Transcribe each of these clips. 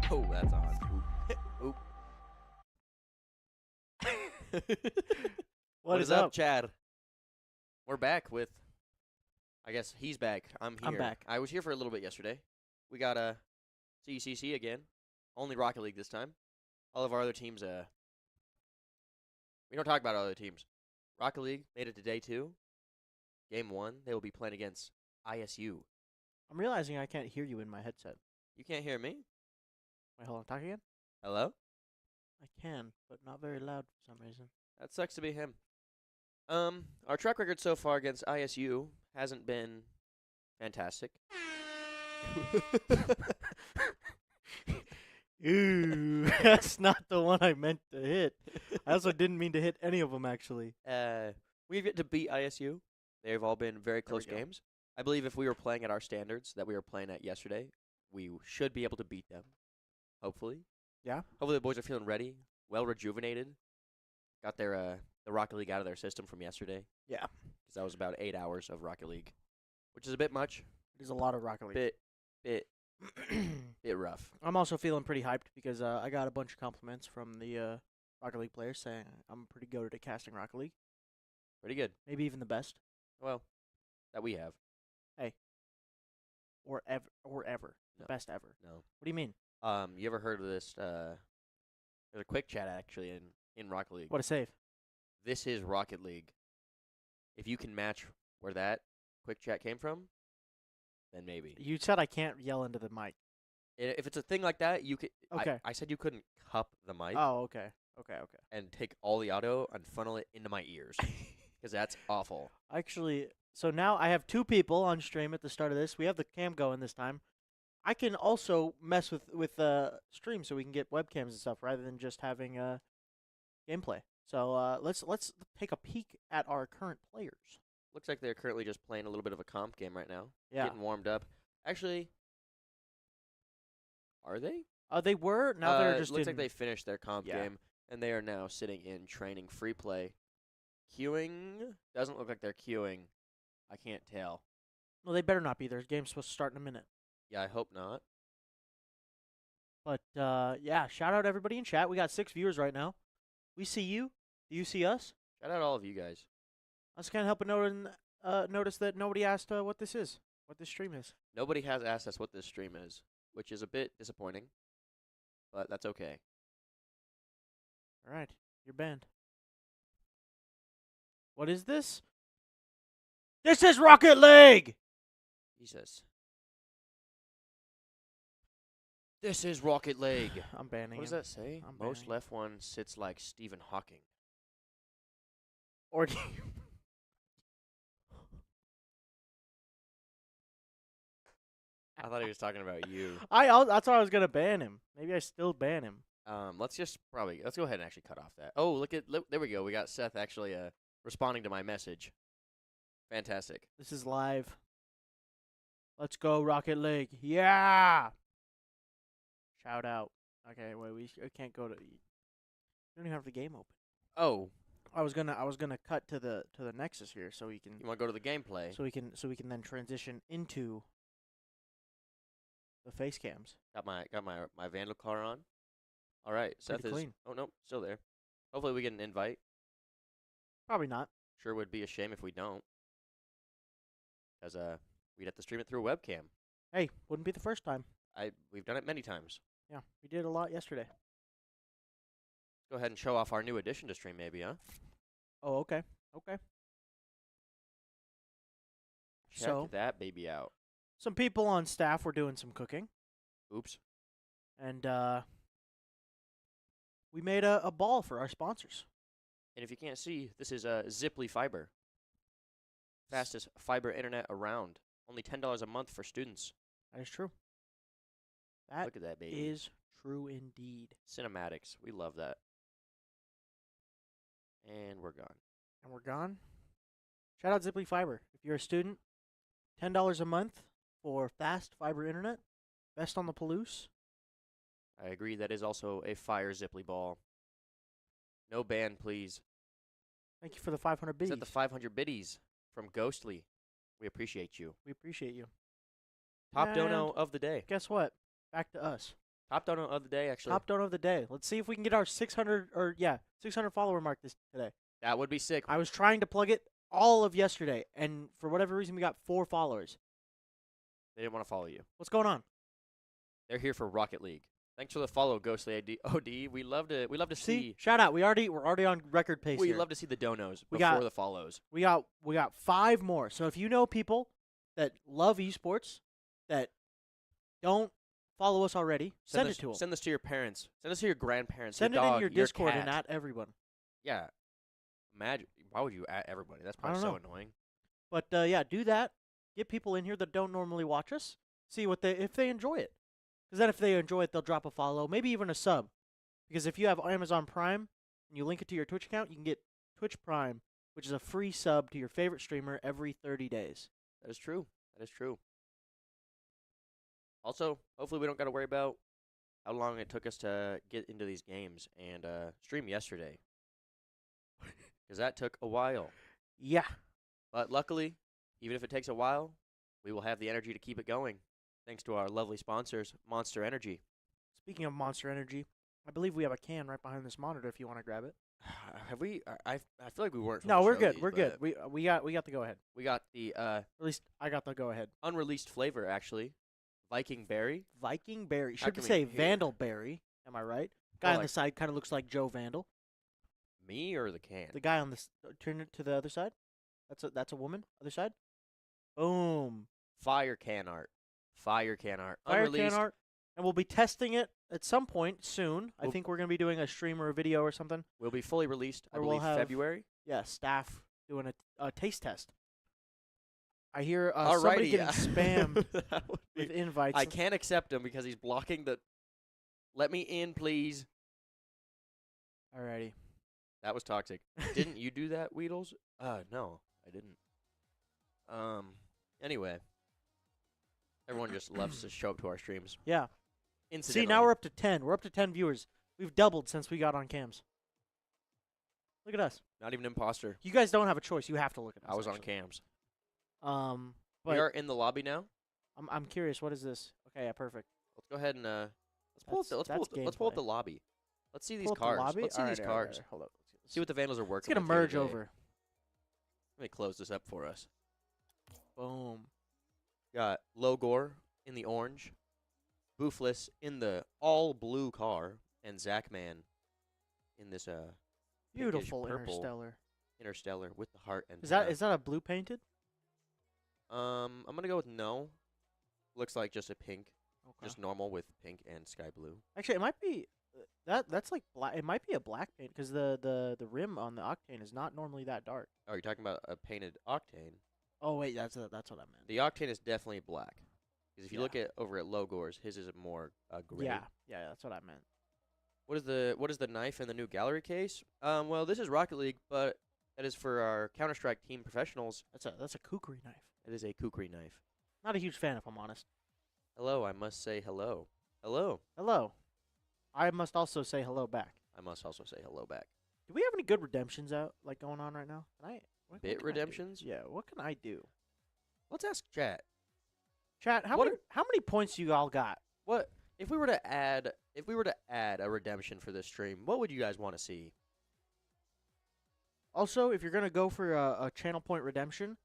Oh, that's on. Oop. What is up, up? Chad? We're back with. I guess he's back. I'm here. I'm back. I was here for a little bit yesterday. We got a CECC again. Only Rocket League this time. All of our other teams. We don't talk about our other teams. Rocket League made it to day 2. Game 1. They will be playing against ISU. I'm realizing I can't hear you in my headset. You can't hear me. Wait, hold on. Talk again? Hello. I can, but not very loud for some reason. That sucks to be him. Our track record so far against ISU hasn't been fantastic. Ooh, that's not the one I meant to hit. I also didn't mean to hit any of them, actually. We've yet to beat ISU. They've all been very close go. games. I believe if we were playing at our standards that we were playing at yesterday, we should be able to beat them. Hopefully. Yeah? Hopefully the boys are feeling ready, well rejuvenated. Got their the Rocket League out of their system from yesterday. Yeah. Because that was about 8 hours of Rocket League, which is a bit much. There's a lot of Rocket League. Bit rough. I'm also feeling pretty hyped because I got a bunch of compliments from the Rocket League players saying I'm pretty good at casting Rocket League. Pretty good. Maybe even the best. Well, that we have. Or ever. The No. best ever. No. What do you mean? You ever heard of this? There's a quick chat actually in Rocket League. What a save. This is Rocket League. If you can match where that quick chat came from, then maybe. You said I can't yell into the mic. If it's a thing like that, you could. Okay. I said you couldn't cup the mic Oh, okay. Okay. and take all the audio and funnel it into my ears, because that's awful. Actually, so now I have 2 people on stream at the start of this. We have the cam going this time. I can also mess with stream so we can get webcams and stuff rather than just having gameplay. So let's take a peek at our current players. Looks like they're currently just playing a little bit of a comp game right now. Yeah. Getting warmed up. Actually, are they? They were. Now they're just looks like in- they finished their comp Yeah. game, and they are now sitting in training free play. Queuing doesn't look like they're queuing. I can't tell. Well, they better not be. Their game's supposed to start in a minute. Yeah, I hope not. But yeah, shout out everybody in chat. We got 6 viewers right now. We see you. Do you see us? Shout out all of you guys. I just can't help but notice that nobody asked what this is, what this stream is. Nobody has asked us what this stream is, which is a bit disappointing, but that's okay. All right, you're banned. What is this? This is Rocket League! Jesus. This is Rocket League. I'm banning What does him. that say? I'm Most banning. left one sits like Stephen Hawking. Or do you... I thought he was talking about you. That's why I was going to ban him. Maybe I still ban him. Let's go ahead and actually cut off that. Oh, there we go. We got Seth actually responding to my message. Fantastic. This is live. Let's go, Rocket League. Yeah! Shout out. Okay, wait, we can't go to... We don't even have the game open. Oh, I was gonna cut to the Nexus here so we can you want to go to the gameplay? so we can then transition into the face cams. Got my Vandal car on. All right, Seth Pretty is. clean. Oh no, still there. Hopefully we get an invite. Probably not. Sure would be a shame if we don't, because we'd have to stream it through a webcam. Hey, wouldn't be the first time. We've done it many times. Yeah, we did a lot yesterday. Go ahead and show off our new addition to stream, maybe, huh? Oh, okay. Okay. Check So, that baby out. some people on staff were doing some cooking, Oops. and we made a ball for our sponsors. And if you can't see, this is Ziply Fiber. Fastest fiber internet around. Only $10 a month for students. That is true. That Look at that baby. is true indeed. Cinematics. We love that. And we're gone. And we're gone. Shout out Ziply Fiber. If you're a student, $10 a month for fast fiber internet. Best on the Palouse. I agree. That is also a fire Ziply ball. No ban, please. Thank you for the 500 Is biddies. that the 500 biddies from Ghostly? We appreciate you. We appreciate you. Top And dono of the day. guess what? Back to us. Top donut of the day, actually. Top donut of the day. Let's see if we can get our 600 follower mark today. That would be sick. I was trying to plug it all of yesterday, and for whatever reason, we got 4 followers. They didn't want to follow you. What's going on? They're here for Rocket League. Thanks for the follow, Ghostly OD. We love to see. Shout out. We're already on record pace We here. love to see the donos We before got- the follows. We got 5 more. So if you know people that love esports that don't follow us already, send it to them. Send this to your parents. Send this to your grandparents. Send your it dog, in your Discord cat. and at everyone. Yeah. Imagine. Why would you at everybody? That's probably so annoying. But yeah, do that. Get people in here that don't normally watch us. See if they enjoy it. Because then if they enjoy it, they'll drop a follow, maybe even a sub. Because if you have Amazon Prime and you link it to your Twitch account, you can get Twitch Prime, which is a free sub to your favorite streamer every 30 days. That is true. That is true. Also, hopefully we don't got to worry about how long it took us to get into these games and stream yesterday. Because that took a while. Yeah. But luckily, even if it takes a while, we will have the energy to keep it going. Thanks to our lovely sponsors, Monster Energy. Speaking of Monster Energy, I believe we have a can right behind this monitor if you want to grab it. Have we? I feel like we weren't. No, supposed we're to show good. these, We're good. but We got the go ahead. We got the At least I got the go ahead. unreleased flavor, actually. Viking Berry. Viking Berry. How Should can we say hear? Vandal Berry. Am I right? Guy on like- the side kind of looks like Joe Vandal. Me or the can? The guy on the turn it to the other side. That's a woman. Other side. Boom. Fire can art. Fire can art. Fire Unreleased. can art. And we'll be testing it at some point soon. I We'll- think we're gonna be doing a stream or a video or something. Will be fully released, I Or we'll believe, have- February. Yeah, staff doing a taste test. I hear somebody Alrighty. getting spammed That would be- with invites. I can't accept him because he's blocking the. Let me in, please. Alrighty. That was toxic. Didn't you do that, Weedles? No, I didn't. Anyway. Everyone just loves to show up to our streams. Yeah. See, Incidentally. now we're up to 10. We're up to 10 viewers. We've doubled since we got on cams. Look at us. Not even imposter. You guys don't have a choice. You have to look at us. I was on actually. cams. But We are in the lobby now. I'm curious. What is this? Okay, yeah, perfect. Let's go ahead and let's pull up That's let's pull up gameplay. the lobby. Let's see these Pull up the cars. lobby? Let's see these Alright, alright, cars. alright, hold up. See what the Vandals are Let's working get a with here merge today. over. Let me close this up for us. Boom. Got Logor in the orange, Boofless in the all blue car, and Zachman in this Beautiful purple. Interstellar. with the heart and Is that a blue painted? I'm gonna go with no. Looks like just a pink, Okay. just normal with pink and sky blue. Actually, it might be that's like black. It might be a black paint because the rim on the Octane is not normally that dark. Oh, you're talking about a painted Octane. Oh wait, that's what I meant. The Octane is definitely black. Because if you Yeah. look at over at Logor's, his is more gray. Yeah, that's what I meant. What is the knife in the new gallery case? Well, this is Rocket League, but that is for our Counter-Strike team professionals. That's a kukri knife. It is a kukri knife. Not a huge fan, if I'm honest. Hello, I must say hello. Hello. Hello. I must also say hello back. I must also say hello back. Do we have any good redemptions out going on right now? What Bit can I do? redemptions? Yeah. What can I do? Let's ask chat. Chat. How What many points you all got? What if we were to add a redemption for this stream? What would you guys want to see? Also, if you're gonna go for a channel point redemption,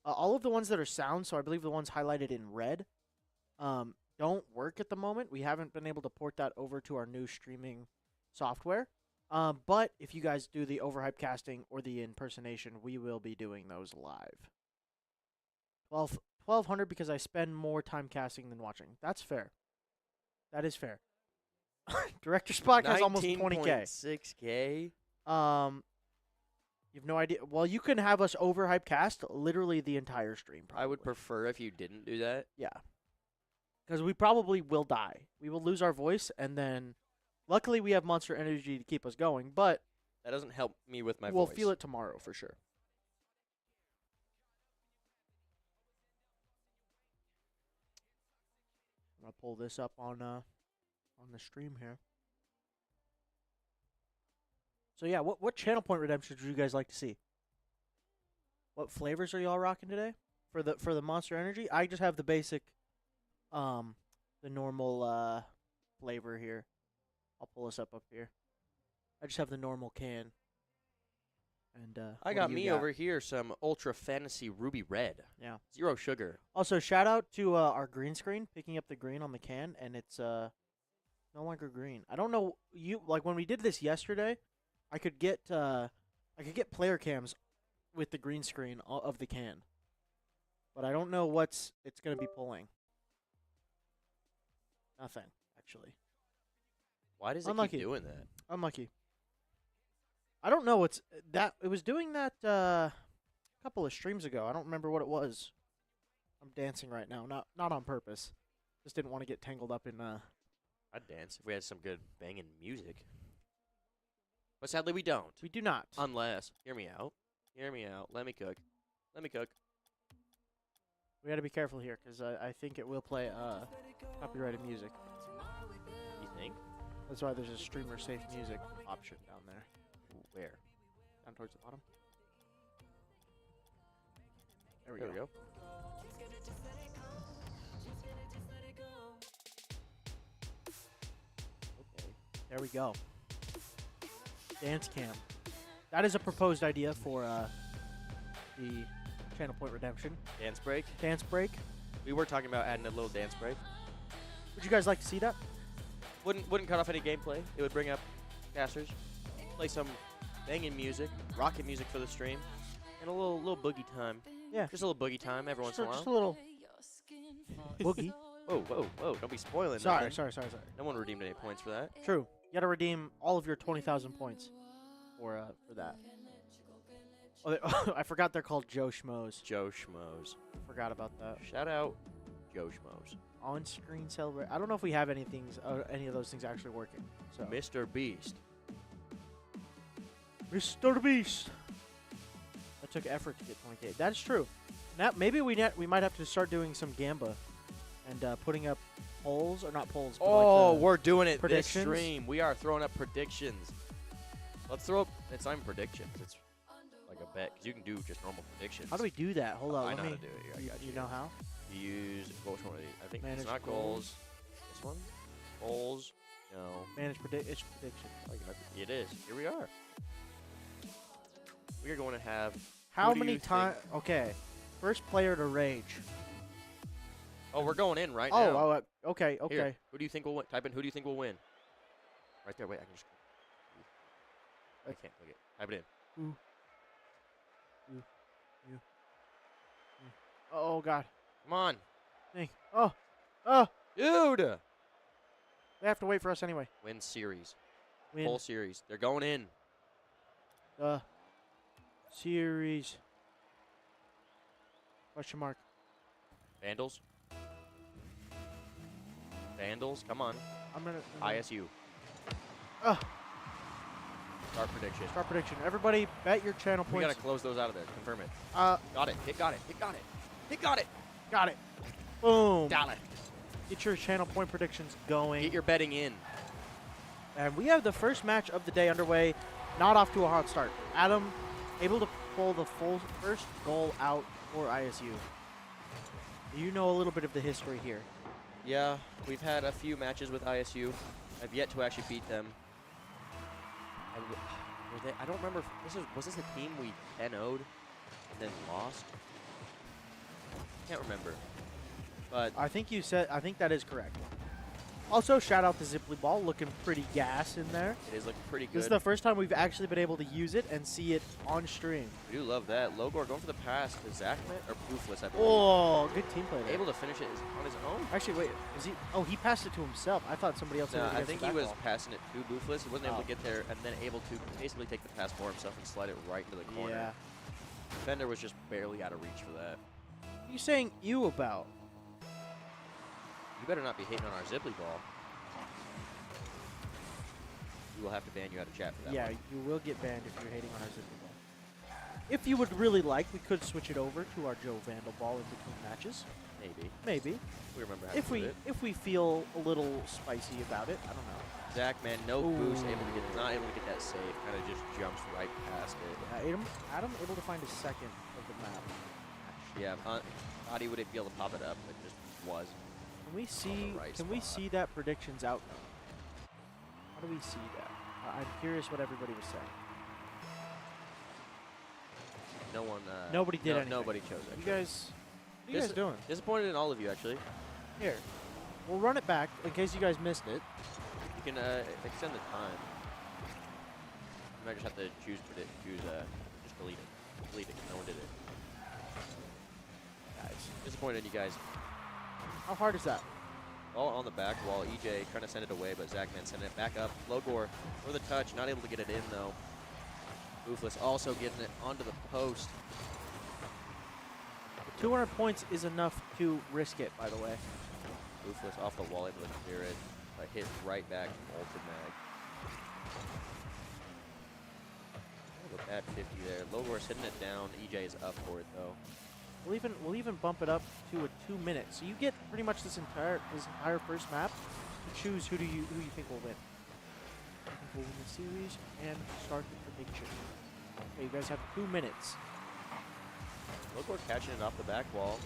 all of the ones that are sound, so I believe the ones highlighted in red, don't work at the moment. We haven't been able to port that over to our new streaming software. But if you guys do the overhype casting or the impersonation, we will be doing those live. 1200 because I spend more time casting than watching. That's fair. That is fair. Director Spock has almost 20K. 6K. You have no idea. Well, you can have us overhype cast literally the entire stream. Probably. I would prefer if you didn't do that. Yeah. Because we probably will die. We will lose our voice, and then luckily we have Monster Energy to keep us going, but That doesn't help me with my we'll voice. feel it tomorrow for sure. I'm going to pull this up on the stream here. So yeah, what channel point redemptions would you guys like to see? What flavors are y'all rocking today for the Monster Energy? I just have the basic, the normal flavor here. I'll pull us up here. I just have the normal can. And I what got do you me over here some Ultra Fantasy Ruby Red. Yeah. 0 sugar. Also, shout out to our green screen picking up the green on the can, and it's no longer green. I don't know like when we did this yesterday, I could get player cams with the green screen of the can, but I don't know it's gonna be pulling. Nothing actually. Why does it Unlucky. keep doing that? Unlucky. I don't know what's that. It was doing that a couple of streams ago. I don't remember what it was. I'm dancing right now, not on purpose. Just didn't want to get tangled up in. I'd dance if we had some good banging music. But sadly, we don't. We do not. Unless, hear me out. Hear me out. Let me cook. Let me cook. We got to be careful here because I think it will play copyrighted music. You think? That's why there's a streamer safe music option down there. Where? Down towards the bottom. There we There we go. Okay. There we go. Dance cam. That is a proposed idea for the Channel Point Redemption. Dance break. Dance break. We were talking about adding a little dance break. Would you guys like to see that? Wouldn't cut off any gameplay. It would bring up casters, play some banging music, rocket music for the stream, and a little boogie time. Yeah. Just a little boogie time every once in a while. Just a little boogie. Whoa, whoa, whoa. Don't be spoiling Sorry. nothing. No one redeemed any points for that. True. You got to redeem all of your 20,000 points for that. Oh, I forgot they're called Joe Schmoes. Joe Schmoes. Forgot about that. Shout out Joe Schmoes. On-screen celebrate. I don't know if we have any of those things actually working. So Mr. Beast. Mr. Beast. That took effort to get 20K. That's true. Now maybe we might have to start doing some Gamba and putting up polls or not polls. But Oh, like we're doing it this predictions. stream. We are throwing up predictions. Let's throw up. It's not even predictions. It's like a bet because you can do just normal predictions. How do we do that? Hold on. I Let know me. how to do it. I got You know how? You use which one? I think Manage it's not goals. This one? Goals. No. Manage predictions. It is. Here we are. We are going to have. How who do many you times? think- Okay. First player to rage. Oh, we're going in right now. Oh, okay. Okay. Here, who do you think will win? Type in who do you think will win? Right there. Wait, I can just. I can't look it. Type it in. Oh God. Come on, Dang. Oh. dude. They have to wait for us anyway. Win series. Win Whole series. They're going in. the series. Question mark. Vandals. Vandals. Come on. I'm gonna. ISU. Oh. Start prediction. Start prediction. Everybody, bet your channel We points. gotta close those out of there. Confirm it. Got it. It got it. It got it. It got it. Got it. Boom. Got it. Get your channel point predictions going. Get your betting in. And we have the first match of the day underway. Not off to a hot start. Adam able to pull the first goal out for ISU. You know a little bit of the history here. Yeah, we've had a few matches with ISU. I've yet to actually beat them. I don't remember. Was this a team we 10-0'd and then lost? Can't remember. But I think that is correct. Also, shout out to Zipley Ball, looking pretty gas in there. it is looking pretty good. This is the first time we've actually been able to use it and see it on stream. We do love that. Logor going for the pass to Zachman or Boofless, I believe. Oh, good team play there. Able to finish it on his own. Actually, wait, is he? Oh, he passed it to himself. I thought somebody else. No, did it I against think the he back was wall. passing it to Boofless. He wasn't able Oh. to get there and then able to basically take the pass for himself and slide it right into the corner. Yeah. Defender was just barely out of reach for that. What are you saying you about? You better not be hating on our Zipley Ball. We will have to ban you out of chat for that Yeah, one. you will get banned if you're hating on our Zipley Ball. If you would really like, we could switch it over to our Joe Vandal Ball in between matches. Maybe. Maybe. We remember how If to do it. we feel a little spicy about it, I don't know. Zach, man, no Ooh. boost, not able to get that save. Kind of just jumps right past it. Adam able to find a second of the map. Yeah, thought he would be able to pop it up, but just was. Can we see? right Can we spot. see that predictions outcome? How do we see that? I'm curious what everybody was saying. No one. Nobody did anything. Nobody chose it. You guys, what are you guys doing? Disappointed in all of you, actually. Here, we'll run it back in case you guys missed it. You can extend the time. You might just have to choose just delete it. Delete it. No one did it. Guys, Disappointed in you guys. how hard is that? All on the back wall. EJ trying to send it away, but Zachman sending it back up. Logor for the touch. Not able to get it in, though. Boofless also getting it onto the post. 200 points is enough to risk it, by the way. Boofless off the wall, able to clear it. But hit right back from Ultra Mag. A bad 50 there. Logor's hitting it down. EJ is up for it, though. We'll even bump it up to a 2 minutes. So you get pretty much this entire first map to choose who you think will win. Who will win the series and start the prediction. Okay, you guys have 2 minutes. Logor catching it off the back wall.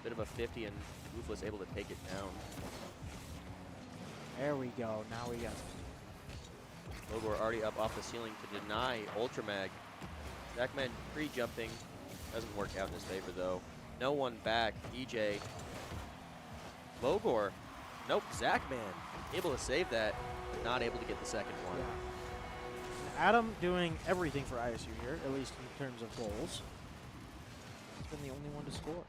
Bit of a 50, and Boofless able to take it down. There we go. Now we got Logor already up off the ceiling to deny Ultramag. Zachman pre-jumping. Doesn't work out in his favor, though. No one back. EJ. Logor. Nope. Zachman able to save that, but not able to get the second one. Yeah. Adam doing everything for ISU here, at least in terms of goals. He's been the only one to score.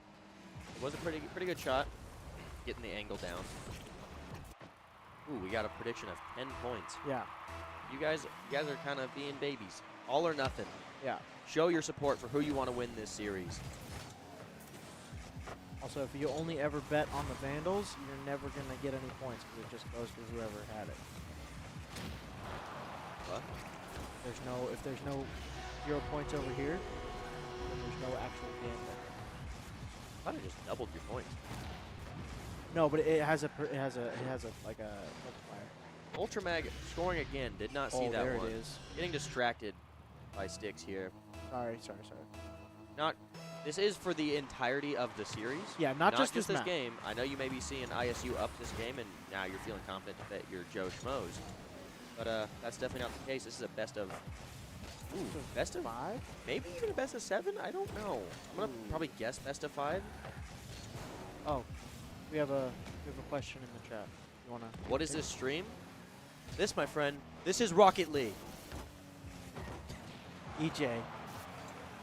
It was a pretty good shot. Getting the angle down. Ooh, we got a prediction of 10 points. Yeah. You guys are kind of being babies. All or nothing. Yeah. Show your support for who you want to win this series. Also, if you only ever bet on the Vandals, you're never going to get any points because it just goes to whoever had it. What? If there's no 0 points over here, then there's no actual gambling. I thought I just doubled your points. No, but it has a like a multiplier. Ultramag scoring again. Did not see that there one. it is. Getting distracted by sticks here. Sorry. This is for the entirety of the series. Yeah, not just this map. game. I know you may be seeing ISU up this game, and now you're feeling confident to bet your Joe Schmoes. But that's definitely not the case. This is a best of. Ooh, best of 5? Maybe even a best of 7. I don't know. I'm gonna probably guess best of 5. Oh, we have a question in the chat. You wanna? What is this stream? This, my friend. This is Rocket League. EJ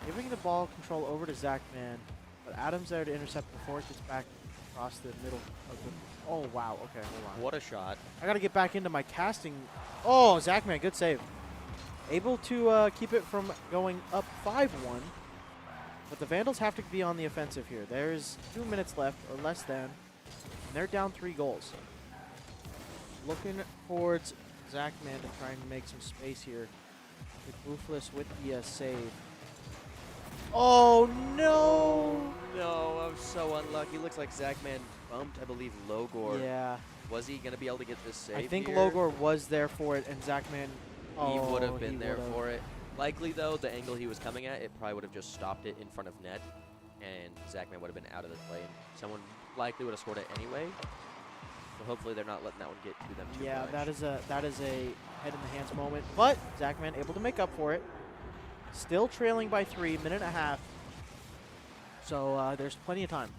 giving the ball control over to Zachman, but Adam's there to intercept before it gets back across the middle of the. Oh wow. Okay, hold on. What a shot. I gotta get back into my casting. Oh, Zachman, good save. Able to keep it from going up 5-1, but the Vandals have to be on the offensive here. There's 2 minutes left, or less than, and they're down 3 goals. Looking towards Zachman to try and make some space here. Boofless with the save. Oh no! No, I'm so unlucky. Looks like Zachman bumped, I believe, Logor. Yeah. Was he going to be able to get this save I think here? Logor was there for it, and Zachman. He would have been there for it. Likely, though, the angle he was coming at, it probably would have just stopped it in front of net, and Zachman would have been out of the play. And someone likely would have scored it anyway. So hopefully they're not letting that one get to them too much. Yeah, that is a head in the hands moment, but Zachman able to make up for it. Still trailing by 3, minute and a half. So there's plenty of time.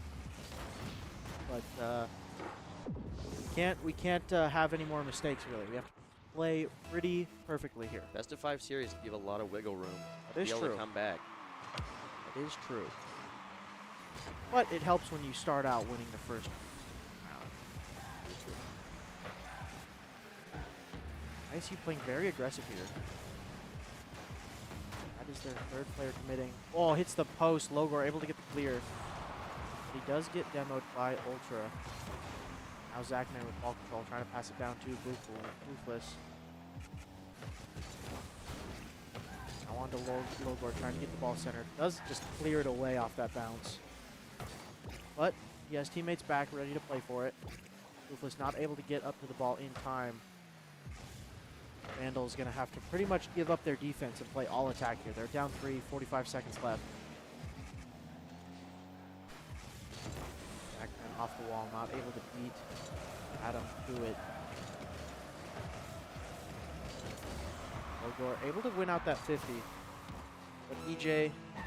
But we can't have any more mistakes really. We have to play pretty perfectly here. Best of 5 series give a lot of wiggle room. That is to be able true. to come back. That is true. But it helps when you start out winning the first round. I see you playing very aggressive here. That is their 3rd player committing. Oh, hits the post. Logor able to get the clear. But he does get demoed by Ultra. Now Zachman with ball control, trying to pass it down to Boofless. Now on to Logor, trying to get the ball centered. Does just clear it away off that bounce. But he has teammates back, ready to play for it. Boofless not able to get up to the ball in time. Vandal's going to have to pretty much give up their defense and play all attack here. They're down 3, 45 seconds left. Zachman off the wall, not able to beat Adam to it. Logor able to win out that 50. But EJ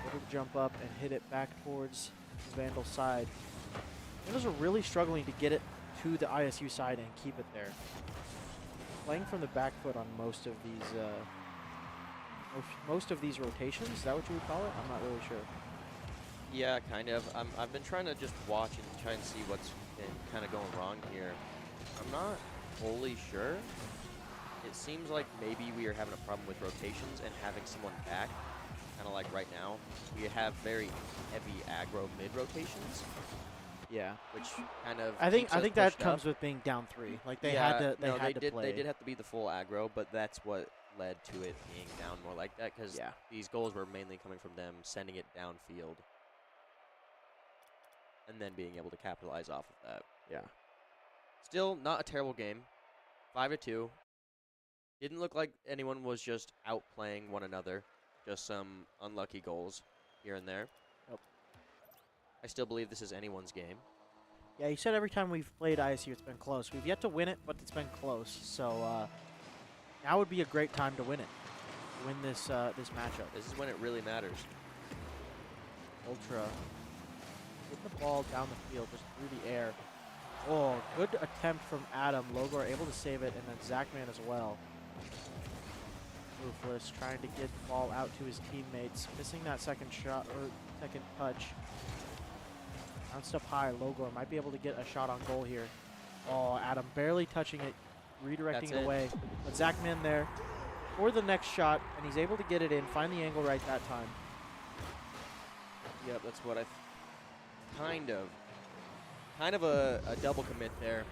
able to jump up and hit it back towards the Vandal side. Vandals are really struggling to get it to the ISU side and keep it there. Playing from the back foot on most of these rotations. Is that what you would call it? I'm not really sure. Yeah, kind of. I've been trying to just watch and try and see what's been kind of going wrong here. I'm not wholly sure. It seems like maybe we are having a problem with rotations and having someone back. Kind of like right now, we have very heavy aggro mid rotations. Yeah, which kind of I think keeps us that pushed comes up. with being down 3. Like they Yeah, had to no, they play. did have to be the full aggro, but that's what led to it being down more like that because Yeah. these goals were mainly coming from them sending it downfield and then being able to capitalize off of that. Yeah. Still not a terrible game. 5-2. Didn't look like anyone was just outplaying one another. Just some unlucky goals here and there. Yep. I still believe this is anyone's game. Yeah, you said every time we've played ISU, it's been close. We've yet to win it, but it's been close. So now would be a great time to win it. Win this this matchup. This is when it really matters. Ultra getting the ball down the field, just through the air. Oh, good attempt from Adam. Logor able to save it, and then Zachman as well. Ruthless trying to get the ball out to his teammates. Missing that second shot, or second touch. Bounced up high. Logor might be able to get a shot on goal here. Oh, Adam barely touching it, redirecting it away. But Zachman there for the next shot, and he's able to get it in, find the angle right that time. Yep, that's what I kind of a double commit there.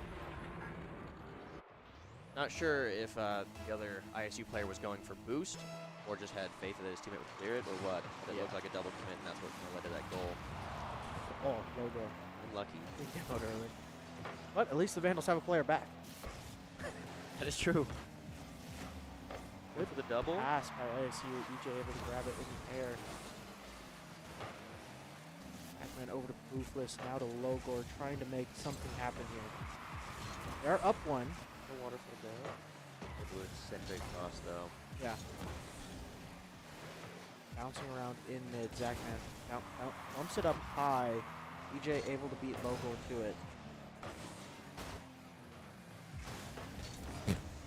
Not sure if the other ISU player was going for boost or just had faith that his teammate would clear it or what. But it looked like a double commit, and that's what kind of led to that goal. Oh, Logor. Unlucky. He came out early. But at least the Vandals have a player back. That is true. Good for the double. Pass by ISU. EJ able to grab it in the air. Zachman over to Boofless, now to Logor, trying to make something happen here. They're up 1. The water for the goal. It was sent straight across though. Yeah. Bouncing around in mid. Zachman bumps it up high. EJ able to beat Logor to it.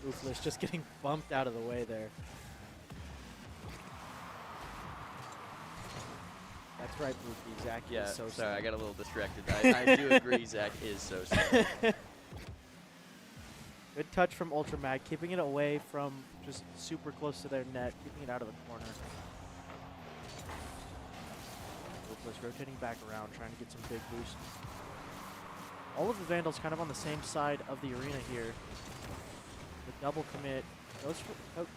Boofless just getting bumped out of the way there. That's right, Boofy. Zach is so sorry, slow. I got a little distracted. I do agree Zach is so slow. Good touch from Ultramag, keeping it away from just super close to their net, keeping it out of the corner. Boofless rotating back around, trying to get some big boost. All of the Vandals kind of on the same side of the arena here. The double commit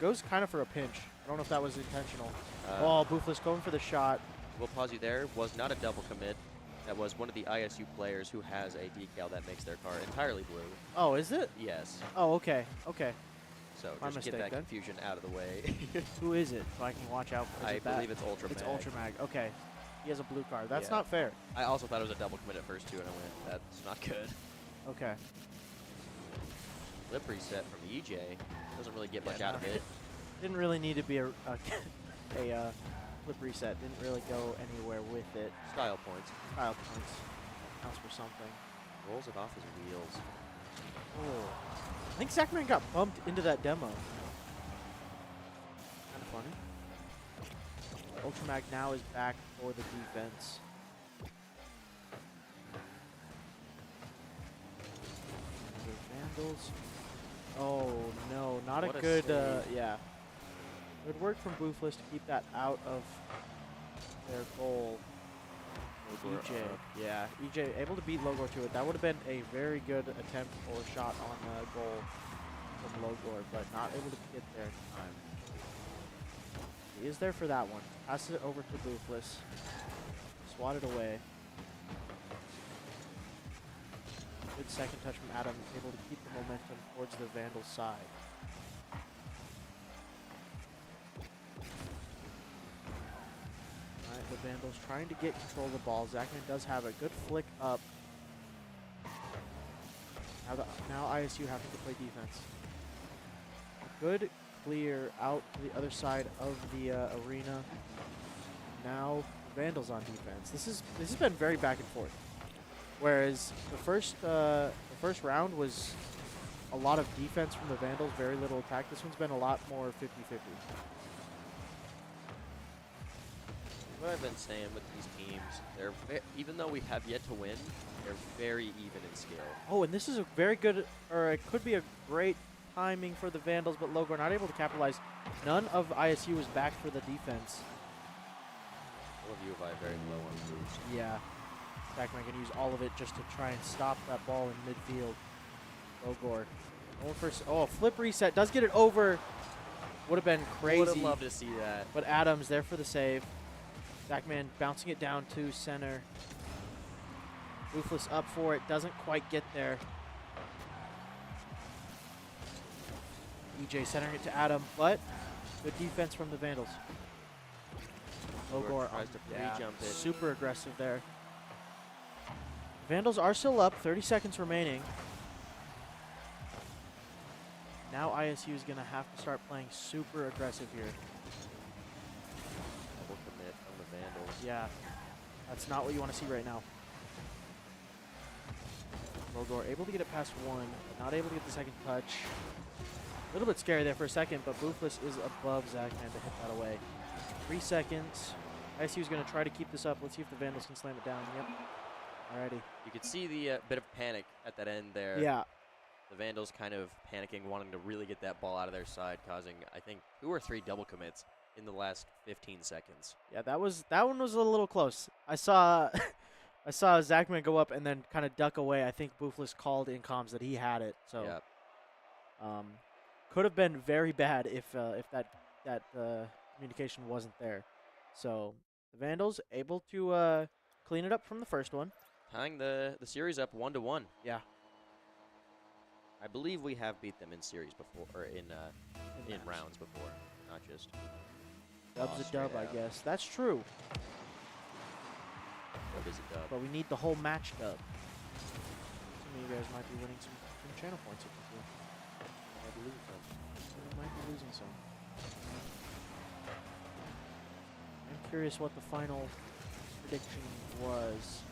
goes kind of for a pinch. I don't know if that was intentional. Oh, Boofless going for the shot. We'll pause you there. Was not a double commit. That was one of the ISU players who has a decal that makes their car entirely blue. Oh, is it? Yes. Oh, okay. Okay. So My just mistake get that then. confusion out of the way. Who is it? So I can watch out for I believe it's Ultramag. It's Ultramag. Okay. He has a blue card. That's Yeah. not fair. I also thought it was a double commit at first too, and I went, that's not good. Okay. Lip reset from EJ. Doesn't really get much Yeah, out of it. Didn't really need to be a flip reset. Didn't really go anywhere with it. Style points. Style points. Counts for something. Rolls it off his wheels. Oh. I think Zachman got bumped into that demo. Kind of funny. Ultramag now is back for the defense. The Vandals. Oh no, not What a a good, save. yeah. Good work from Boofless to keep that out of their goal. EJ, yeah, EJ able to beat Logor to it. That would have been a very good attempt or shot on the goal from Logor, but not able to get there in time. He is there for that one. Passes it over to Boofless. Swatted away. Good second touch from Adam, able to keep the momentum towards the Vandals' side. Alright, the Vandals trying to get control of the ball. Zachman does have a good flick up. Now ISU having to play defense. A good clear out to the other side of the arena. Now Vandals on defense. This has been very back and forth. Whereas the first round was a lot of defense from the Vandals, very little attack. This one's been a lot more 50-50. What I've been saying with these teams, even though we have yet to win, they're very even in skill. Oh, and this is a very good, or it could be a great timing for the Vandals, but Logor not able to capitalize. None of ISU is back for the defense. All of U of I very low on boost. Yeah. Backman can use all of it just to try and stop that ball in midfield. Logor. Oh, flip reset. Does get it over. Would have been crazy. Would have loved to see that. But Adams there for the save. Backman bouncing it down to center. Ruthless up for it. Doesn't quite get there. EJ centering it to Adam, but good defense from the Vandals. Logor tries to pre-jump it. Super aggressive there. Vandals are still up. 30 seconds remaining. Now ISU is going to have to start playing super aggressive here. Double commit on the Vandals. Yeah, that's not what you want to see right now. Logor able to get it past one, but not able to get the second touch. A little bit scary there for a second, but Boofless is above Zachman to hit that away. 3 seconds. ISU is going to try to keep this up. Let's see if the Vandals can slam it down. Yep. Alrighty. You could see the bit of panic at that end there. Yeah. The Vandals kind of panicking, wanting to really get that ball out of their side, causing, I think, 2 or 3 double commits in the last 15 seconds. Yeah, that one was a little close. I saw I saw Zachman go up and then kind of duck away. I think Boofless called in comms that he had it. So yep. Could have been very bad if that communication wasn't there. So the Vandals able to clean it up from the first one. Tying the series up 1-1. Yeah. I believe we have beat them in series before, or in rounds before, not just. Dub's a dub, I guess. That's true. Dub is a dub. But we need the whole match dub. Some of you guys might be winning some channel points if you do. Might be losing some. You might be losing some. I'm curious what the final prediction was.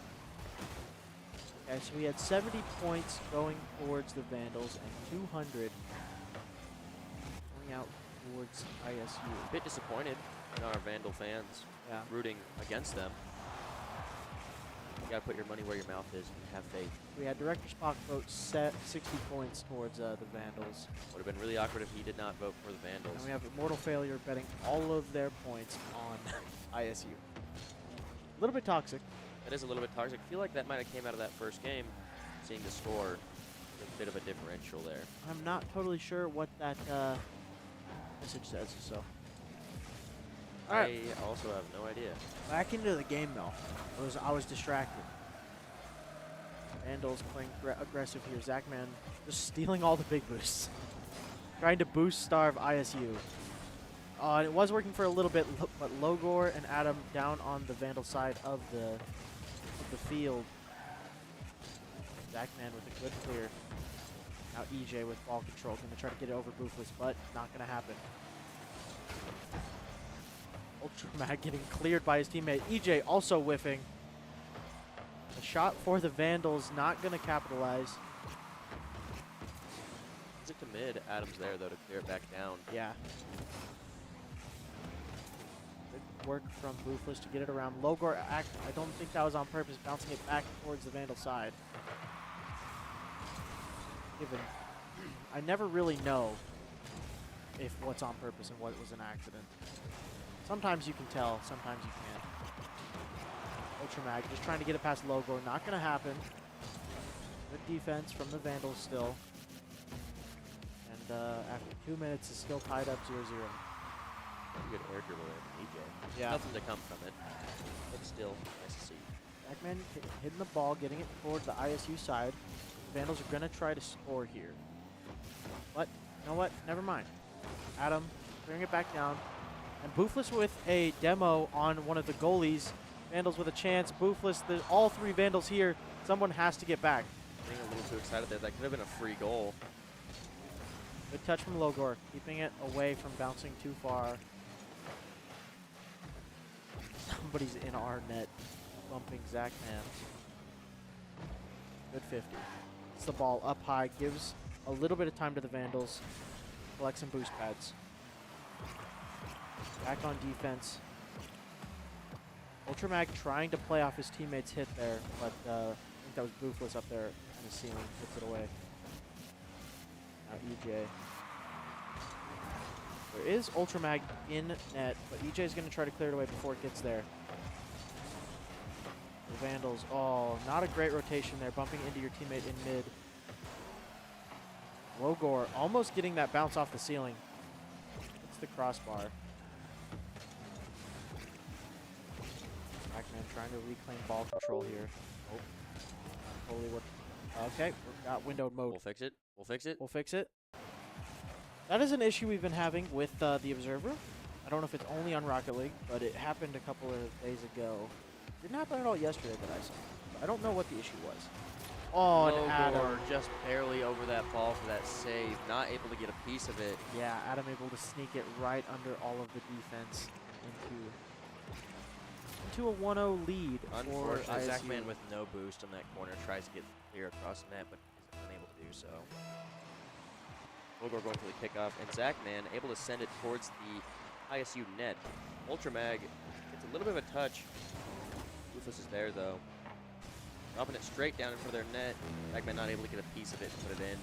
Okay, so we had 70 points going towards the Vandals and 200 going out towards ISU. A bit disappointed in our Vandal fans. Yeah. Rooting against them. You gotta put your money where your mouth is and have faith. We had Director Spock vote set 60 points towards the Vandals. Would have been really awkward if he did not vote for the Vandals. And we have Immortal Failure betting all of their points on ISU. A little bit toxic. That is a little bit toxic. I feel like that might have came out of that first game. Seeing the score, a bit of a differential there. I'm not totally sure what that message says, so. I also have no idea. Back into the game, though. I was distracted. Vandals playing aggressive here. Zachman just stealing all the big boosts. Trying to boost starve ISU. It was working for a little bit, but Logor and Adam down on the Vandal side of the field. Zachman with a good clear. Now EJ with ball control. Going to try to get it over Boofless, but not going to happen. Ultramag getting cleared by his teammate. EJ also whiffing. A shot for the Vandals, not going to capitalize. Is it to mid? Adams there, though, to clear it back down. Yeah. Good work from Boofless to get it around. Logor, I don't think that was on purpose, bouncing it back towards the Vandal side. I never really know if what's on purpose and what was an accident. Sometimes you can tell, sometimes you can't. Ultramag just trying to get it past Logor. Not going to happen. Good defense from the Vandals still. And after 2 minutes, it's still tied up 0-0. Good air dribble there from EJ. Yeah. Nothing to come from it, but still nice to see. Backman hitting the ball, getting it toward the ISU side. The Vandals are going to try to score here. But, you know what? Never mind. Adam bringing it back down. And Boofless with a demo on one of the goalies. Vandals with a chance. Boofless, all 3 Vandals here. Someone has to get back. Getting a little too excited there. That could have been a free goal. Good touch from Logor, keeping it away from bouncing too far. Somebody's in our net, bumping Zachman. Good 50. Gets the ball up high, gives a little bit of time to the Vandals. Collect some boost pads. Back on defense. Ultramag trying to play off his teammate's hit there, but I think that was Boofless up there on the ceiling. Gets it away. Now EJ. There is Ultramag in net, but EJ is going to try to clear it away before it gets there. The Vandals, oh, not a great rotation there, bumping into your teammate in mid. Logor almost getting that bounce off the ceiling. It's the crossbar. Pac-Man trying to reclaim ball control here. Oh, totally worked. Okay, got windowed mode. We'll fix it. We'll fix it. We'll fix it. That is an issue we've been having with the Observer. I don't know if it's only on Rocket League, but it happened a couple of days ago. Didn't happen at all yesterday that I saw. I don't know what the issue was. Oh, and Adam. Just barely over that ball for that save. Not able to get a piece of it. Yeah, Adam able to sneak it right under all of the defense into a 1-0 lead. Unfortunately, Zachman with no boost on that corner tries to get clear across the net, but isn't unable to do so. Logor going for the kickoff, and Zachman able to send it towards the ISU net. Ultramag gets a little bit of a touch. Rufus is there though. Dropping it straight down in front of their net. Zachman not able to get a piece of it and put it in.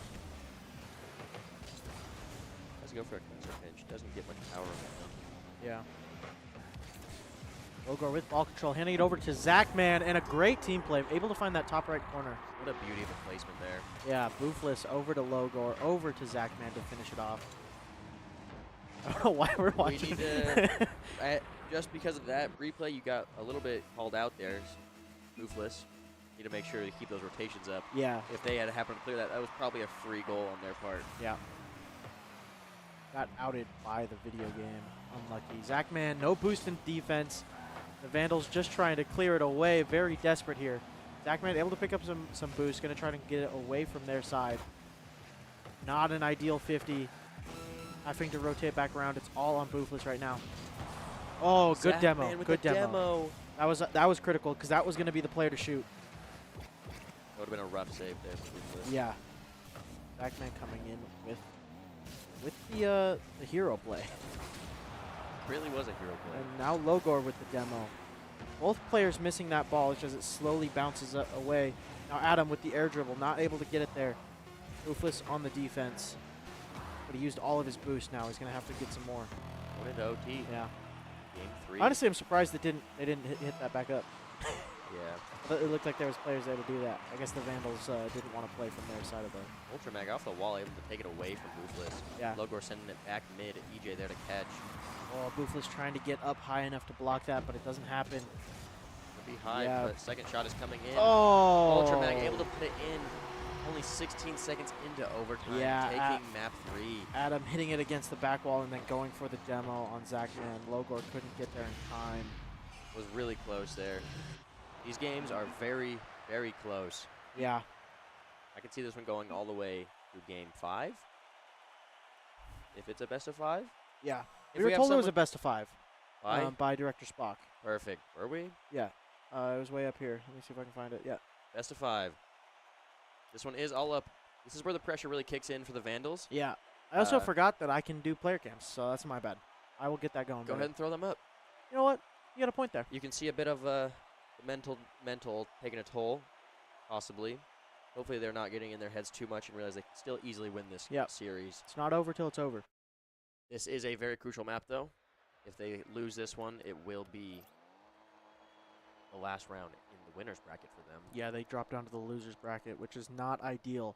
Does go for a closer pinch. Doesn't get much power on that. Yeah. Logor with ball control, handing it over to Zachman, and a great team play. Able to find that top right corner. What a beauty of a placement there. Yeah, Boofless over to Logor, over to Zachman to finish it off. I don't know why we're watching. We need to, just because of that replay, you got a little bit called out there. Boofless. Need to make sure to keep those rotations up. Yeah. If they had happened to clear that, that was probably a free goal on their part. Yeah. Got outed by the video game. Unlucky. Zachman, no boost in defense. The Vandals just trying to clear it away. Very desperate here. Zachman able to pick up some boost. Going to try to get it away from their side. Not an ideal 50. Having to rotate back around. It's all on Boofless right now. Oh, good Zachman demo. with Good the demo. That was critical because that was going to be the player to shoot. That would have been a rough save there for Boofless. Yeah. Zachman coming in with the hero play. Really was a hero play. And now Logor with the demo. Both players missing that ball as it slowly bounces away. Now Adam with the air dribble, not able to get it there. Boofless on the defense. But he used all of his boost now. He's going to have to get some more. Going into OT. Yeah. Game 3. Honestly, I'm surprised they didn't hit that back up. Yeah. But it looked like there was players there to do that. I guess the Vandals didn't want to play from their side of the... Ultramag off the wall, able to take it away from Boofless. Yeah. Logor sending it back mid. EJ there to catch. Oh, Boofless trying to get up high enough to block that, but it doesn't happen. It'll be high, Yeah. but second shot is coming in. Oh! Ultramag able to put it in. Only 16 seconds into overtime, Yeah, taking map 3. Adam hitting it against the back wall and then going for the demo on Zachman. Logor couldn't get there in time. Was really close there. These games are very, very close. Yeah. I can see this one going all the way through game 5. If it's a best of 5. Yeah. If We were have told it was a someone- best of 5 By? by Director Spock. Perfect. Were we? Yeah. It was way up here. Let me see if I can find it. Yeah. Best of 5. This one is all up. This is where the pressure really kicks in for the Vandals. Yeah. I also forgot that I can do player camps, so that's my bad. I will get that going. Go ahead and throw them up. You know what? You got a point there. You can see a bit of mental taking a toll, possibly. Hopefully they're not getting in their heads too much and realize they can still easily win this series. It's not over till it's over. This is a very crucial map, though. If they lose this one, it will be the last round in the winner's bracket for them. Yeah, they drop down to the loser's bracket, which is not ideal.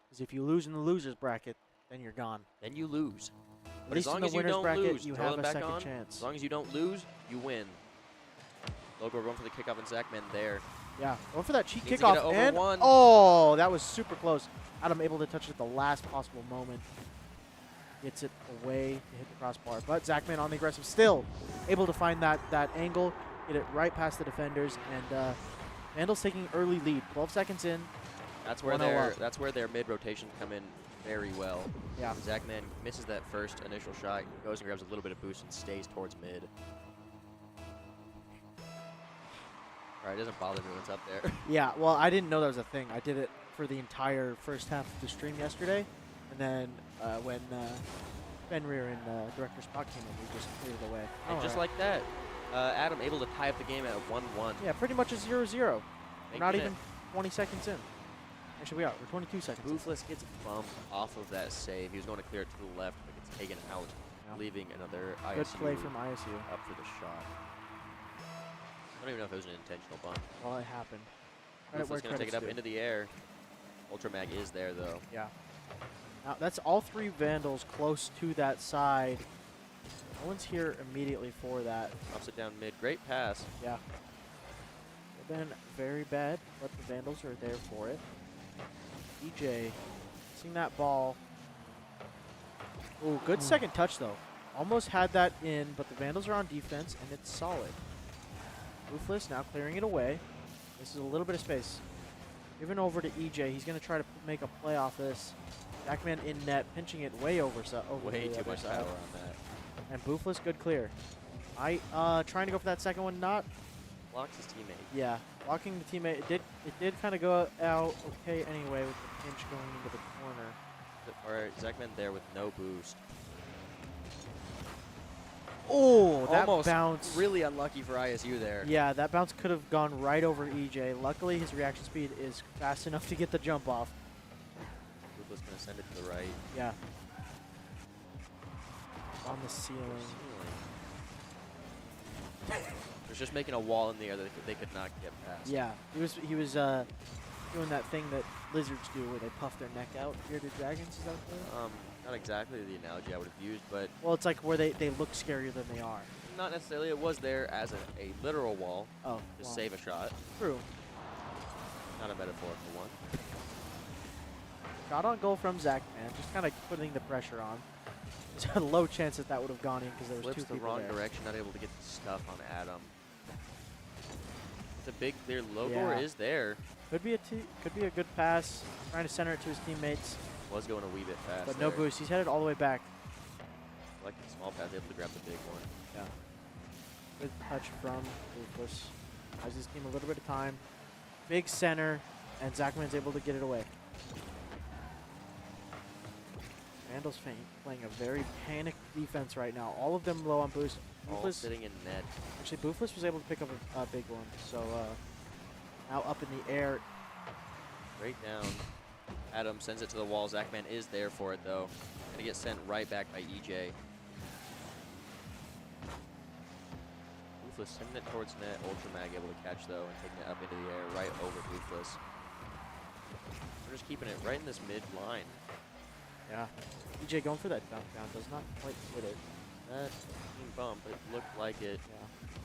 Because if you lose in the loser's bracket, then you're gone. Then you lose. At But least as long in the as you winner's don't bracket, lose, you throw have them a back second on. chance. As long as you don't lose, you win. Logor going for the kickoff and Zachman there. Yeah, going for that cheat Needs to get it kickoff, over and one. oh, that was super close. Adam able to touch it at the last possible moment. Gets it away to hit the crossbar, but Zachman on the aggressive, still able to find that angle, get it right past the defenders, and Vandals taking early lead. 12 seconds in. That's where 1-0 up. that's where their mid rotation come in very well. Yeah. Zachman misses that first initial shot, goes and grabs a little bit of boost and stays towards mid. Alright, it doesn't bother me when it's up there. Yeah, well, I didn't know that was a thing. I did it for the entire first half of the stream yesterday, and then when Fenrir and Director Spock came in, we just cleared it away. And just like that, Adam able to tie up the game at 1-1. Yeah, pretty much a 0-0. We're not Making even 20 seconds in. Actually, we are. We're 22 seconds in. Boofless gets bumped off of that save. He was going to clear it to the left, but gets taken out, leaving another ISU Good play from ISU. up for the shot. I don't even know if it was an intentional bump. Well, it happened. Boofless going to take it up into the air. Ultra Mag is there, though. Yeah. Now, that's all 3 Vandals close to that side. No one's here immediately for that. Drops it down mid. Great pass. Yeah. Could have been very bad, but the Vandals are there for it. EJ, seeing that ball. Oh, good second touch, though. Almost had that in, but the Vandals are on defense, and it's solid. Roofless now clearing it away. This is a little bit of space. Giving over to EJ. He's going to try to make a play off this. Backman in net, pinching it way over Way the too other much side. power on that. And Boofless, good clear. Trying to go for that second one, not. Blocks his teammate. Yeah, blocking the teammate. It did kind of go out okay anyway with the pinch going into the corner. Alright, Zachman there with no boost. Oh, that Almost bounce. really unlucky for ISU there. Yeah, that bounce could have gone right over EJ. Luckily, his reaction speed is fast enough to get the jump off. Lupa's going to send it to the right. Yeah. On the ceiling. There's just making a wall in the air that they could not get past. Yeah, he was doing that thing that lizards do where they puff their neck out. Bearded dragons, is that what it is? Not exactly the analogy I would have used, but Well, it's like where they look scarier than they are. not necessarily. It was there as a literal wall Oh, to well, save a shot. true. Not a metaphor for one. Shot on goal from Zach, man. Just kind of putting the pressure on. There's a low chance that would have gone in because there was Flips two the people wrong there. direction, not able to get the stuff on Adam. It's a big clear. Logor Yeah. is there. Could be a good pass. Trying to center it to his teammates, Was going a wee bit fast. but no there. boost. He's headed all the way back. Like the small pass, able to grab the big one. Yeah. Good touch from Rufus. Buys his team a little bit of time. Big center, and Zachman's able to get it away. Vandals playing a very panicked defense right now. All of them low on boost. All Boofless, sitting in net. actually, Boofless was able to pick up a big one. So now up in the air. Right down. Adam sends it to the wall. Zachman is there for it, though. Gonna get sent right back by EJ. Boofless sending it towards net. Ultra Mag able to catch, though, and taking it up into the air right over Boofless. We're just keeping it right in this mid line. Yeah. EJ going for that dunk down. Does not quite hit it. That team bump, it looked like it. Yeah.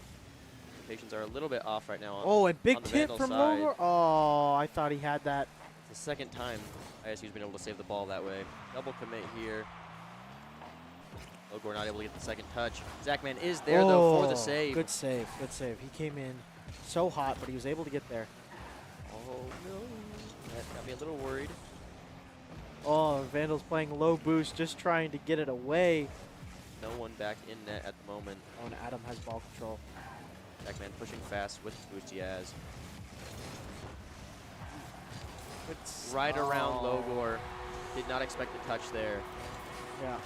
Patients are a little bit off right now. Oh, and big on the tip Vandal from side. Logor. Oh, I thought he had that. It's the second time ISU's been able to save the ball that way. Double commit here. Logor not able to get the second touch. Zachman is there, though, for the save. Good save. Good save. He came in so hot, but he was able to get there. Oh, no. That got me a little worried. Oh, Vandal's playing low boost, just trying to get it away. No one back in net at the moment. Oh, and Adam has ball control. Zachman pushing fast with the boost he has. It's Right around Logor. Did not expect the touch there. Yeah.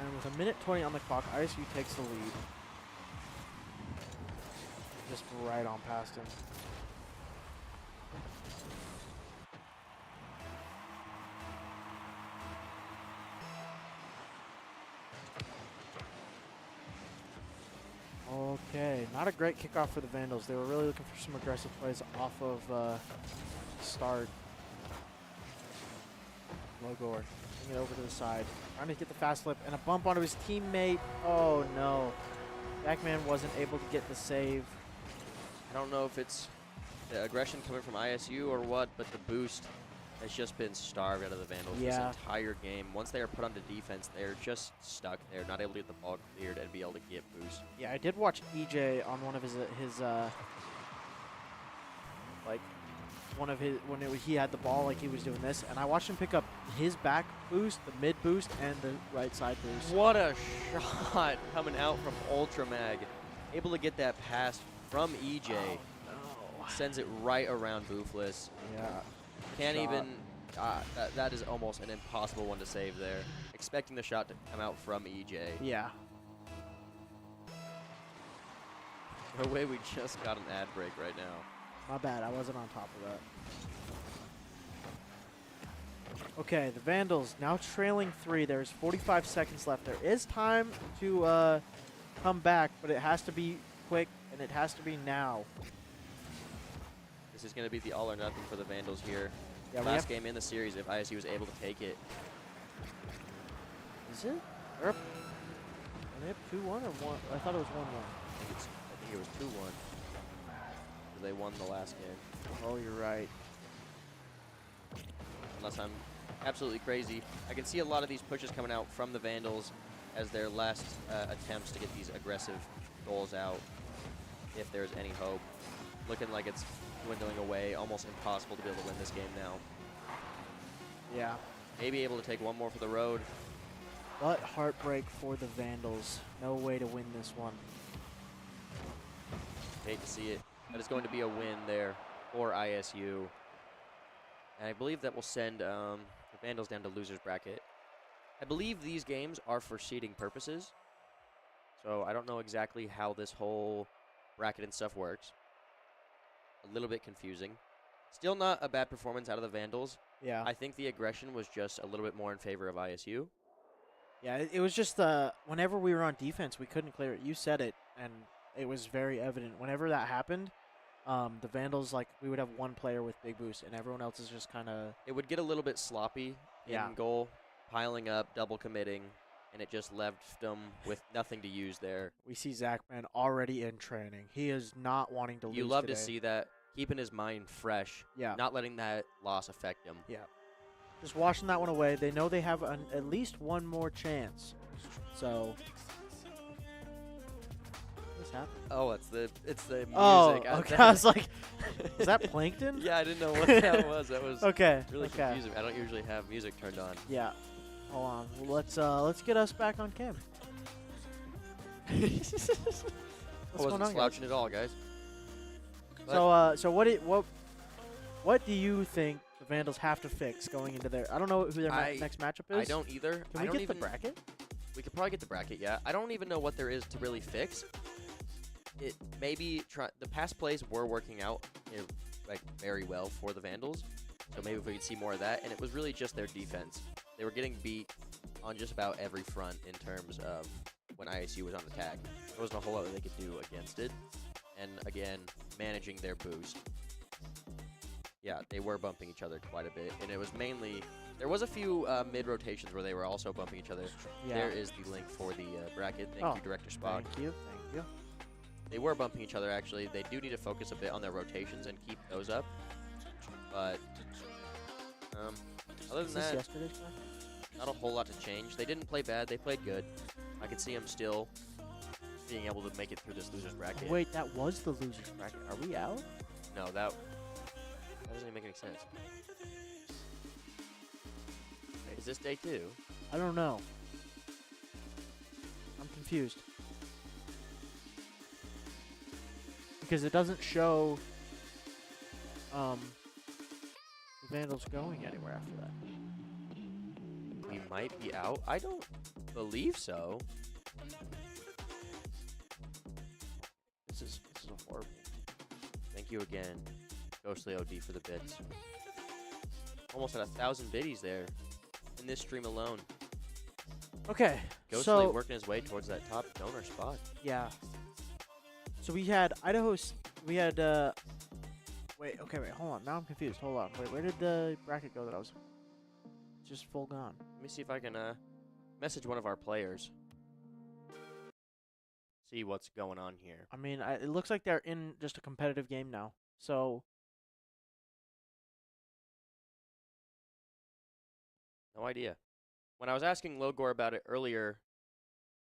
And with 1:20 on the clock, ISU takes the lead. Just right on past him. Okay, not a great kickoff for the Vandals. They were really looking for some aggressive plays off of start. Logor bring it over to the side, trying to get the fast flip and a bump onto his teammate. Oh no, Backman wasn't able to get the save. I don't know if it's the aggression coming from ISU or what, but the boost has just been starved out of the Vandals this entire game. Once they are put onto defense, they're just stuck there, not able to get the ball cleared and be able to get boost. Yeah, I did watch EJ on one of his like one of his he had the ball, like he was doing this, and I watched him pick up his back boost, the mid boost, and the right side boost. What a shot coming out from Ultra Mag. Able to get that pass from EJ. Oh, no. Sends it right around Boofless. Yeah. Can't shot. even. That is almost an impossible one to save there. Expecting the shot to come out from EJ. Yeah. No way, we just got an ad break right now. My bad. I wasn't on top of that. Okay, the Vandals now trailing 3. There's 45 seconds left. There is time to come back, but it has to be quick, and it has to be now. This is going to be the all or nothing for the Vandals here. Yeah, Last game in the series, if ISU was able to take it. Is it? Are they up 2-1 or 1? I thought it was 1-1. I think it was 2-1. They won the last game. Oh, you're right. Unless I'm absolutely crazy. I can see a lot of these pushes coming out from the Vandals as their last attempts to get these aggressive goals out, if there's any hope. Looking like it's dwindling away, almost impossible to be able to win this game now. Yeah. Maybe able to take one more for the road. But heartbreak for the Vandals. No way to win this one. Hate to see it. But it's going to be a win there for ISU. And I believe that will send the Vandals down to loser's bracket. I believe these games are for seeding purposes. So I don't know exactly how this whole bracket and stuff works. A little bit confusing. Still not a bad performance out of the Vandals. Yeah. I think the aggression was just a little bit more in favor of ISU. Yeah, it was just whenever we were on defense, we couldn't clear it. You said it, and it was very evident. Whenever that happened, the Vandals, like, we would have one player with big boost, and everyone else is just kind of... It would get a little bit sloppy in goal, piling up, double committing, and it just left them with nothing to use there. We see Zachman already in training. He is not wanting to lose You love today. to see that, keeping his mind fresh, Yeah. not letting that loss affect him. Yeah. Just washing that one away. They know they have at least one more chance. So... What's happening? Oh, it's the music. Oh, okay. I was like, is that Plankton? Yeah, I didn't know what that was. That was okay. really okay. confusing. I don't usually have music turned on. Yeah. Hold on. Well, let's get us back on cam. What's I going wasn't on, slouching guys? at all, guys. So what do you think the Vandals have to fix going into their? I don't know who their next matchup is. I don't either. Can we get the bracket? We could probably get the bracket. Yeah. I don't even know what there is to really fix. It maybe the pass plays were working out like very well for the Vandals. So maybe if we could see more of that. And it was really just their defense. They were getting beat on just about every front in terms of when ISU was on attack. There wasn't a whole lot that they could do against it. And again, managing their boost. Yeah, they were bumping each other quite a bit. And it was mainly, there was a few mid-rotations where they were also bumping each other. Yeah. There is the link for the bracket. Thank you, Director Spock. Thank you. They were bumping each other, actually. They do need to focus a bit on their rotations and keep those up. But other than that, not a whole lot to change. They didn't play bad. They played good. I can see them still being able to make it through this loser's bracket. Wait, that was the loser's bracket. Are we out? No, that doesn't even make any sense. Is this day 2? I don't know. I'm confused. Because it doesn't show the Vandals going anywhere after that. We might be out. I don't believe so. This is horrible. Thank you again, Ghostly OD, for the bits. Almost at 1,000 biddies there in this stream alone. Okay, Ghostly so working his way towards that top donor spot. yeah. So we had Idaho. We had wait. Okay, wait. Hold on. Now I'm confused. Hold on. Wait. Where did the bracket go that I was? Just full gone. Let me see if I can message one of our players. See what's going on here. I mean, it looks like they're in just a competitive game now. So no idea. When I was asking Logor about it earlier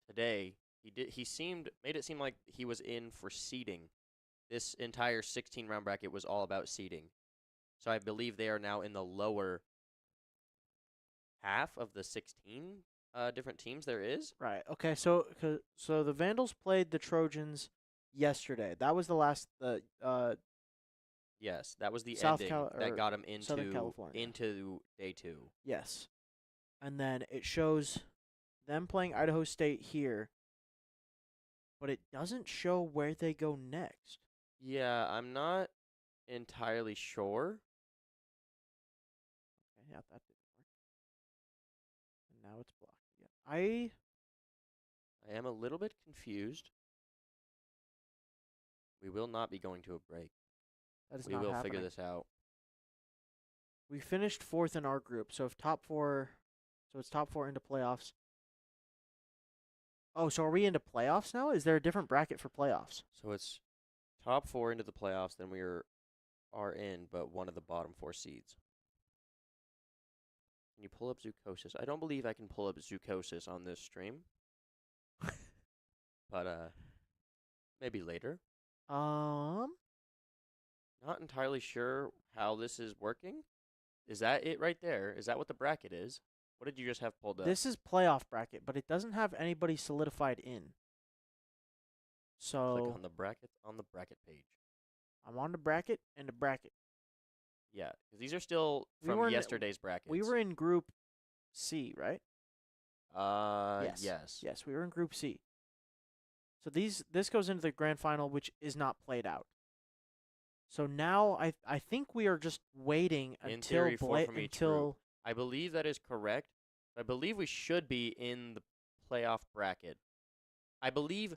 today, made it seem like he was in for seeding. This entire 16-round bracket was all about seeding. So I believe they are now in the lower half of the 16 different teams there is. Right. Okay. So the Vandals played the Trojans yesterday. That was the last Yes, that was the South ending Cal that or got them Southern California. into day 2. Yes. And then it shows them playing Idaho State here, but it doesn't show where they go next. Yeah, I'm not entirely sure. Okay, yeah, that didn't work. And now it's blocked again. I am a little bit confused. We will not be going to a break. That is We not will happening. figure this out. We finished 4th in our group, so if top 4, so it's top 4 into playoffs. Oh, so are we into playoffs now? Is there a different bracket for playoffs? So it's top 4 into the playoffs, then we are in, but one of the bottom 4 seeds. Can you pull up Zoocosis? I don't believe I can pull up Zoocosis on this stream. But maybe later. Um, Not entirely sure how this is working. Is that it right there? Is that what the bracket is? What did you just have pulled up? this is playoff bracket, but it doesn't have anybody solidified in. Click So on the bracket page. I'm on the bracket and the bracket. Yeah, because these are still We from were in- yesterday's brackets. We were in Group C, right? Yes. Yes, we were in Group C. So this goes into the grand final, which is not played out. So now I think we are just waiting In until theory, 4 from each until group. I believe that is correct. I believe we should be in the playoff bracket. I believe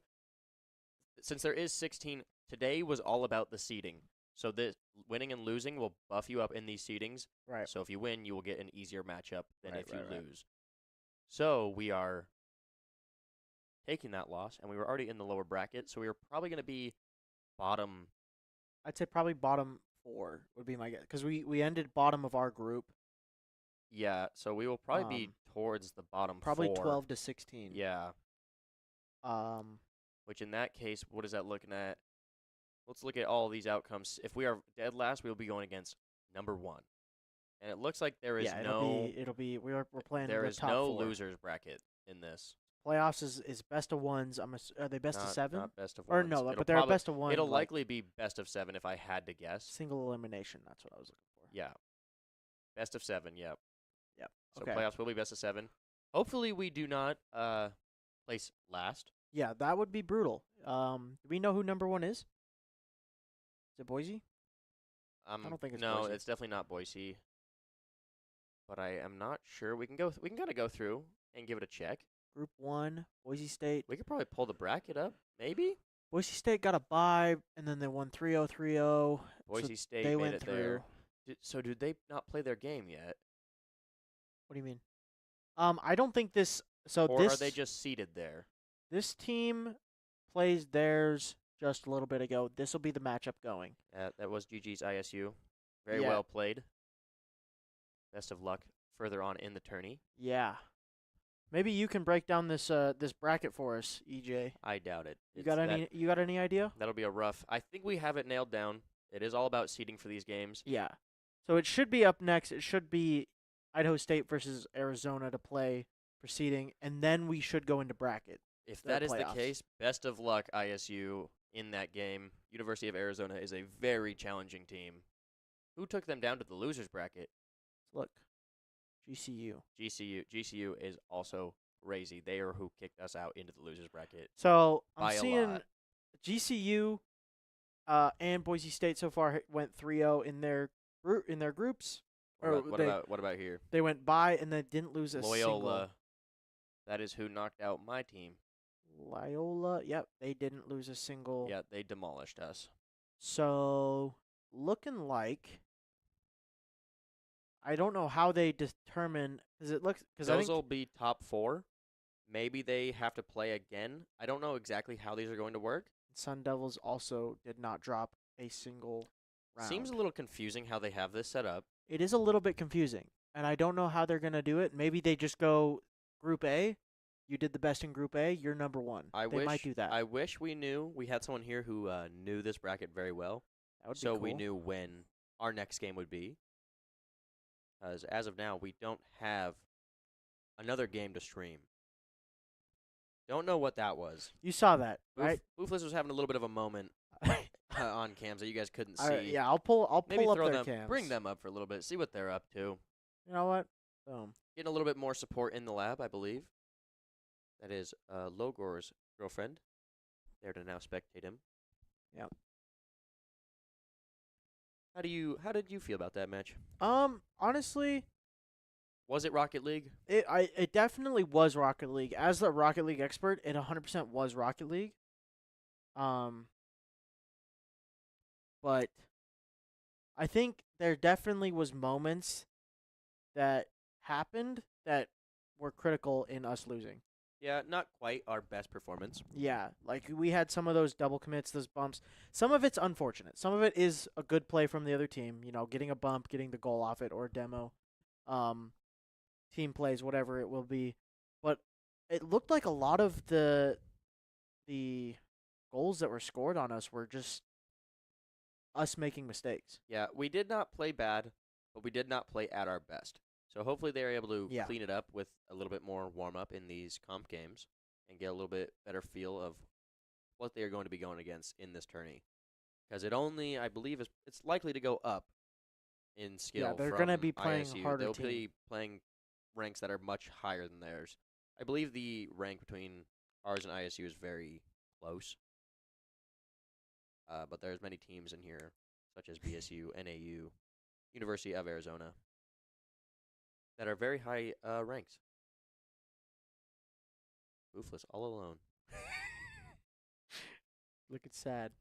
since there is 16, today was all about the seeding. So this winning and losing will buff you up in these seedings. right. So if you win, you will get an easier matchup than Right, if you right. lose. So we are taking that loss, and we were already in the lower bracket, so we were probably going to be bottom. I'd say probably bottom 4 would be my guess because we ended bottom of our group. Yeah, so we will probably be towards the bottom Probably 4. 12 to 16. Yeah, which in that case, what is that looking at? Let's look at all these outcomes. If we are dead last, we will be going against number 1. And it looks like there is yeah, no it'll be we're playing there the is top no 4. losers bracket in this. Playoffs is best of ones. Are they best of 7? Not best of Or ones. no, It'll but they're probably- best of 1. It'll like, likely be best of 7 if I had to guess. single elimination. That's what I was looking for. Yeah. Best of 7, yep. Yep. So Okay. playoffs will be best of 7. Hopefully we do not place last. Yeah, that would be brutal. Do we know who number 1 is? Is it Boise? I don't think it's no, Boise. it's definitely not Boise. But I am not sure. We can kind of go through and give it a check. Group 1, Boise State. We could probably pull the bracket up, maybe. Boise State got a bye, and then they won 3-0, 3-0. Boise State they made went it through. there. So did they not play their game yet? What do you mean? I don't think this. So Or this are they just seated there? this team plays theirs just a little bit ago. This will be the matchup going. That was GG's ISU. Very Yeah. well played. Best of luck further on in the tourney. Yeah. Maybe you can break down this this bracket for us, EJ. I doubt it. You got any idea? That'll be a rough. I think we have it nailed down. It is all about seeding for these games. Yeah. So it should be up next. It should be Idaho State versus Arizona to play proceeding, and then we should go into bracket. If The that is playoffs. the case, best of luck, ISU, in that game. University of Arizona is a very challenging team. Who took them down to the losers bracket? Look, GCU. GCU is also crazy. They are who kicked us out into the losers bracket. So By I'm a seeing lot. GCU and Boise State so far went 3-0 in their groups. What about here? They went by and they didn't lose a Loyola. single. That is who knocked out my team. Loyola, yep, they didn't lose a single. Yeah, they demolished us. So looking like I don't know how they determine because it looks because I Those think will be top 4. Maybe they have to play again. I don't know exactly how these are going to work. Sun Devils also did not drop a single round. Seems a little confusing how they have this set up. It is a little bit confusing, and I don't know how they're gonna do it. Maybe they just go Group A. You did the best in Group A. You're number 1. They might do that. I wish we had someone here who knew this bracket very well. That would So be cool. we knew when our next game would be. Because as of now, we don't have another game to stream. Don't know what that was. You saw that, right? Boofless was having a little bit of a moment on cams that you guys couldn't see. Yeah, I'll pull Maybe up throw their them, cams. bring them up for a little bit, see what they're up to. You know what? Boom. Getting a little bit more support in the lab, I believe. That is Logor's girlfriend. There to now spectate him. Yep. How did you feel about that match? Honestly, Was it Rocket League? it definitely was Rocket League. As the Rocket League expert, it 100% was Rocket League. But I think there definitely was moments that happened that were critical in us losing. Yeah, not quite our best performance. Yeah, like we had some of those double commits, those bumps. Some of it's unfortunate. Some of it is a good play from the other team, getting a bump, getting the goal off it or a demo. Team plays, whatever it will be. But it looked like a lot of the goals that were scored on us were just us making mistakes. Yeah, we did not play bad, but we did not play at our best. So hopefully they are able to clean it up with a little bit more warm-up in these comp games and get a little bit better feel of what they are going to be going against in this tourney. Because it only, I believe, it's likely to go up in skill. Yeah, they're going to be playing ISU. harder They'll team. be playing ranks that are much higher than theirs. I believe the rank between ours and ISU is very close. But there's many teams in here, such as BSU, NAU, University of Arizona, that are very high ranks. Boofless all alone. Looking sad.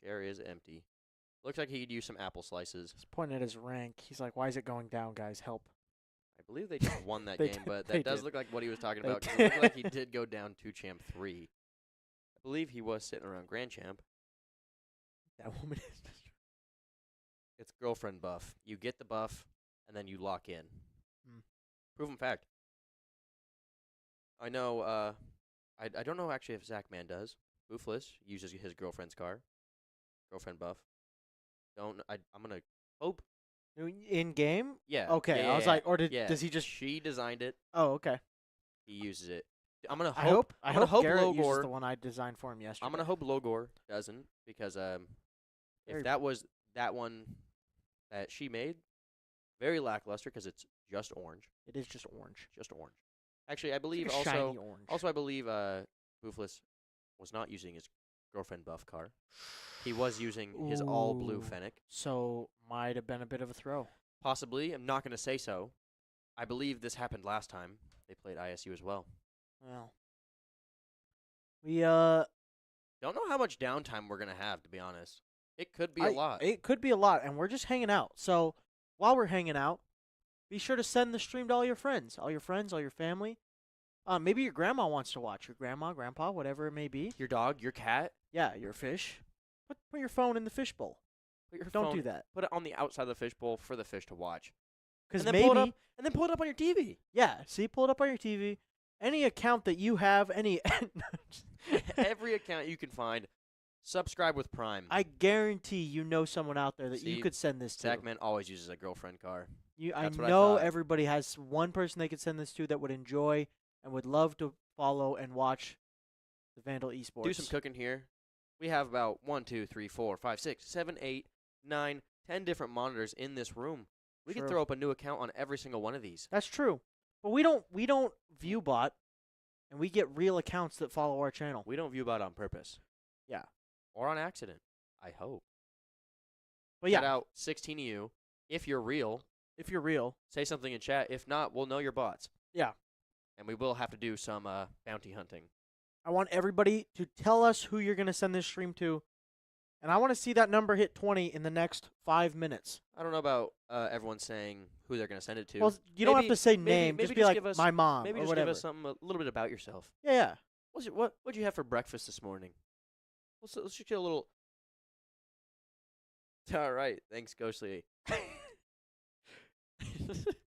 Chair is empty. Looks like he could use some apple slices. He's pointing at his rank. He's like, why is it going down, guys? Help. I believe they just won that They game, did- but they that does did. look like what he was talking They about. 'Cause it did. looked like he did go down to Champ 3. I believe he was sitting around Grand Champ. That woman is just... It's girlfriend buff. You get the buff, and then you lock in. Mm. Proven fact. I know, I don't know actually if Zachman does. Boofless uses his girlfriend's car. Girlfriend buff. I'm going to hope. In game? Yeah. Okay, yeah, I was yeah, like, or yeah. does he just... She designed it. Oh, okay. He uses it. I'm going to I hope. hope I'm gonna hope Garrett uses Logor. the one I designed for him yesterday. I'm going to hope Logor doesn't, because Very- if that was that one that she made, very lackluster because it's just orange. It is just orange. Just orange. Actually, I It's believe like a shiny also orange. I believe Boofless was not using his girlfriend buff car. He was using his all blue Ooh. Fennec. So, might have been a bit of a throw. Possibly. I'm not going to say so. I believe this happened last time. They played ISU as well. Well, we Don't know how much downtime we're going to have, to be honest. It could be a lot. It could be a lot, and we're just hanging out. So, while we're hanging out, be sure to send the stream to all your friends, all your family. Maybe your grandma wants to watch. Your grandma, grandpa, whatever it may be. Your dog, your cat. Yeah, your fish. Put your phone in the fish bowl. Put your Don't phone, do that. Put it on the outside of the fish bowl for the fish to watch. Because And then maybe, pull it up, and then pull it up on your TV. yeah, see, pull it up on your TV. Any account that you have, Every account you can find, subscribe with Prime. I guarantee you know someone out there that you See, could send this to. Zachman always uses a girlfriend car. I That's what I know thought. everybody has one person they could send this to that would enjoy and would love to follow and watch the Vandal Esports. Do some cooking here. We have about 1, 2, 3, 4, 5, 6, 7, 8, 9, 10 different monitors in this room. We True. can throw up a new account on every single one of these. That's true. But we don't view bot, and we get real accounts that follow our channel. We don't view bot on purpose. Yeah. Or on accident. I hope. But Shout yeah, out 16 of you. If you're real, if you're real, say something in chat. If not, we'll know your bots. yeah. And we will have to do some bounty hunting. I want everybody to tell us who you're going to send this stream to, and I want to see that number hit 20 in the next 5 minutes. I don't know about everyone saying who they're going to send it to. Well, you don't have Maybe- to say maybe- name. maybe just be just like give us- my mom Maybe or just whatever. give us something a little bit about yourself. Yeah. What'd you have for breakfast this morning? Let's shoot you a little. All right, thanks, Ghostly. I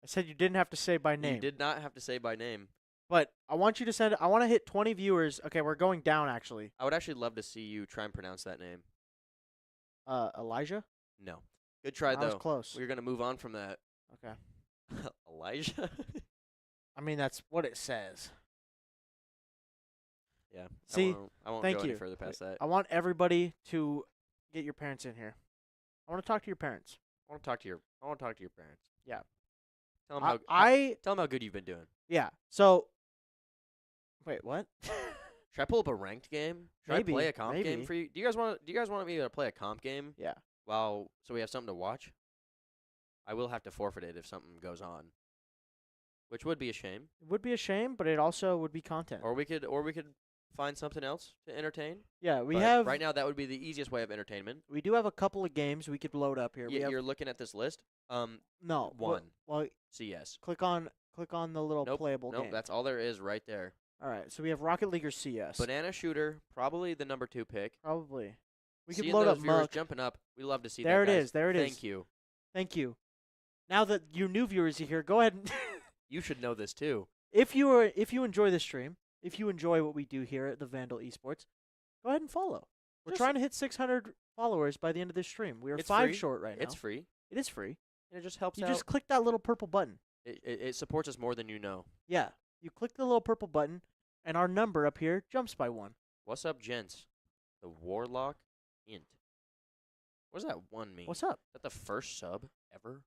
said you didn't have to say by name. You did not have to say by name. But I want you to send. I want to hit 20 viewers. Okay, we're going down actually. I would actually love to see you try and pronounce that name. Elijah. No, Good try, I was though. close. We're going to move on from that. Okay. Elijah? I mean, that's what it says. Yeah. See, I won't thank go you. any further past that. I want everybody to get your parents in here. I want to talk to your parents. I want to talk to your parents. Yeah. Tell them how good you've been doing. Yeah. So, wait, what? Should I pull up a ranked game? Should Maybe, I play a comp game maybe. for you? Do you guys want me to play a comp game? Yeah. So we have something to watch? I will have to forfeit it if something goes on, which would be a shame. It would be a shame, but it also would be content. Or we could find something else to entertain. Yeah, we But have right now that would be the easiest way of entertainment. we do have a couple of games we could load up here. You're looking at this list. No, one. Well, CS. click on the little playable Nope, game. that's all there is right there. All right, so we have Rocket League or CS. Banana Shooter, probably the number 2 pick. Probably. We could Seeing load those up viewers Muck. jumping up. We love to see There that. it guys. is. There it is. Thank you. Thank you. Now that you new viewers are here, go ahead and You should know this too. if you enjoy this stream, if you enjoy what we do here at the Vandal Esports, go ahead and follow. We're Just- trying to hit 600 followers by the end of this stream. We are It's 5 free. short right now. It's free. It is free. And it just helps You out. just click that little purple button. It supports us more than you know. Yeah. You click the little purple button, and our number up here jumps by 1. What's up, gents? The Warlock Int. What does that 1 mean? What's up? Is that the first sub ever?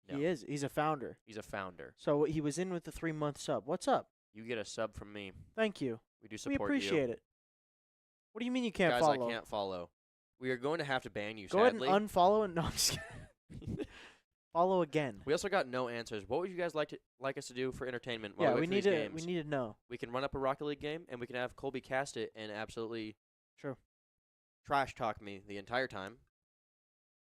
No. He is. He's a founder. He's a founder. So he was in with the 3-month sub. What's up? You get a sub from me. Thank you. We do We support appreciate you. it. What do you mean you can't Guys, follow? I can't follow. We are going to have to ban you, Go sadly. ahead and unfollow and no, I'm just kidding. Follow again. We also got no answers. What would you guys like us to do for entertainment while Yeah, we we wait need for to these games? we need to know. We can run up a Rocket League game, and we can have Colby cast it and absolutely True. trash talk me the entire time.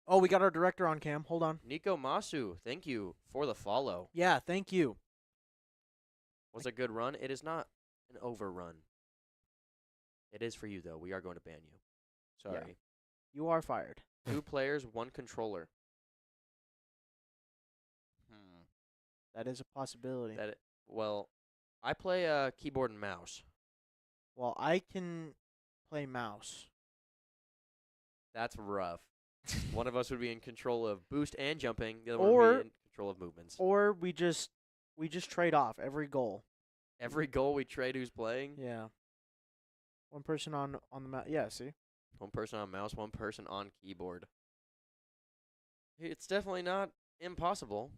Oh, we got our director on cam. Hold on. Nico Masu, thank you for the follow. Yeah, thank you. Was a good run. It is not an overrun. It is for you, though. We are going to ban you. Sorry. You are fired. 2 players, 1 controller. That is a possibility. Well, I play keyboard and mouse. Well, I can play mouse. That's rough. One of us would be in control of boost and jumping. The other one Or- would be in control of movements. Or we just trade off every goal. Every goal we trade who's playing. Yeah. One person on the mouse. Yeah, see? 1 person on mouse, 1 person on keyboard. It's definitely not impossible.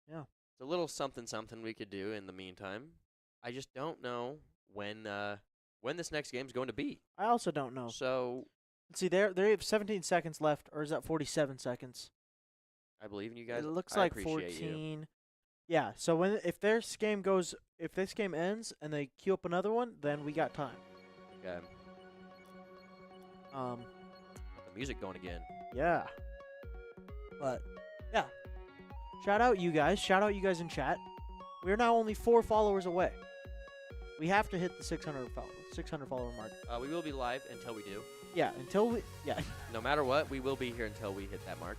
Yeah. It's a little something we could do in the meantime. I just don't know when this next game's going to be. I also don't know. So Let's see, they have 17 seconds left, or is that 47 seconds? I believe in you guys. It looks I like appreciate 14. You. Yeah, so if this game ends and they queue up another one, then we got time. Okay. Um, The music going again. yeah. But yeah. Shout out you guys in chat. We're now only 4 followers away. We have to hit the 600 follower mark. We will be live until we do. Yeah, until we No matter what, we will be here until we hit that mark.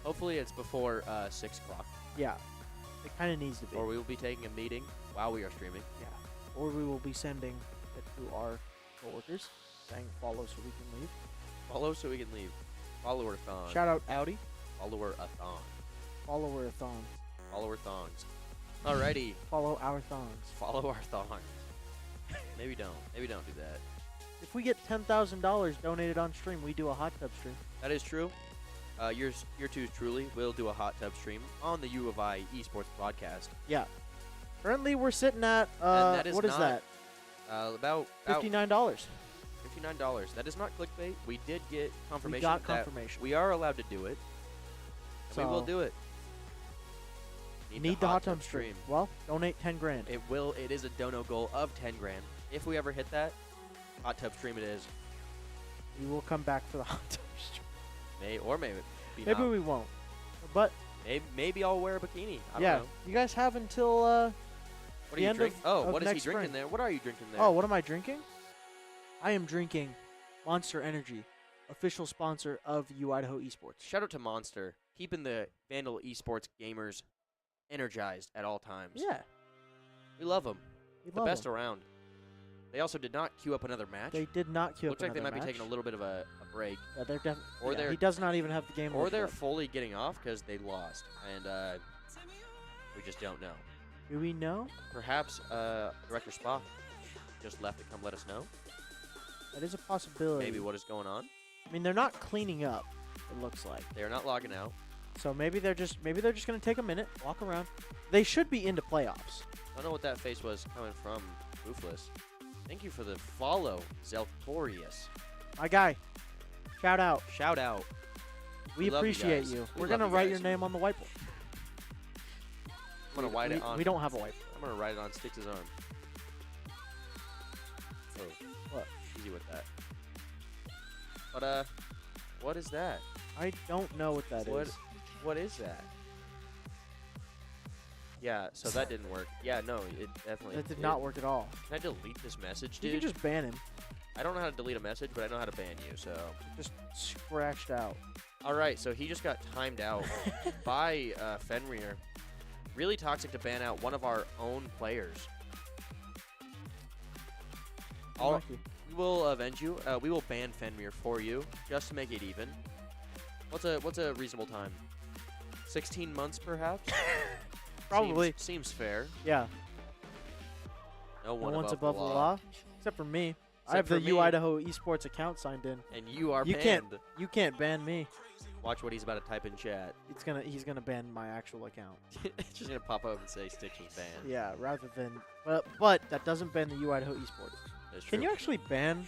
Hopefully it's before 6 o'clock. yeah. It kind of needs to be. Or we will be taking a meeting while we are streaming. Yeah. Or we will be sending it to our coworkers saying follow so we can leave. Follow so we can leave. Follower-thon. Shout out Audi. Follower-a-thon. Follower-a-thons. Follower-thons. Alrighty. Follow our thongs. Follow our thongs. Maybe don't. Maybe don't do that. If we get $10,000 donated on stream, we do a hot tub stream. That is true. Yours two truly will do a hot tub stream on the U of I Esports broadcast. Yeah. Currently, we're sitting at And that is what is not- that? About $59. $59. That is not clickbait. We did get confirmation. We got that confirmation. we are allowed to do it. And we will So- do it. Need the hot tub stream. Well, donate 10 grand. It is a dono goal of 10 grand. If we ever hit that, hot tub stream it is. We will come back for the hot tub stream. Maybe Maybe not. we won't. But Maybe I'll wear a bikini. I don't yeah, know. you guys have until What the are you end drinking? of Oh, what is he next drinking spring. there? What are you drinking there? Oh, what am I drinking? I am drinking Monster Energy, official sponsor of U Idaho Esports. Shout out to Monster, keeping the Vandal Esports gamers energized at all times. Yeah, We love them. we The love best 'em. around. They also did not queue up another match. They did not queue Looks up like they another might be match. taking a little bit of a break. Yeah, they're definitely. Or they're he does not even have the game. Or loaded they're up. fully getting off because they lost, and we just don't know. Do we know? Perhaps Director Spock just left to come let us know. That is a possibility. Maybe what is going on. I mean, they're not cleaning up. It looks like. They are not logging out. So maybe they're just gonna take a minute, walk around. They should be into playoffs. I don't know what that face was coming from. Roofless. Thank you for the follow, Zeltorius. My guy, shout out. Shout out. We love you appreciate guys. you. We We're love gonna you write guys. your name on the whiteboard. I'm gonna write it on. We don't have a whiteboard. I'm gonna write it on Styx's arm. Oh, What? easy with that. But what is that? I don't know what that is. What is that? Yeah, so that didn't work. Yeah, no, it definitely. That did not work at all. Can I delete this message, You dude? can just ban him. I don't know how to delete a message, but I know how to ban you. So. Just scratched out. All right, so he just got timed out by Fenrir. Really toxic to ban out one of our own players. Lucky. We will avenge you. We will ban Fenrir for you, just to make it even. What's a reasonable time? 16 months, perhaps? Probably. Seems fair. Yeah. No No one one's above above the law, except for me. I have Except the for U me. Idaho Esports account signed in. And you are You banned. You can't ban me. Watch what he's about to type in chat. He's gonna ban my actual account. It's just gonna pop up and say Styx was banned. Yeah, rather than but that doesn't ban the U Idaho Esports. That's Can true. you actually ban?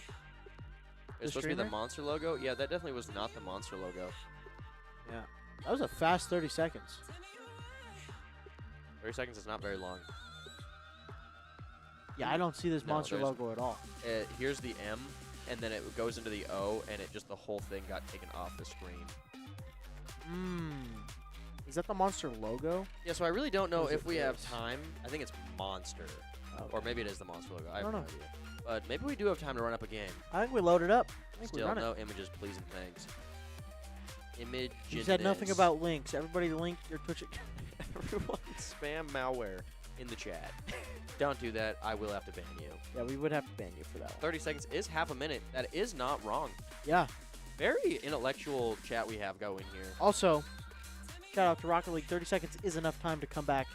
It's supposed to be the monster logo? Yeah, that definitely was not the monster logo. Yeah, that was a fast 30 seconds. 30 seconds is not very long. Yeah, I don't see this No, monster there's- logo at all. Here's the M, and then it goes into the O, and it just the whole thing got taken off the screen. Is that the monster logo? Yeah, so I really don't know Or is if it we have this? time. I think it's monster, or maybe it is the monster logo. I have don't no know. idea. But maybe we do have time to run up a game. I think we loaded up. I think we Still, run it. no images, please and thanks. Image. You said nothing about links. Everybody link your Twitch account. Everyone spam malware in the chat. Don't do that. I will have to ban you. Yeah, we would have to ban you for that one. 30 seconds is half a minute. That is not wrong. Yeah. Very intellectual chat we have going here. Also, shout out to Rocket League. 30 seconds is enough time to come back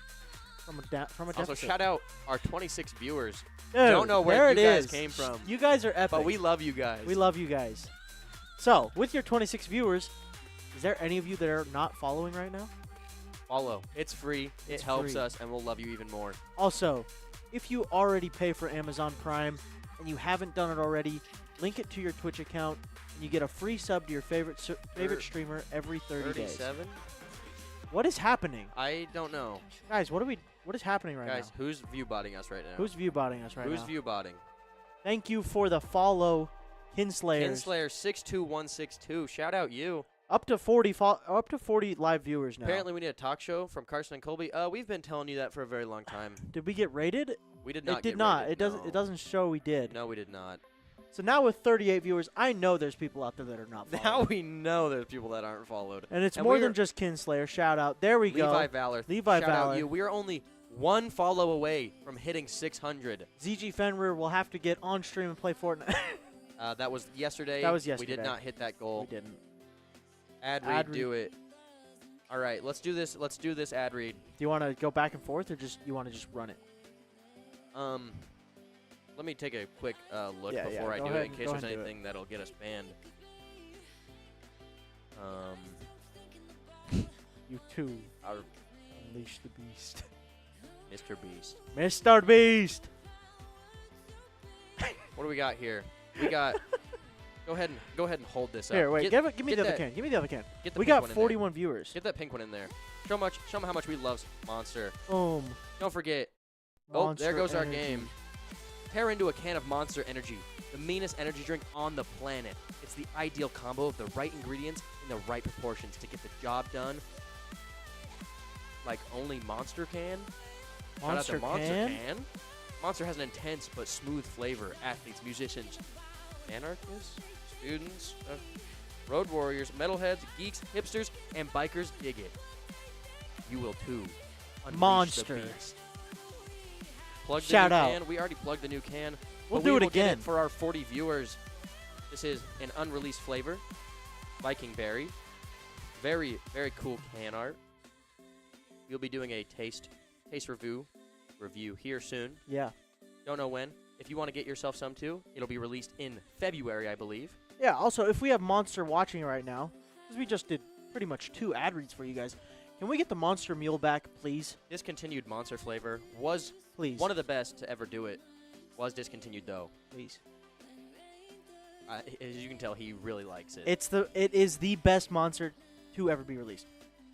from a Also, deficit. shout out our 26 viewers. Dude, Don't know where there you it guys is. came from. You guys are epic. But we love you guys. We love you guys. So, with your 26 viewers, is there any of you that are not following right now? Follow. It's free. It It's helps free. us, and we'll love you even more. Also, if you already pay for Amazon Prime and you haven't done it already, link it to your Twitch account, and you get a free sub to your favorite streamer every 30 days. 37? What is happening? I don't know. Guys, what is happening right Guys, now? who's view botting us right now? Who's view botting us right Who's now? view botting? Thank you for the follow, Kinslayers. Kinslayer 62162. Shout out you. Up to 40 live viewers now. Apparently, we need a talk show from Carson and Colby. We've been telling you that for a very long time. Did we get rated? We did not. It did get not. rated, It doesn't. no. It doesn't show we did. No, we did not. So now with 38 viewers, I know there's people out there that are not following. Now we know there's people that aren't followed. And it's And more we're- than just Kinslayer. Shout out. There we go. Levi Valor. Levi shout Valor. out you. We are only one follow away from hitting 600. ZG Fenrir will have to get on stream and play Fortnite. That was yesterday. That was We yesterday. did not hit that goal. We didn't. Ad Ad read, read. do it. All right, let's do this. Let's do this ad read. Do you want to go back and forth, or you want to just run it? Let me take a quick look Yeah, before I go do ahead it in and- case go there's ahead and do it. anything that'll get us banned. You too. Our Unleash the beast. Mr. Beast. Mr. Beast. What do we got here? We got. Go ahead and hold this Here, up. wait. Get, Give me the other can. Give me the other can. get the We pink got one in 41 viewers. there. Get that pink one in there. Show them how much we love Monster. Boom. Don't forget. Monster there goes our Energy. game. Pair into a can of Monster Energy, the meanest energy drink on the planet. It's the ideal combo of the right ingredients in the right proportions to get the job done. Like only Monster can. Shout out to Monster can. Monster has an intense but smooth flavor. Athletes, musicians, anarchists, students, road warriors, metalheads, geeks, hipsters, and bikers dig it. You will too. Unleash Monster. The beast. Plug the Shout new out. can. We already plugged the new can. We'll But do we it will get again. for our 40 viewers. This is an unreleased flavor, Viking Berry. Very, very cool can art. We'll be doing a taste review here soon. Yeah. Don't know when. If you want to get yourself some too, it'll be released in February, I believe. Yeah, also, if we have Monster watching right now, because we just did pretty much 2 ad reads for you guys, can we get the Monster Mule back, please? Discontinued Monster flavor was Please. one of the best to ever do it. Was discontinued though. Please. As you can tell, he really likes it. It is the best Monster to ever be released.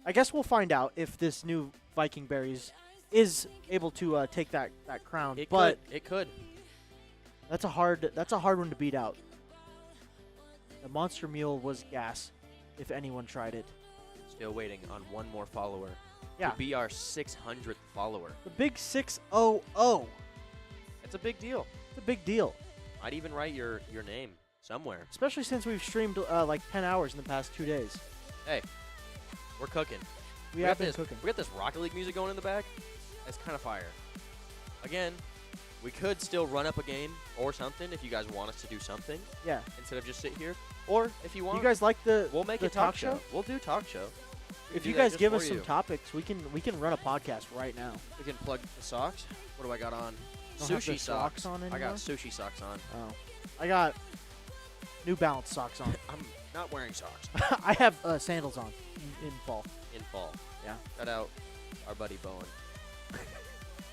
I guess we'll find out if this new Viking Berries is able to take that crown. It could. That's a hard one to beat out. The Monster Mule was gas, if anyone tried it. Still waiting on one more follower. Yeah. To be our 600th follower. The big 600. It's a big deal. It's a big deal. Might even write your name somewhere. Especially since we've streamed like 10 hours in the past 2 days. Hey, we're cooking. We got have been this, cooking. We got this Rocket League music going in the back. It's kind of fire. Again, we could still run up a game or something if you guys want us to do something Yeah. instead of just sit here. Or if you want, You guys like we'll make the a talk show. We'll do talk show. We If can you do that guys just give for us some you. topics, we can run a podcast right now. We can plug the socks. What do I got on? Don't have Sushi the socks on I anymore? got sushi socks on. Oh. I got New Balance socks on. I'm not wearing socks I have sandals on in fall. in fall. Yeah. Shout out our buddy Bowen.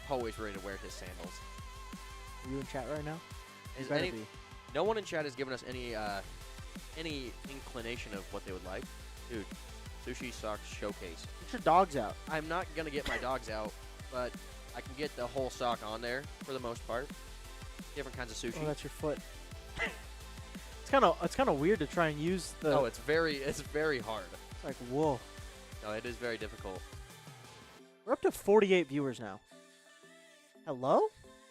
Always ready to wear his sandals. Are you in chat right now? You Is better any- be. No one in chat has given us any inclination of what they would like. Dude, sushi socks showcase. Get your dogs out. I'm not gonna get my dogs out, but I can get the whole sock on there for the most part. Different kinds of sushi. Oh, that's your foot. It's kind of weird to try and use the. No, it's very hard. It's like whoa. No, it is very difficult. We're up to 48 viewers now. Hello,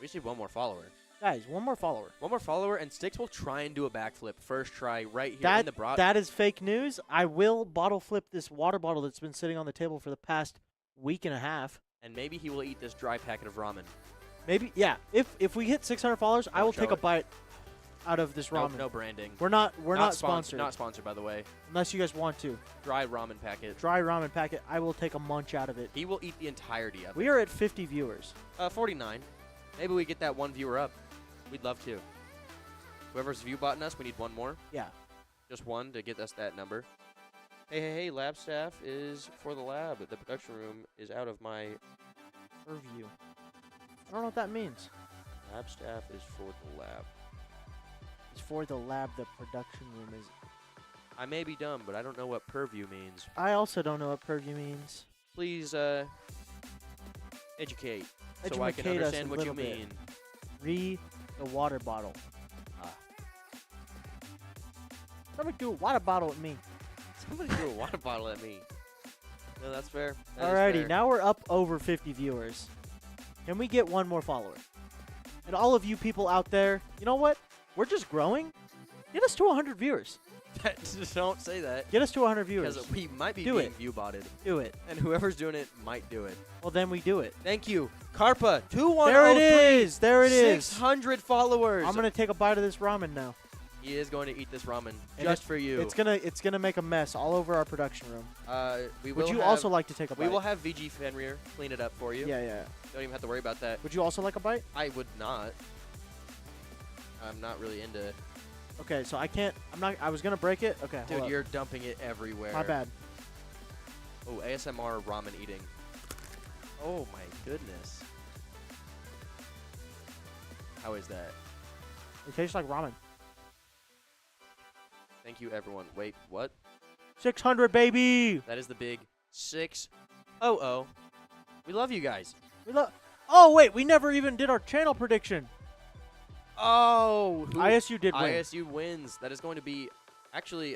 We just need one more follower. guys. One more follower. One more follower, and Styx will try and do a backflip first try right here in the broad. That is fake news. I will bottle flip this water bottle that's been sitting on the table for the past week and a half. And maybe he will eat this dry packet of ramen. Maybe, yeah. If we hit 600 followers, I Don't will show take a it. bite out of this No, ramen. no branding. We're not sponsored. Not sponsored, by the way. Unless you guys want to. Dry ramen packet. Dry ramen packet. I will take a munch out of it. He will eat the entirety of it. We are at 50 viewers. 49. Maybe we get that one viewer up. We'd love to. Whoever's view botting us, we need one more. Yeah. Just one to get us that number. Hey, lab staff is for the lab. The production room is out of my Purview. I don't know what that means. lab staff is for the lab. It's for the lab. The production room is. I may be dumb, but I don't know what purview means. I also don't know what purview means. Please educate so I can Educate us understand a what you little bit. mean. Re the water bottle. Ah. Somebody do a water bottle at me. Somebody threw a water bottle at me. No, that's fair. That is Alrighty, fair. now we're up over 50 viewers. Can we get one more follower? And all of you people out there, you know what? We're just growing. Get us to 100 viewers. Just don't say that. Get us to 100 viewers. Because we might be Do being it. view botted. Do it. And whoever's doing it might do it. Well, then we do it. Thank you. Carpa, 2103. There it is. There it is. 600 followers. I'm gonna take a bite of this ramen now. He is going to eat this ramen And just for you. It's gonna make a mess all over our production room. We will Would you have, also like to take a bite? We will have VG Fenrir clean it up for you. Yeah, yeah. Don't even have to worry about that. Would you also like a bite? I would not. I'm not really into. Okay, so I can't. I'm not. I was gonna break it. Okay, Dude, hold you're dumping it everywhere. up. My bad. Oh, ASMR ramen eating. Oh my goodness. How is that? It tastes like ramen. Thank you, everyone. Wait, what? 600, baby. That is the big 600. We love you guys. We love. Oh wait, we never even did our channel prediction. Oh, ISU did win. ISU wins. That is going to be actually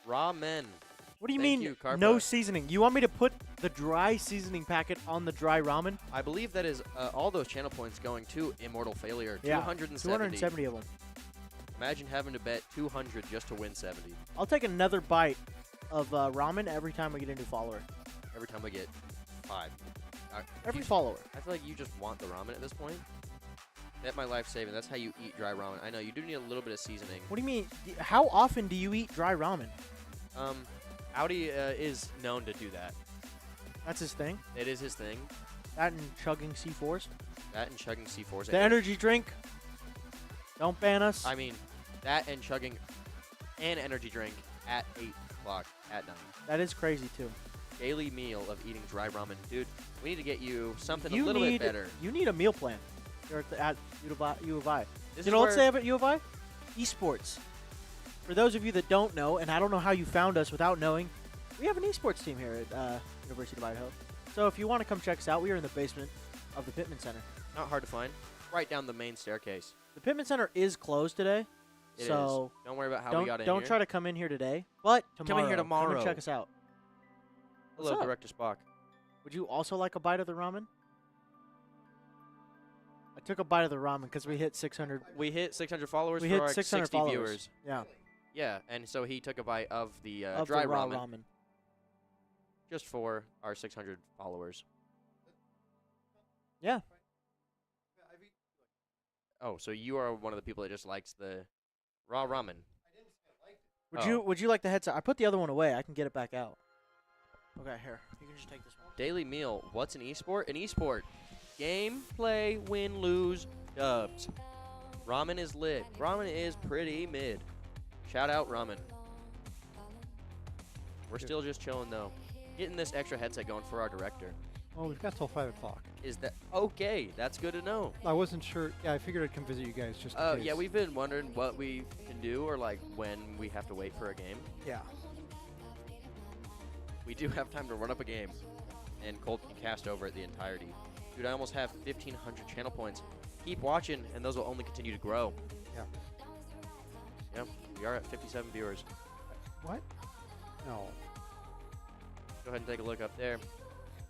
ramen. What do you Thank mean you, Carpa. no seasoning? You want me to put the dry seasoning packet on the dry ramen? I believe that is all those channel points going to Immortal Failure. Yeah, 270. 270 of them. Imagine having to bet 200 just to win 70 I'll take another bite of ramen every time we get a new follower. every time we get 5. Every follower. I feel like you just want the ramen at this point. That my life saving. That's how you eat dry ramen. I know you do need a little bit of seasoning. What do you mean? How often do you eat dry ramen? Audi is known to do that. That's his thing. It is his thing. That and chugging C4s. That and chugging C4s. The energy drink. Don't ban us. I mean, that and chugging an energy drink at 8 o'clock at night. That is crazy too. Daily meal of eating dry ramen. Dude, we need to get you something a little bit better. You need a meal plan. You're at U of I. This You know what's at U of I? Esports. For those of you that don't know, and I don't know how you found us without knowing, we have an esports team here at University of Idaho. So if you want to come check us out, we are in the basement of the Pittman Center. Not hard to find. Right down the main staircase. The Pittman Center is closed today. It so is. Don't worry about how we got in don't here. try to come in here today, but tomorrow. Come in here tomorrow. Come and check us out. Hello, What's up? Director Spock. Would you also like a bite of the ramen? I took a bite of the ramen because we hit 600. We hit 600 followers We for hit our 600 60 followers. viewers. Yeah. Yeah, and so he took a bite of the Of dry the raw ramen just for our 600 followers. Yeah. Oh, so you are one of the people that just likes the raw ramen. Would you like the headset? I put the other one away. I can get it back out. Okay, here. You can just take this one. Daily meal. What's an esport? An esport. Game, play, win, lose, dubs. Ramen is lit. Ramen is pretty mid. Shout out ramen. We're still just chilling though. Getting this extra headset going for our director. Oh, we've got till 5 o'clock. Is that okay? That's good to know. I wasn't sure. Yeah, I figured I'd come visit you guys just in case. Yeah, we've been wondering what we can do or like when we have to wait for a game. Yeah. We do have time to run up a game, and Colt can cast over it the entirety. Dude, I almost have 1,500 channel points. Keep watching, and those will only continue to grow. Yeah. Yeah, we are at 57 viewers. What? No. Go ahead and take a look up there.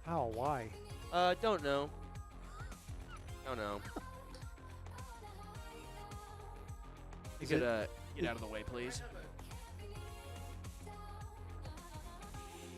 How? Why? Don't know. Don't know. You could, get out of the way, please.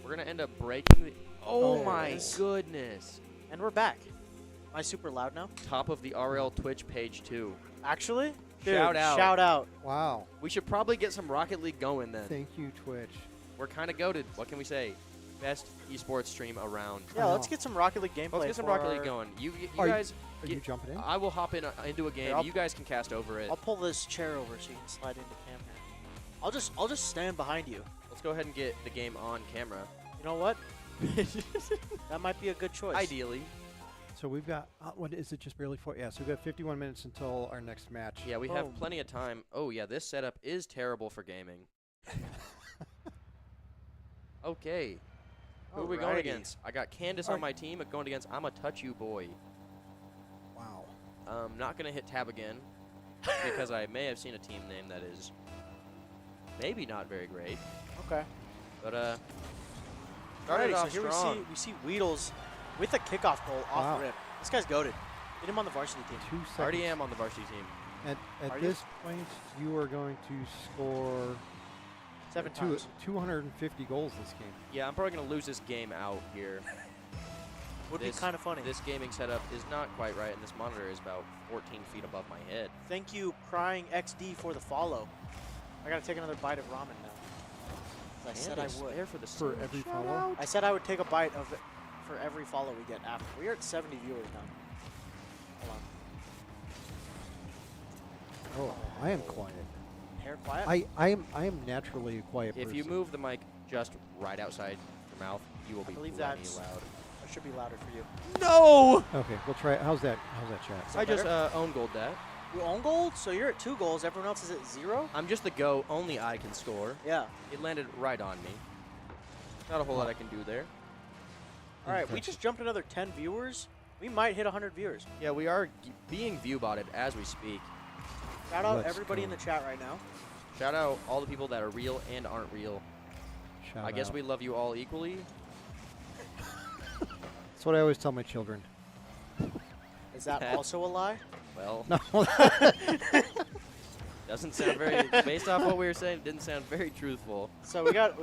We're gonna end up breaking the... Oh There my it is. goodness. And we're back. Am I super loud now? Top of the RL Twitch page, too. Actually? Dude, Shout out. Shout out. Wow. We should probably get some Rocket League going then. Thank you, Twitch. We're kind of goated. What can we say? Best esports stream around. Yeah, I let's know. get some Rocket League gameplay. Let's get some for Rocket League our- going. You Are you- guys... Are you jumping in? I will hop in into a game. I'll- You guys can cast over it. I'll pull this chair over so you can slide into cam here. I'll just stand behind you. Let's go ahead and get the game on camera. You know what? That might be a good choice. Ideally. So we've got, what is it, just barely 4? Yeah, so we've got 51 minutes until our next match. Yeah, we Boom. have plenty of time. Oh, yeah, this setup is terrible for gaming. Okay. Who are we going Alrighty. against? I got Candace on my team going against I'm a Touch You Boy. Wow. Not going to hit tab again because I may have seen a team name that is maybe not very great. Okay. But, started Alrighty, so off here strong. we see Weedles with a kickoff goal off Wow. the rip. This guy's goated. Get him on the varsity team. 2 seconds. Already am on the varsity team. At Are you? this point, you are going to score 7 times. 250 goals this game. Yeah, I'm probably going to lose this game out here. Would be This- kind of funny. This gaming setup is not quite right, and this monitor is about 14 feet above my head. Thank you, Crying XD, for the follow. I gotta take another bite of ramen now. As I said I Candace, would. there for the For save. every Shout follow? out. I said I would take a bite of it for every follow we get after. We are at 70 viewers now. Hold on. Oh, I am quiet. Hair quiet? I am naturally a quiet person. If you move the mic just right outside your mouth, you will be believe plenty that's- loud. That should be louder for you. No! Okay, we'll try. How's that chat? that I just better? own gold that. You own gold? So you're at 2 goals. Everyone else is at 0? I'm just the go. Only I can score. Yeah. It landed right on me. Not a whole lot I can do there. All right, we just jumped another 10 viewers. We might hit 100 viewers. Yeah, we are being view botted as we speak. Shout out Let's everybody go. in the chat right now. Shout out all the people that are real and aren't real. Shout I guess out. we love you all equally. That's what I always tell my children. Is that also a lie? Well, No. doesn't sound very. Based off what we were saying, it didn't sound very truthful. So we got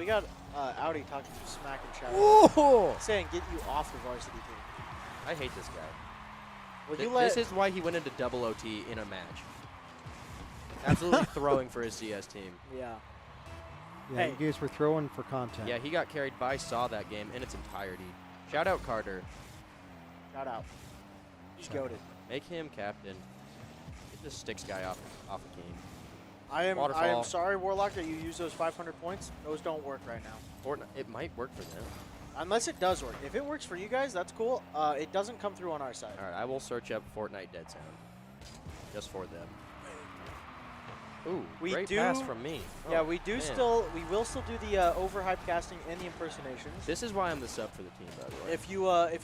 Audi talking some smack in chat. Whoa! Saying get you off the varsity team. I hate this guy. Well, you let This is why he went into double OT in a match. Absolutely throwing for his CS team. yeah. Yeah, Hey. you guys were throwing for content. Yeah, he got carried by Saw that game in its entirety. Shout out Carter. Shout out. He's Shout out. goated. Make him captain. Get this Sticks guy off the game. I am Waterfall. sorry, Warlock, that you use those 500 points. Those don't work right now. Fortnite, it might work for them. Unless it does work. If it works for you guys, that's cool. It doesn't come through on our side. All right, I will search up Fortnite Dead Sound. Just for them. Ooh, We great do- pass from me. Yeah, Oh, we do man. we will still do the overhype casting and the impersonations. This is why I'm the sub for the team, by the way. If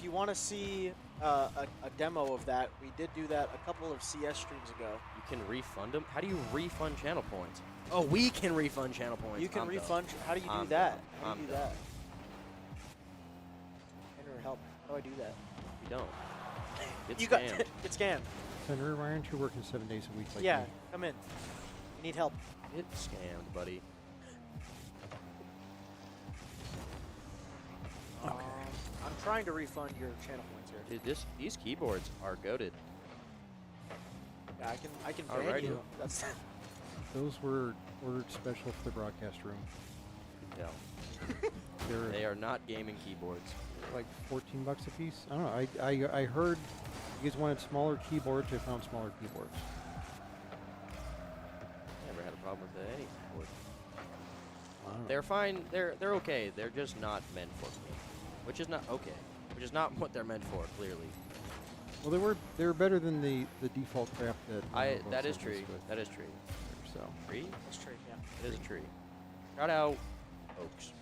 you want to see a demo of that, we did do that a couple of CS streams ago. You can refund them? How do you refund channel points? Oh, we can refund channel points. You can I'm dumb. refund. How do you do I'm that? dumb. How do I'm you do dumb. that? Henry, help. How do I do that? You don't. Get You scammed. got get scammed. Senator, why aren't you working 7 days a week like Yeah, me? come in. You need help. Get scammed, buddy. Okay. I'm trying to refund your channel points here. Dude, these keyboards are goated. Yeah, I can ban Alrighty. you. That's Those were ordered special for the broadcast room. Yeah. They're They are not gaming keyboards. like $14 a piece. I don't know. I heard you guys wanted smaller keyboards. I found smaller keyboards. Never had a problem with any keyboard. I don't know. They're fine. They're okay. They're just not meant for me. Which is not okay. Which is not what they're meant for, clearly. Well, they were better than the default crap that. That is said true. was good. That is true. So Tree? that's true. Yeah. It is a tree. Shout out Oaks.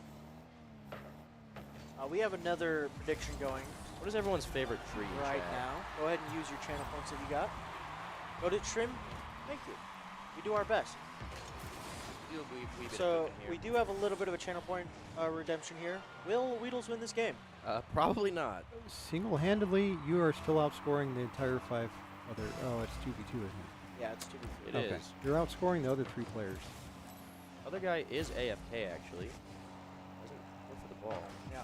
We have another prediction going What is everyone's favorite tree in right chat? now. Go ahead and use your channel points that you got. Go to trim. Thank you. We do our best. We've been So cooking here. we do have a little bit of a channel point redemption here. Will Weedles win this game? Probably not. single-handedly, you are still outscoring the entire 5 other. Oh, it's 2v2, isn't it? Yeah, it's 2v3. It Okay. is. You're outscoring the other 3 players. Other guy is AFK actually. Doesn't go for the ball. Yeah.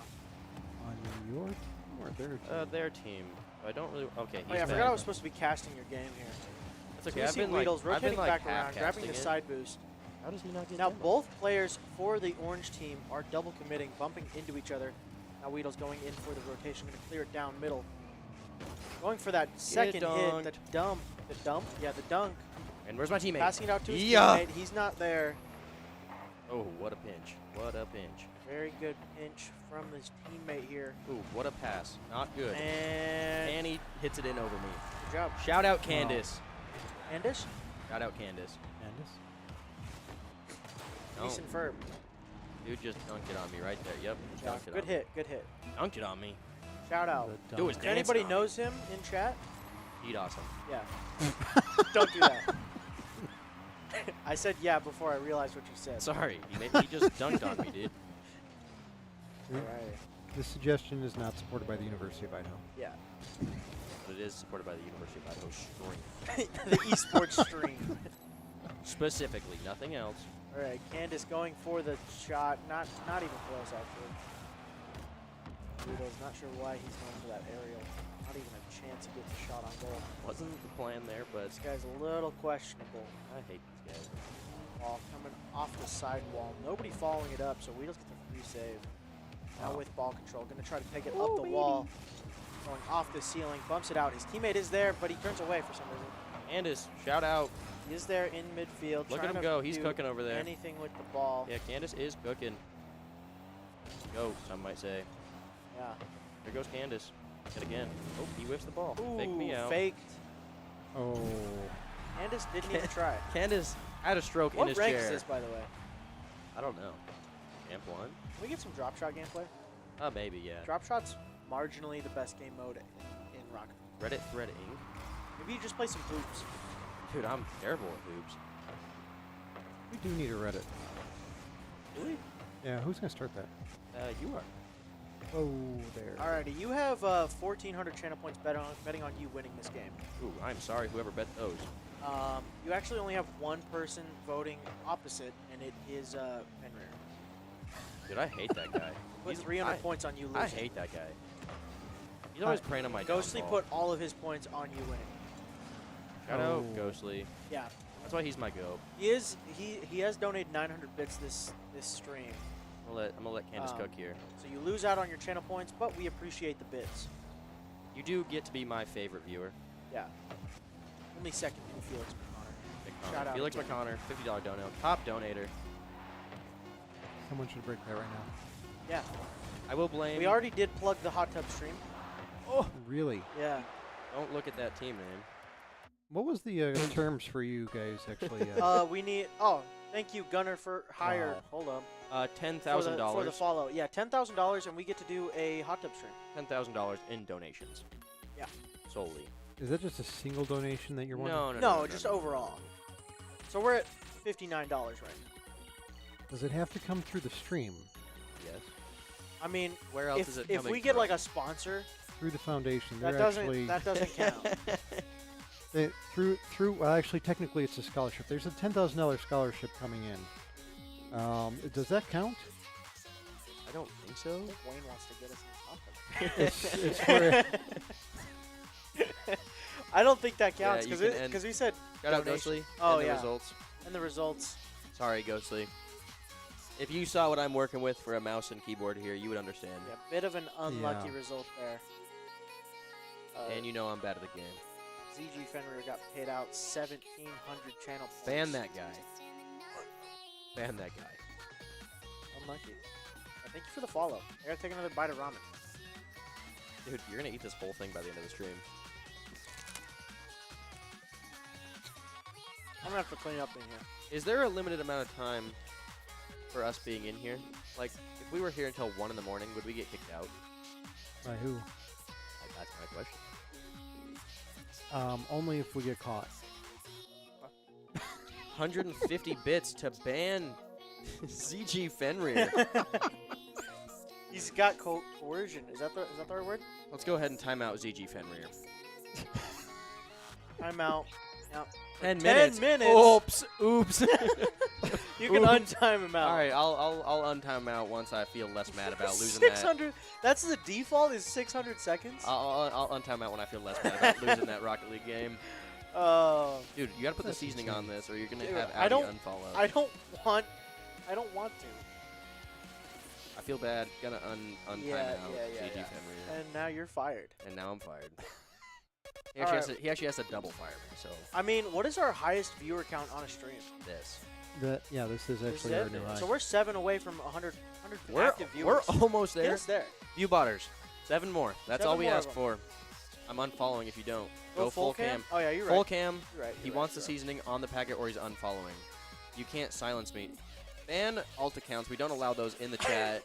On your team or their team? Their team. I don't really. Okay. Oh yeah, I he's forgot I back. was supposed to be casting your game here. That's So okay. we I've see been Weedles like, I've been rotating like back around, grabbing half-casting the it. side boost. How does he not get Now demo? both players for the orange team are double committing, bumping into each other. Now Weedle's going in for the rotation, going to clear it down middle. Going for that second hit, the dunked. the dunk. And where's my teammate? Passing it out to his Yeah. teammate. He's not there. Oh, what a pinch. What a pinch. Very good pinch from his teammate here. Ooh, what a pass. Not good. And And he hits it in over me. good job. Shout out Candace. Candice? Shout out Candace. Candace? No, Decent verb. dude just dunked it on me right there. Yep, just Yeah, dunked it good on hit, good hit. me. Dunked it on me. Shout out. The Do his dunk. If anybody dancing on me. knows him in chat, He'd awesome. yeah. Don't do that. I said yeah before I realized what you said. Sorry, he just dunked on me, dude. Alright. This suggestion is not supported by the University of Idaho. Yeah. But it is supported by the University of Idaho stream. The esports stream. Specifically, nothing else. Alright, Candace going for the shot. Not even close actually. Weedle's not sure why he's going for that aerial. Not even a chance he gets a shot on goal. Wasn't the plan there, but This guy's a little questionable. I hate these guys. Ball coming off the sidewall. Nobody following it up, so Weedle's gets a free save. Now Wow. with ball control, gonna try to take it up the wall. Going off the ceiling, bumps it out. His teammate is there, but he turns away for some reason. Candace, shout out. He is there in midfield. Look at trying him to go. He's do cooking over there. Anything with the ball. Yeah, Candace is cooking. Go, some might say. Yeah. There goes Candace. Hit again. Oh, he whiffs the ball. Ooh, Fake me out. faked. Oh. Candace didn't even try. Candace had a stroke in What his rank chair. is this, by the way? I don't know. Camp 1? Can we get some drop shot gameplay? Maybe, yeah. Drop shot's marginally the best game mode in Rocket. Reddit threading. Maybe you just play some hoops. Dude, I'm terrible at hoops. We do need a Reddit. Really? Yeah, who's going to start that? You are. Oh, there. Alrighty, you have 1,400 channel points betting on you winning this game. Ooh, I'm sorry whoever bet those. You actually only have one person voting opposite, and it is Henry. Dude, I hate that guy. Put He's- 300 I- points on you losing. I hate that guy. He's always preying on my Ghostly downfall. put all of his points on you winning. Shout out Oh. Ghostly. Yeah. That's why he's my goat. He has donated 900 bits this stream. I'm gonna let Candace cook here. So you lose out on your channel points, but we appreciate the bits. You do get to be my favorite viewer. Yeah. Only second to Felix McConnor. Big Shout Connor. out Felix again. McConnor, $50 dono. Top donator. Someone should break that right now. Yeah. I will blame. We already did plug the hot tub stream. Oh, really? Yeah. Don't look at that team name. What was the terms for you guys actually? We need. Oh, thank you, Gunner, for hire. Wow. Hold on. $10,000. For the follow. Yeah, $10,000, and we get to do a hot tub stream. $10,000 in donations. Yeah. Solely. Is that just a single donation that you're wanting? No, just overall. So we're at $59 right now. Does it have to come through the stream? Yes. I mean, Where else is it if coming we get from? like a sponsor, Through the foundation? that They're actually doesn't count. through. Well, actually, technically, it's a scholarship. There's a $10,000 scholarship coming in. Does that count? I don't think so. I think Wayne wants to get us in hot tub. It's for I don't think that Yeah, counts you can end- because we said Shout out donation. Ghostly. Oh, and the yeah. results. and the results. Sorry, Ghostly. If you saw what I'm working with for a mouse and keyboard here, you would understand. Yeah, bit of an unlucky Yeah. result there. And you know I'm bad at the game. ZG Fenrir got paid out 1,700 channel points. Ban that guy. Ban that guy. Unlucky. Thank you for the follow. I gotta take another bite of ramen. Dude, you're gonna eat this whole thing by the end of the stream. I'm gonna have to clean up in here. Is there a limited amount of time for us being in here? Like, if we were here until 1 in the morning, would we get kicked out? by who? Like, that's my question. Only if we get caught. 150 bits to ban ZG Fenrir. He's got coercion. Is that the right word? Let's go ahead and time out ZG Fenrir. Timeout. Now, 10 10 minutes. Oops. Oops. you can untime him out. All right, I'll untime him out once I feel less mad about losing 600. That's the default. Is 600 seconds? I'll untime him out when I feel less mad about losing that Rocket League game. Dude, you gotta put the That's seasoning insane. on this, or you're gonna Dude, have I Abby don't- unfollow. I don't want to. I feel bad. Gonna untime Yeah, out yeah, ZG yeah. Fenrir, And now you're fired. and now I'm fired. He All actually has to double fire me. So I mean, what is our highest viewer count on a stream? this. This is actually our new high. So we're 7 away from 100 We're active viewers. almost there. Yes, there. View botters. 7 more. That's 7 all we more of ask them. for. I'm unfollowing if you don't. Go full cam? Oh, yeah, you're right. Full cam. You're right. He you're wants right, the seasoning on the packet or he's unfollowing. You can't silence me. Ban alt accounts. We don't allow those in the chat.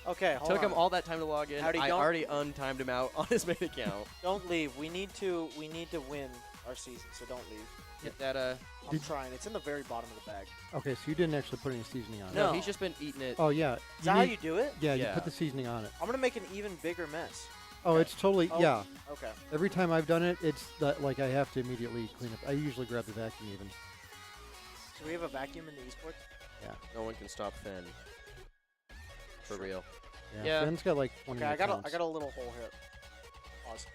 Okay, hold Took on. him all that time to log in. Howdy, I don't- already untimed him out on his main account. Don't leave. We need to win our season, so don't leave. Get that I'm trying. It's in the very bottom of the bag. Okay, so you didn't actually put any seasoning on it. No, No. he's just been eating it. Oh yeah. Is that how need- you do it? Yeah, you Yeah. put the seasoning on it. I'm gonna make an even bigger mess. Oh, it's totally Oh. yeah. Okay. Every time I've done it, it's like I have to immediately clean up. I usually grab the vacuum even. Do we have a vacuum in the esports? No one can stop Finn. For real. Yeah. Ben's got like 20 Okay, I got accounts. a little hole here. Pause.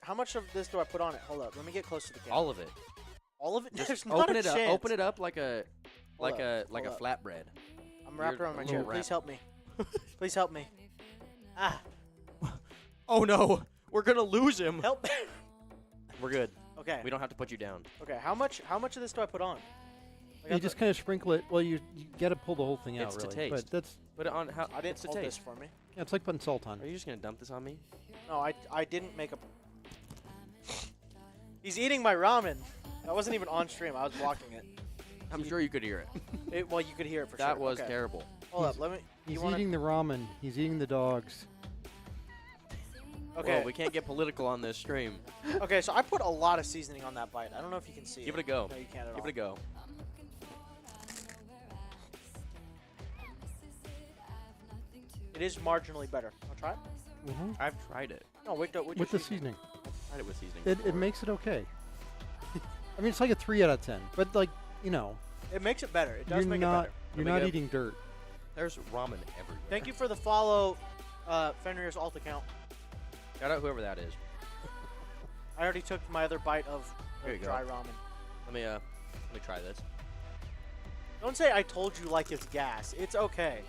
How much of this do I put on it? Hold up. Let me get close to the camera. All of it. All of it? Just There's not open a it up. chance. Open it up like a Hold up, like a hold flatbread. I'm wrapped You're around my a chair. little Please help me. Please help me. Ah, Oh no, we're gonna lose him. help me. We're good. Okay. We don't have to put you down. Okay. How much of this do I put on? Like, You just kind of sprinkle it. Well, you got to pull the whole thing out, It's to really. taste. But that's Put it on. How? I didn't it's to hold this taste. for me. yeah, it's like putting salt on. Are you just gonna dump this on me? No, I didn't make a. He's eating my ramen. That wasn't even on stream. I was blocking it. I'm sure you could hear it. Well, you could hear it for sure. That was Okay. terrible. Hold up. Let me. He's You wanna, eating the ramen. He's eating the dogs. okay. Well, we can't get political on this stream. Okay. So I put a lot of seasoning on that bite. I don't know if you can see. Give it a go. No, you can't at all. Give it a go. It is marginally better. I'll try it. Mm-hmm. I've tried it. No, wait. With With the seasoning, I've tried it with seasoning. it before. makes it okay. I mean, it's like a 3 out of 10. But like It makes it better. It does you're make not it better. you're Let me not get- eating dirt. There's ramen everywhere. Thank you for the follow, Fenrir's alt account. Shout out whoever that is. I already took my other bite of There the you dry go. ramen. Let me try this. Don't say I told you like it's gas. It's okay.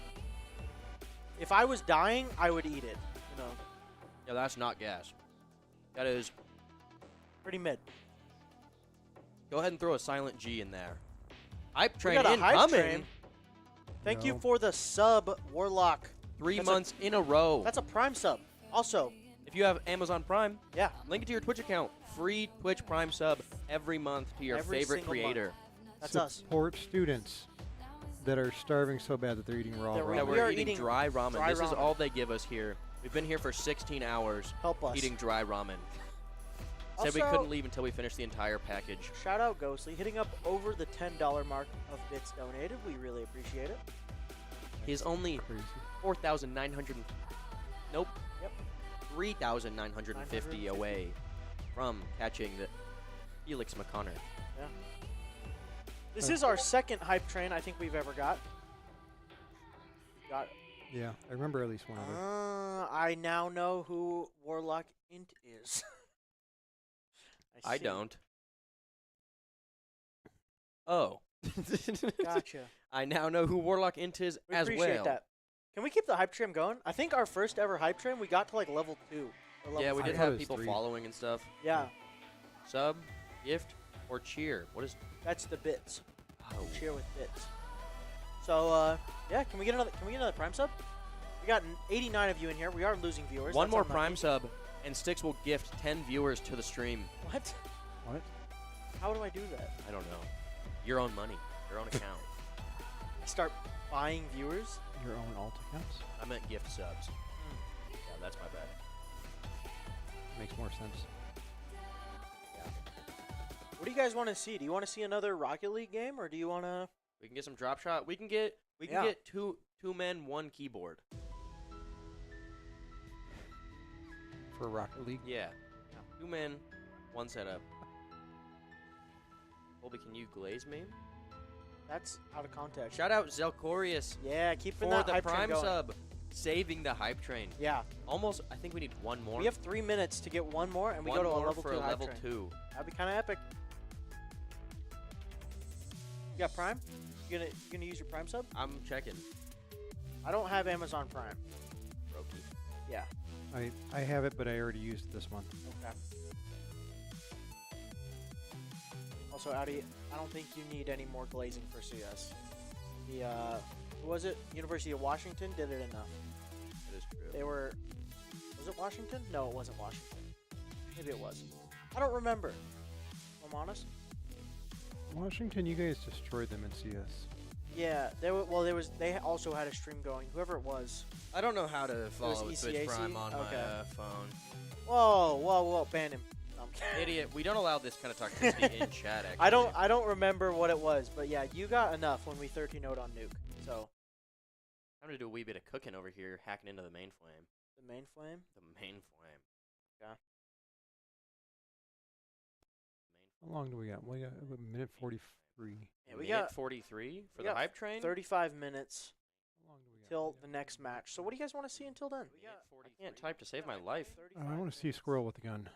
If I was dying, I would eat it. You know, Yeah, that's not gas. That is. pretty mid. Go ahead and throw a silent G in there. Hype We train got a hype incoming. train. Thank you No. for the sub, Warlock. 3 That's a- months in a row. That's a Prime sub. Also, If you have Amazon Prime, yeah, link it to your Twitch account. Free Twitch Prime sub every month to your Every favorite single month. creator. that's us. Support students that are starving so bad that they're eating raw That ramen. Yeah, We we're are eating eating dry ramen. dry This is ramen. all they give us here. We've been here for 16 hours Help us. eating dry ramen. Said we Also- couldn't leave until we finished the entire package. Shout out Ghostly, hitting up over the $10 mark of bits donated. We really appreciate it. He's only Crazy. 4,900. Nope. Yep. 3,950 away from catching the Felix McConnor. Yeah. This is our second hype train I think we've ever got. Got. Yeah, I remember at least one of them. I now know who Warlock Int is. I see. don't. Oh. Gotcha. I now know who Warlock Int is We as appreciate well. that. Can we keep the hype train going? I think our first ever hype train, we got to like level 2. Or level Yeah, we I did thought it have was people 3. following and stuff. Yeah, Sub, gift, or cheer. What is? that's the bits. Oh. Cheer with bits. So, yeah, can we get another Prime sub? We got 89 of you in here. We are losing viewers. One That's more unlucky. Prime sub, and Styx will gift 10 viewers to the stream. What? What? How do I do that? I don't know. Your own money, your own account. Start buying viewers? Your own alt accounts? I meant gift subs. Yeah, that's my bad. Makes more sense. What do you guys want to see? Do you want to see another Rocket League game, or do you want to? We can get some drop shot. We can get Yeah. two men, one keyboard. For Rocket League? Yeah. 2 men, 1 setup. Colby, can you glaze me? That's out of context. Shout out Zelcorius Yeah, keeping for that the hype train Prime going. sub, saving the hype train. Yeah, Almost, I think we need one more. we have 3 minutes to get one more, and we one go to a more level for 2 a hype level train. 2. That'd be kind of epic. You got Prime? You gonna use your Prime sub? I'm checking. I don't have Amazon Prime. Brokey. Yeah. I have it, but I already used it this month. Okay. Also, Audi, I don't think you need any more glazing for CS. The who was it? University of Washington did it enough. That is true. They were. Was it Washington? No, it wasn't Washington. Maybe it was. I don't remember. If I'm honest. Washington, you guys destroyed them in CS. Yeah, they were. Well, there was. They also had a stream going. Whoever it was. I don't know how to follow ECAC? Twitch Prime on Okay. my phone. Whoa! Ban him. No, I'm kidding. Idiot. We don't allow this kind of toxicity in chat, actually. I don't remember what it was, but yeah, you got enough when we 13-0'd on Nuke. So I'm going to do a wee bit of cooking over here, hacking into the main flame. the main flame. The main flame. How long do we got? We got a minute 43. Yeah, we Minute got 43 for we the got hype train? 35 minutes How long do we got? till the next match. So what do you guys want to see until then? I can't type to save my life. I want to see a squirrel with a gun.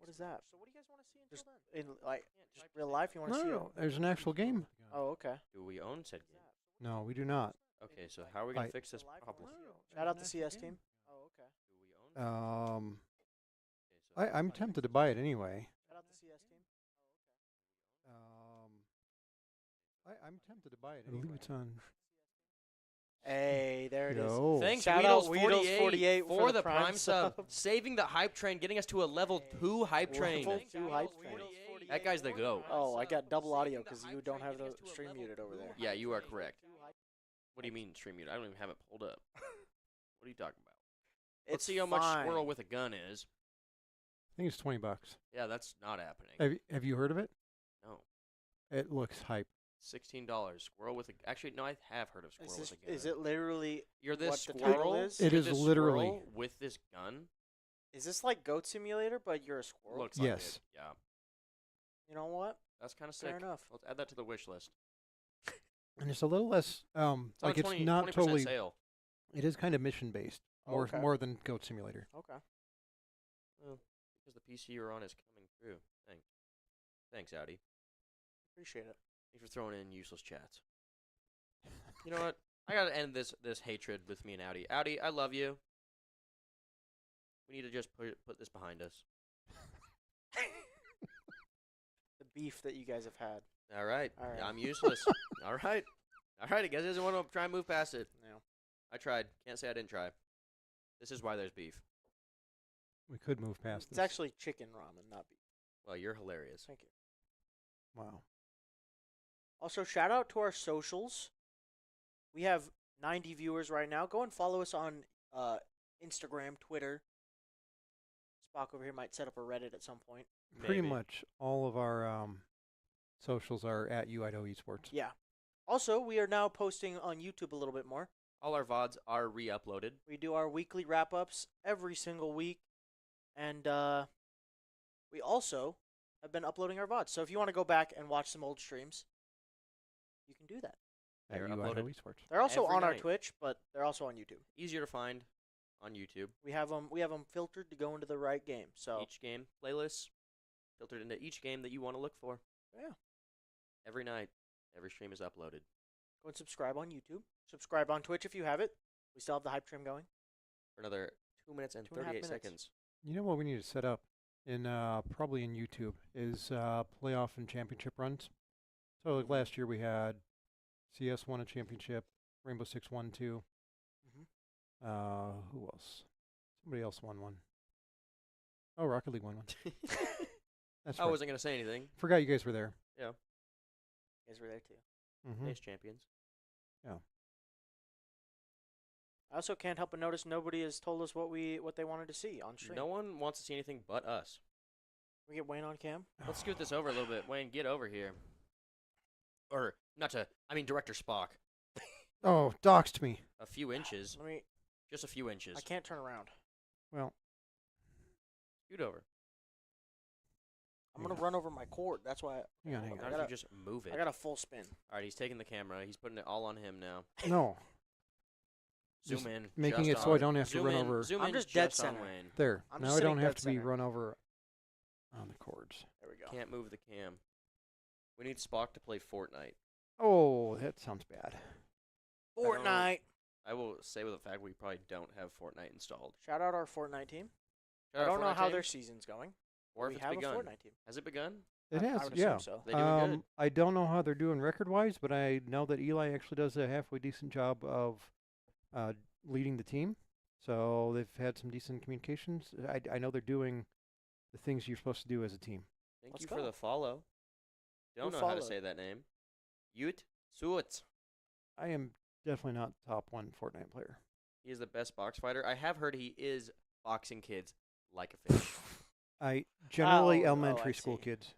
What is that? So what do you guys want to see until then? In like just real life, you want No, to see no, it? no. There's an actual game. Oh, okay. Do we own said game? No, we do not. Okay, so how are we going I- to fix this problem? Shout out the CS team. Oh, okay. Do we own Um, I'm tempted to buy it anyway. Shout out the CS team. I'm tempted to buy it anyway. I believe it's on. Hey, there it is. Yo. Thanks, Shout out Weedles48 Weedles48 for the Prime sub. Saving the hype train, getting us to a level 2 hype train. Level 2 hype train. That guy's the GOAT. Oh, I got double audio because you don't have the stream muted over there. Yeah, you are correct. What do you mean stream mute? I don't even have it pulled up. What are you talking about? Let's see how much fine. squirrel with a gun is. I think it's $20. Yeah, that's not happening. Have you heard of it? No. It looks hype. $16. Squirrel with a... Actually, no, I have heard of squirrel with a gun. Is it literally? You're this what the title squirrel? is? It You're is this literally. squirrel with this gun? Is this like Goat Simulator, but you're a squirrel? Looks like Yes. it. Yeah. You know what? That's kind of sick. Fair enough. Let's add that to the wish list. And it's a little less, It's on like a it's 20, not 20% totally, sale. it is kind of mission based. Okay. more than Goat Simulator. Okay. Well, because the PC you're on is coming through. Thanks, Audi. Appreciate it. Thanks for throwing in useless chats. You know what? I gotta end this hatred with me and Audi. Audi, I love you. We need to just put this behind us. The beef that you guys have had. All right. All right. I'm useless. All right. All right. I guess he doesn't want to try and move past it. No. I tried. Can't say I didn't try. This is why there's beef. We could move past It's this. actually chicken ramen, not beef. Well, you're hilarious. Thank you. Wow. Also, shout out to our socials. We have 90 viewers right now. Go and follow us on Instagram, Twitter. Spock over here might set up a Reddit at some point. Pretty Maybe. much all of our socials are at UIDO Esports. Yeah. Also, we are now posting on YouTube a little bit more. All our VODs are re-uploaded. We do our weekly wrap-ups every single week. And we also have been uploading our VODs. So if you want to go back and watch some old streams, you can do that. At They're UIDO uploaded Esports. They're also every on our night. Twitch, but they're also on YouTube. Easier to find on YouTube. We have them filtered to go into the right game. So Each game playlists filtered into each game that you want to look for. yeah, Every night, every stream is uploaded. go and subscribe on YouTube. Subscribe on Twitch if you have it. We still have the hype stream going. For another 2 minutes and 2.5 38 minutes. seconds. You know what we need to set up in probably in YouTube is playoff and championship runs. So like last year we had CS won a championship, Rainbow Six won 2. Who else? Somebody else won one. Oh, Rocket League won one. That's I right. wasn't going to say anything. Forgot you guys were there. Yeah. You guys were there too. Mm-hmm. Nice champions. I also can't help but notice nobody has told us what they wanted to see on stream. No one wants to see anything but us. We get Wayne on cam. Let's scoot this over a little bit. Wayne, get over here. Or, Director Spock. Oh, doxed me. A few inches. Let me. Just a few inches. I can't turn around. Well, Scoot over. I'm gonna run over my cord. That's why. hang on, hang I Why on. don't gotta- you just move it? I got a full spin. All right, he's taking the camera. He's putting it all on him now. No, Zoom Just in. making just it so I on- don't have to zoom run in- over. Zoom I'm in just dead on center. Wayne. there. I'm Now just I don't sitting have dead to be center. run over on the cords. There we go. Can't move the cam. We need Spock to play Fortnite. Oh, that sounds bad. Fortnite. I will say with the fact we probably don't have Fortnite installed. Shout out our Fortnite team. Shout I out don't know Fortnite how team, their season's going. or we if it's have begun. a Fortnite team. Has it begun? It I has, would yeah. assume so. They doing good? I don't know how they're doing record-wise, but I know that Eli actually does a halfway decent job of leading the team. So they've had some decent communications. I know they're doing the things you're supposed to do as a team. Thank Let's you go. for the follow. Don't Who know how to followed? say that name. Yut Suot. I am definitely not top one Fortnite player. He is the best box fighter. I have heard he is boxing kids like a fish. I generally Oh, elementary I school see. kids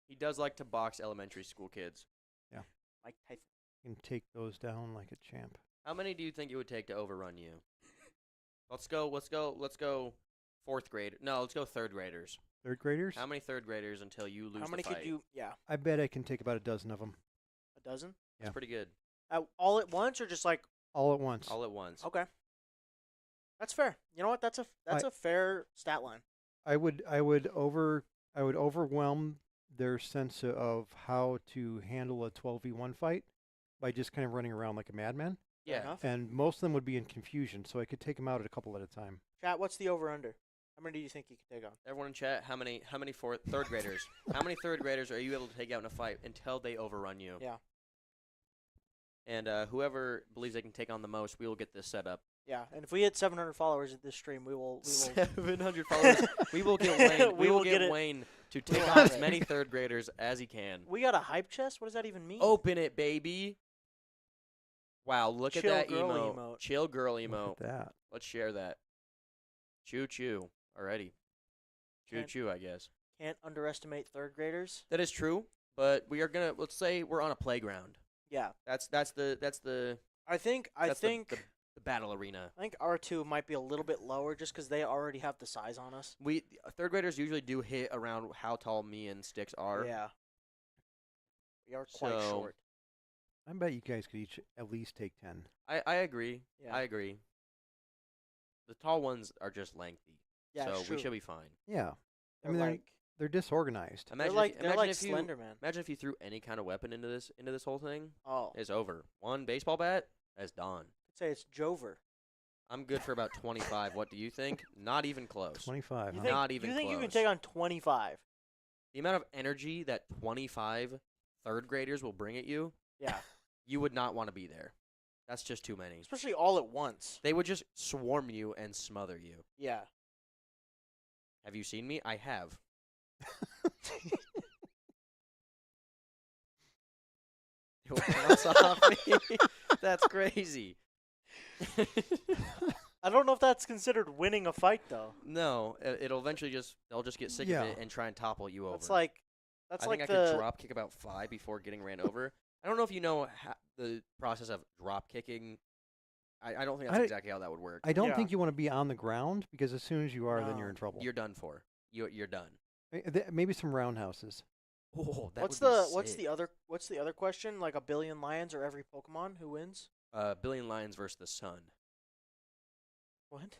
He does like to box elementary school kids. Mike Tyson. can take those down like a champ. How many do you think it would take to overrun you? Let's go fourth grade. No, let's go third graders. Third graders? How many third graders until you lose How many the fight? could you? Yeah, I bet I can take about a dozen of them a dozen. That's Yeah. pretty good. All at once, or just like? all at once. All at once. Okay. That's fair. You know what? That's a fair stat line. I would overwhelm their sense of how to handle a 12v1 fight by just kind of running around like a madman. Fair Yeah. enough. And most of them would be in confusion, so I could take them out at a couple at a time. Chat. What's the over under? How many do you think you could take on? Everyone in chat, how many third graders? How many third graders are you able to take out in a fight until they overrun you? Yeah. And whoever believes they can take on the most, we will get this set up. Yeah, and if we hit 700 followers at this stream, we will 700 followers. We will get Wayne. We will get it. Wayne to take will on have as it. many third graders as he can. We got a hype chest. What does that even mean? Open it, baby. Wow, look Chill at that girl emote. emote. Chill girl Look emote. at that. Let's share that. Choo choo. Alrighty. Choo Can't- choo, I guess. Can't underestimate third graders. That is true, but we are gonna, let's say we're on a playground. Yeah, That's the I think the battle arena. I think R2 might be a little bit lower just because they already have the size on us. We third graders usually do hit around how tall me and Sticks are. Yeah, we are quite So- short. I bet you guys could each at least take 10. I agree. Yeah. I agree. the tall ones are just lengthy. Yeah, so it's we true. should be fine. Yeah. They're mean, like They're disorganized. they're Imagine like if, they're imagine like if you Slender Man. imagine if you threw any kind of weapon into this whole thing. Oh, It's over. One baseball bat, that's done. I'd say it's Jover. I'm good for about 25. What do you think? Not even close. 25. You huh? think, Not even you think you can close. take on 25? The amount of energy that 25 third graders will bring at you, Yeah, you would not want to be there. That's just too many. especially all at once. They would just swarm you and smother you. Yeah. Have you seen me? I have. You'll bounce off me. That's crazy. I don't know if that's considered winning a fight though. No, it'll eventually they'll just get sick Yeah. of it and try and topple you over. That's like I think I the could drop kick about 5 before getting ran over. I don't know if you know the process of drop kicking. I don't think that's exactly how that would work. I don't Yeah. think you want to be on the ground because as soon as you are, then No. you're in trouble. You're done for. You're done. Maybe some roundhouses. Oh, that what's would be what's sick. the other question? Like a billion lions or every Pokemon? Who wins? Billion Lions versus the Sun. What?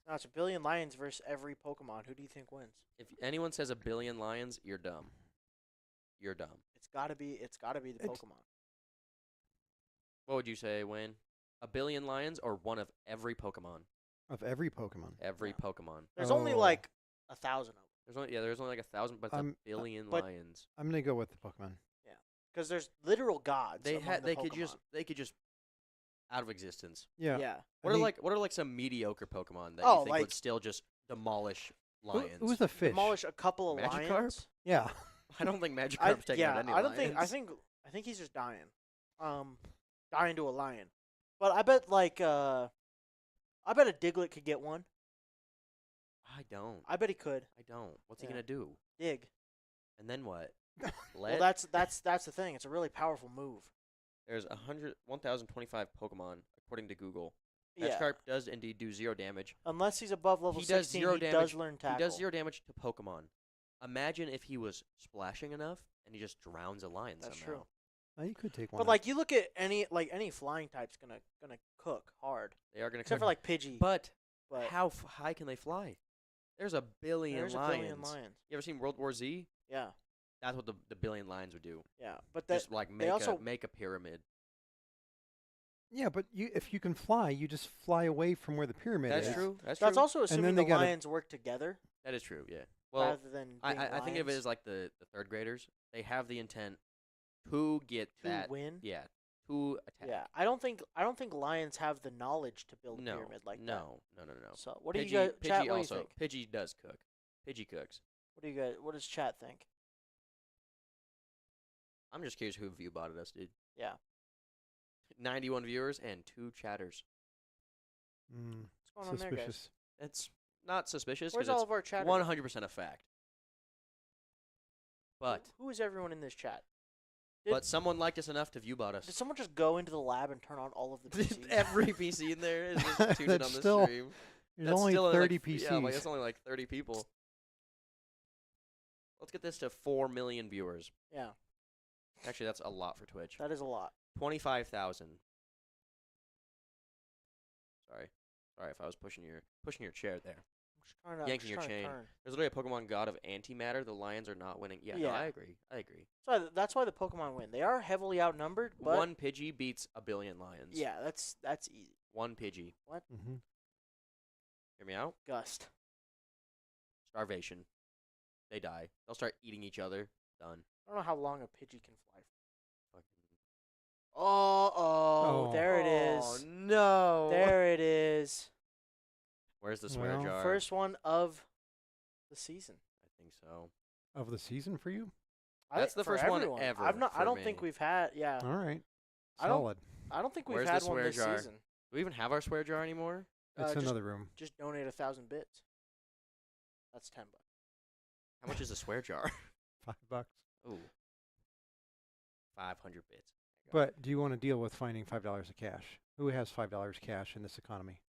No, it's a billion lions versus every Pokemon. Who do you think wins? If anyone says a billion lions, you're dumb. You're dumb. It's gotta be the Pokemon. What would you say, Wayne? A billion lions or one of every Pokemon? Of every Pokemon. Every Yeah. Pokemon. There's only Oh. like 1,000 of them. There's only like 1,000, but it's a billion but- lions. I'm going to go with the Pokemon. Because there's literal gods. They among the they could just Pokemon. out of existence. Yeah. Yeah. What I are like some mediocre Pokemon that Oh, you think like- would still just demolish lions? Who's the fish? Demolish a couple of Magikarp? lions. Yeah. I don't think Magikarp's taking out any I don't lions. think. I think he's just dying. Dying to a lion. But I bet I bet a Diglett could get one. I don't. I bet he could. I don't. What's he Yeah. gonna do? Dig. And then what? Well, that's the thing. It's a really powerful move. There's 1,025 Pokemon according to Google. Yeah. Magikarp does indeed do 0 damage. Unless he's above level He does 16, 0 he damage. does learn tackle. He does 0 damage to Pokemon. Imagine if he was splashing enough and he just drowns a lion That's somehow. true. You could take one. But like you look at any flying type's gonna cook hard. They are gonna Except cook. for like Pidgey. But but how high can they fly? There's a billion there's lions. a billion lions. You ever seen World War Z? Yeah. That's what the billion lions would do. Yeah. But that Just like make also- make a pyramid. Yeah, but if you can fly, you just fly away from where the pyramid That's is. true. That's that's true. also assuming then they the gotta- lions work together That is true. Yeah. Well, rather than I being think of it lions as like the third graders. They have the intent to get to that. win. Yeah. To attack. Yeah, I don't think lions have the knowledge to build a No. pyramid like that. No. So what do Pidgey, you guys? Pidgey Chat, what do you also. think? Pidgey does cook. Pidgey cooks. What do you guys? What does chat think? I'm just curious who view botted us, dude. Yeah. 91 viewers and 2 chatters. What's going on there, guys? Suspicious. It's not suspicious Where's because all it's of our chat? 100% a fact. But who is everyone in this chat? but someone liked us enough to view bot us. Did someone just go into the lab and turn on all of the PCs? Every PC in there is just tuned in That's on the still- stream. There's That's only still 30 like, PCs. Yeah, like it's only like 30 people. Let's get this to 4 million viewers. Yeah, Actually, that's a lot for Twitch. that is a lot. 25,000. Sorry if I was pushing your chair there. I'm just trying to Yanking your chain. Turn. There's literally a Pokemon God of Antimatter. The Lions are not winning. Yeah, no, Yeah. I agree. So that's why the Pokemon win. They are heavily outnumbered, but One Pidgey beats a billion lions. yeah, that's easy. One Pidgey. Mm-hmm. Hear me out? Gust. Starvation. They die. They'll start eating each other. Done. I don't know how long a Pidgey can fly. Fucking- Oh, there it Oh, is. no. There it is. Where's the swear Well, jar? First one of the season. I think so. Of the season for you? That's the for first one everyone. ever I've not. I for don't think me. we've had. Yeah. All right. I don't- Solid. I don't think we've Where's the had one swear this jar? season. Do we even have our swear jar anymore? It's just- another room. Just donate 1,000 bits. That's $10. How much is a swear jar? $5. Ooh. 500 bits. But do you want to deal with finding $5 of cash? Who has $5 cash in this economy?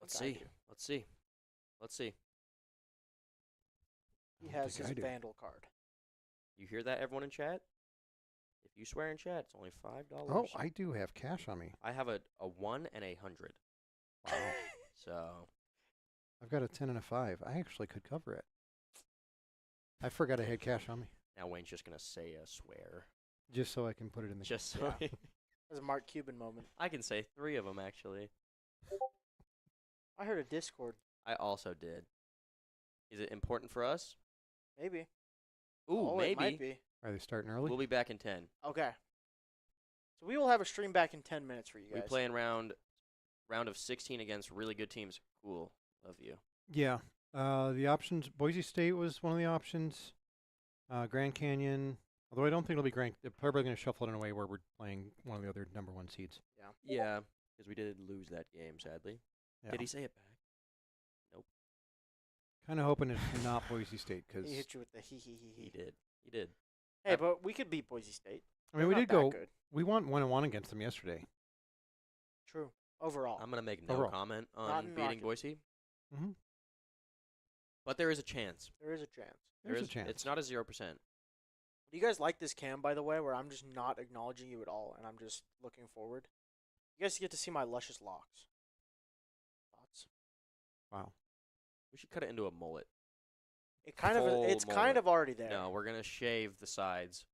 Let's I see. do. Let's see. He I don't has think his I do. Vandal card. You hear that, everyone in chat? If you swear in chat, it's only $5. Oh, I do have cash on me. I have a 1 and a 100. Wow. So I've got a 10 and a 5. I actually could cover it. I forgot I had cash on me, now Wayne's just gonna say a swear. just so I can put it in the. Just so Yeah. That's a Mark Cuban moment. I can say 3 of them actually. I heard a Discord. I also did. Is it important for us? Maybe. Ooh, Oh, maybe. it might be. Are they starting early? We'll be back in 10. Okay. So we will have a stream back in 10 minutes for you guys. We play in round of 16 against really good teams. Cool of you. Yeah. The options. Boise State was one of the options. Grand Canyon. Although I don't think it'll be Grand. They're probably going to shuffle it in a way where we're playing one of the other number 1 seeds. Yeah, because we did lose that game, sadly. Yeah. Did he say it back? Kind of hoping it's not Boise State because He hit you with the hee hee hee He hee. did. He did. Hey, but we could beat Boise State. I mean we They're did not go. that good. We won 1-1 against them yesterday. True. Overall. I'm going to make no Overall. comment Not on in beating Rocket. Boise, Mm-hmm. but there is a chance. There is a chance. There's a chance. It's not a 0%. Do you guys like this cam, by the way, where I'm just not acknowledging you at all, and I'm just looking forward? You guys get to see my luscious locks. Thoughts? Wow. We should cut it into a mullet. It's kind mullet. of already there. No, we're going to shave the sides.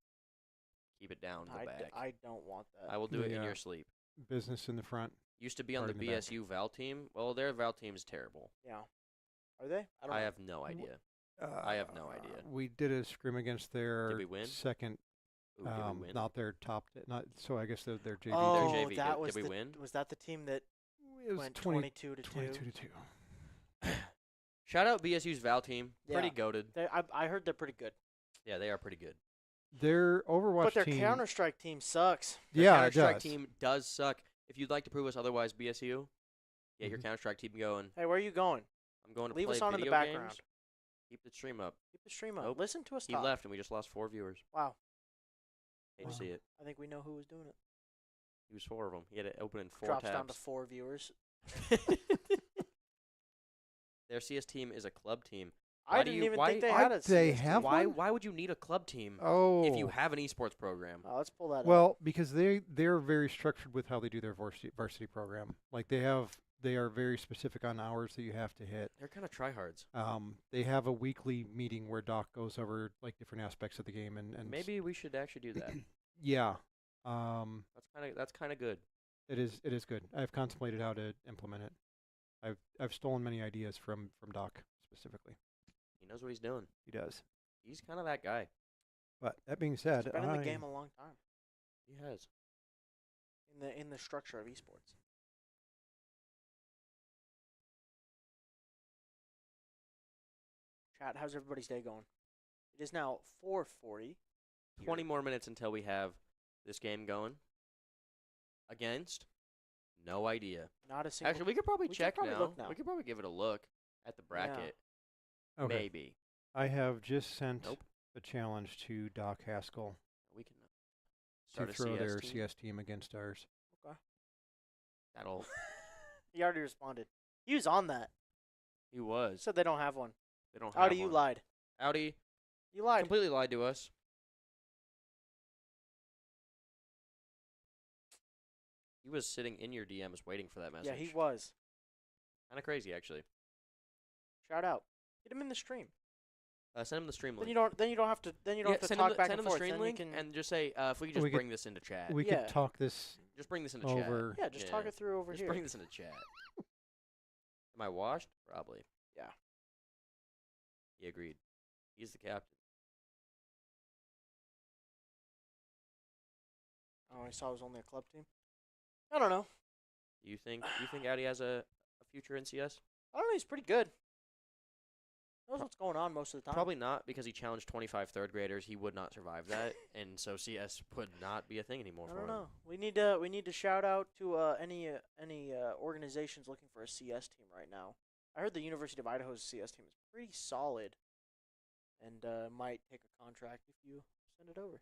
Keep it down the back. I don't want that. I will do it in Yeah. your sleep. Business in the front. Used to be on the Guard in the back. BSU Val team. Well, their Val team is terrible. Yeah. Are they? I don't I know. have no idea. I have no idea. We did a scrim against their Did we win? second. Ooh, did we win? Not their top. Not so. I guess they're JV. Oh, Their JV. that Did was we the, win? Was that the team that It was went 22 22 to 22 2? to 2. Shout out BSU's Val team. Pretty Yeah. goated. I heard they're pretty good. Yeah, they are pretty good. Their Overwatch But their team. Counter Strike team sucks. Their Yeah, it Counter-Strike does. team does suck. If you'd like to prove us otherwise, BSU, get your Mhm. Counter-Strike team going. Hey, where are you going? I'm going to Leave play us on in the video background. games. Keep the stream up. Keep the stream up. Nope. Listen to us He talk. left, and we just lost 4 viewers. Wow. Hate to see it. I think we know who was doing it. He was 4 of them. He had to open in 4 Drops tabs. down to 4 viewers. Their CS team is a club team. I Why do didn't you- even why- think they why had a they CS have team. one? Why would you need a club team Oh. if you have an esports program? Oh, let's pull that up. Well, because they're very structured with how they do their varsity program. Like they are very specific on hours that you have to hit. They're kind of tryhards. They have a weekly meeting where Doc goes over like different aspects of the game and Maybe we should actually do that. yeah. That's kind of good. It is good. I've contemplated how to implement it. I've stolen many ideas from Doc specifically. He knows what he's doing. He does. He's kind of that guy. But that being said, He's been in the game a long time. He has. In the structure of esports. Chat, how's everybody's day going? It is now 4:40. 20 more minutes until we have this game going. Against? No idea. Not a single. Actually, we could probably we could check probably now. look now. We could probably give it a look at the bracket. okay. Maybe. I have just sent Nope. a challenge to Doc Haskell We can to start a throw CS their team. CS team against ours. That'll. He already responded. He was on that. He was. Said they don't have one. They don't have Audi, you one. lied. Audi You lied. completely lied to us. He was sitting in your DMs waiting for that message. Yeah, he was. Kind of crazy, actually. Shout out. Get him in the stream. Send him the stream Then link. you don't. Then you don't have to. Then you don't have to send talk him back send and him the forth. stream Then link you can. and just say if we could just We could- bring this into chat. We Yeah. could talk this Just bring this into over. Yeah, just talk it through over Just here. bring this into chat. Am I washed? Probably. Yeah. He agreed. He's the captain. Oh, I saw it was only a club team. I don't know. Do you think Audi has a future in CS? I don't know. He's pretty good. Knows what's going on most of the time. Probably not, because he challenged 25 third graders. He would not survive that, and so CS would not be a thing anymore I for don't him. know. We need to shout out to any organizations looking for a CS team right now. I heard the University of Idaho's CS team is pretty solid, and might take a contract if you send it over.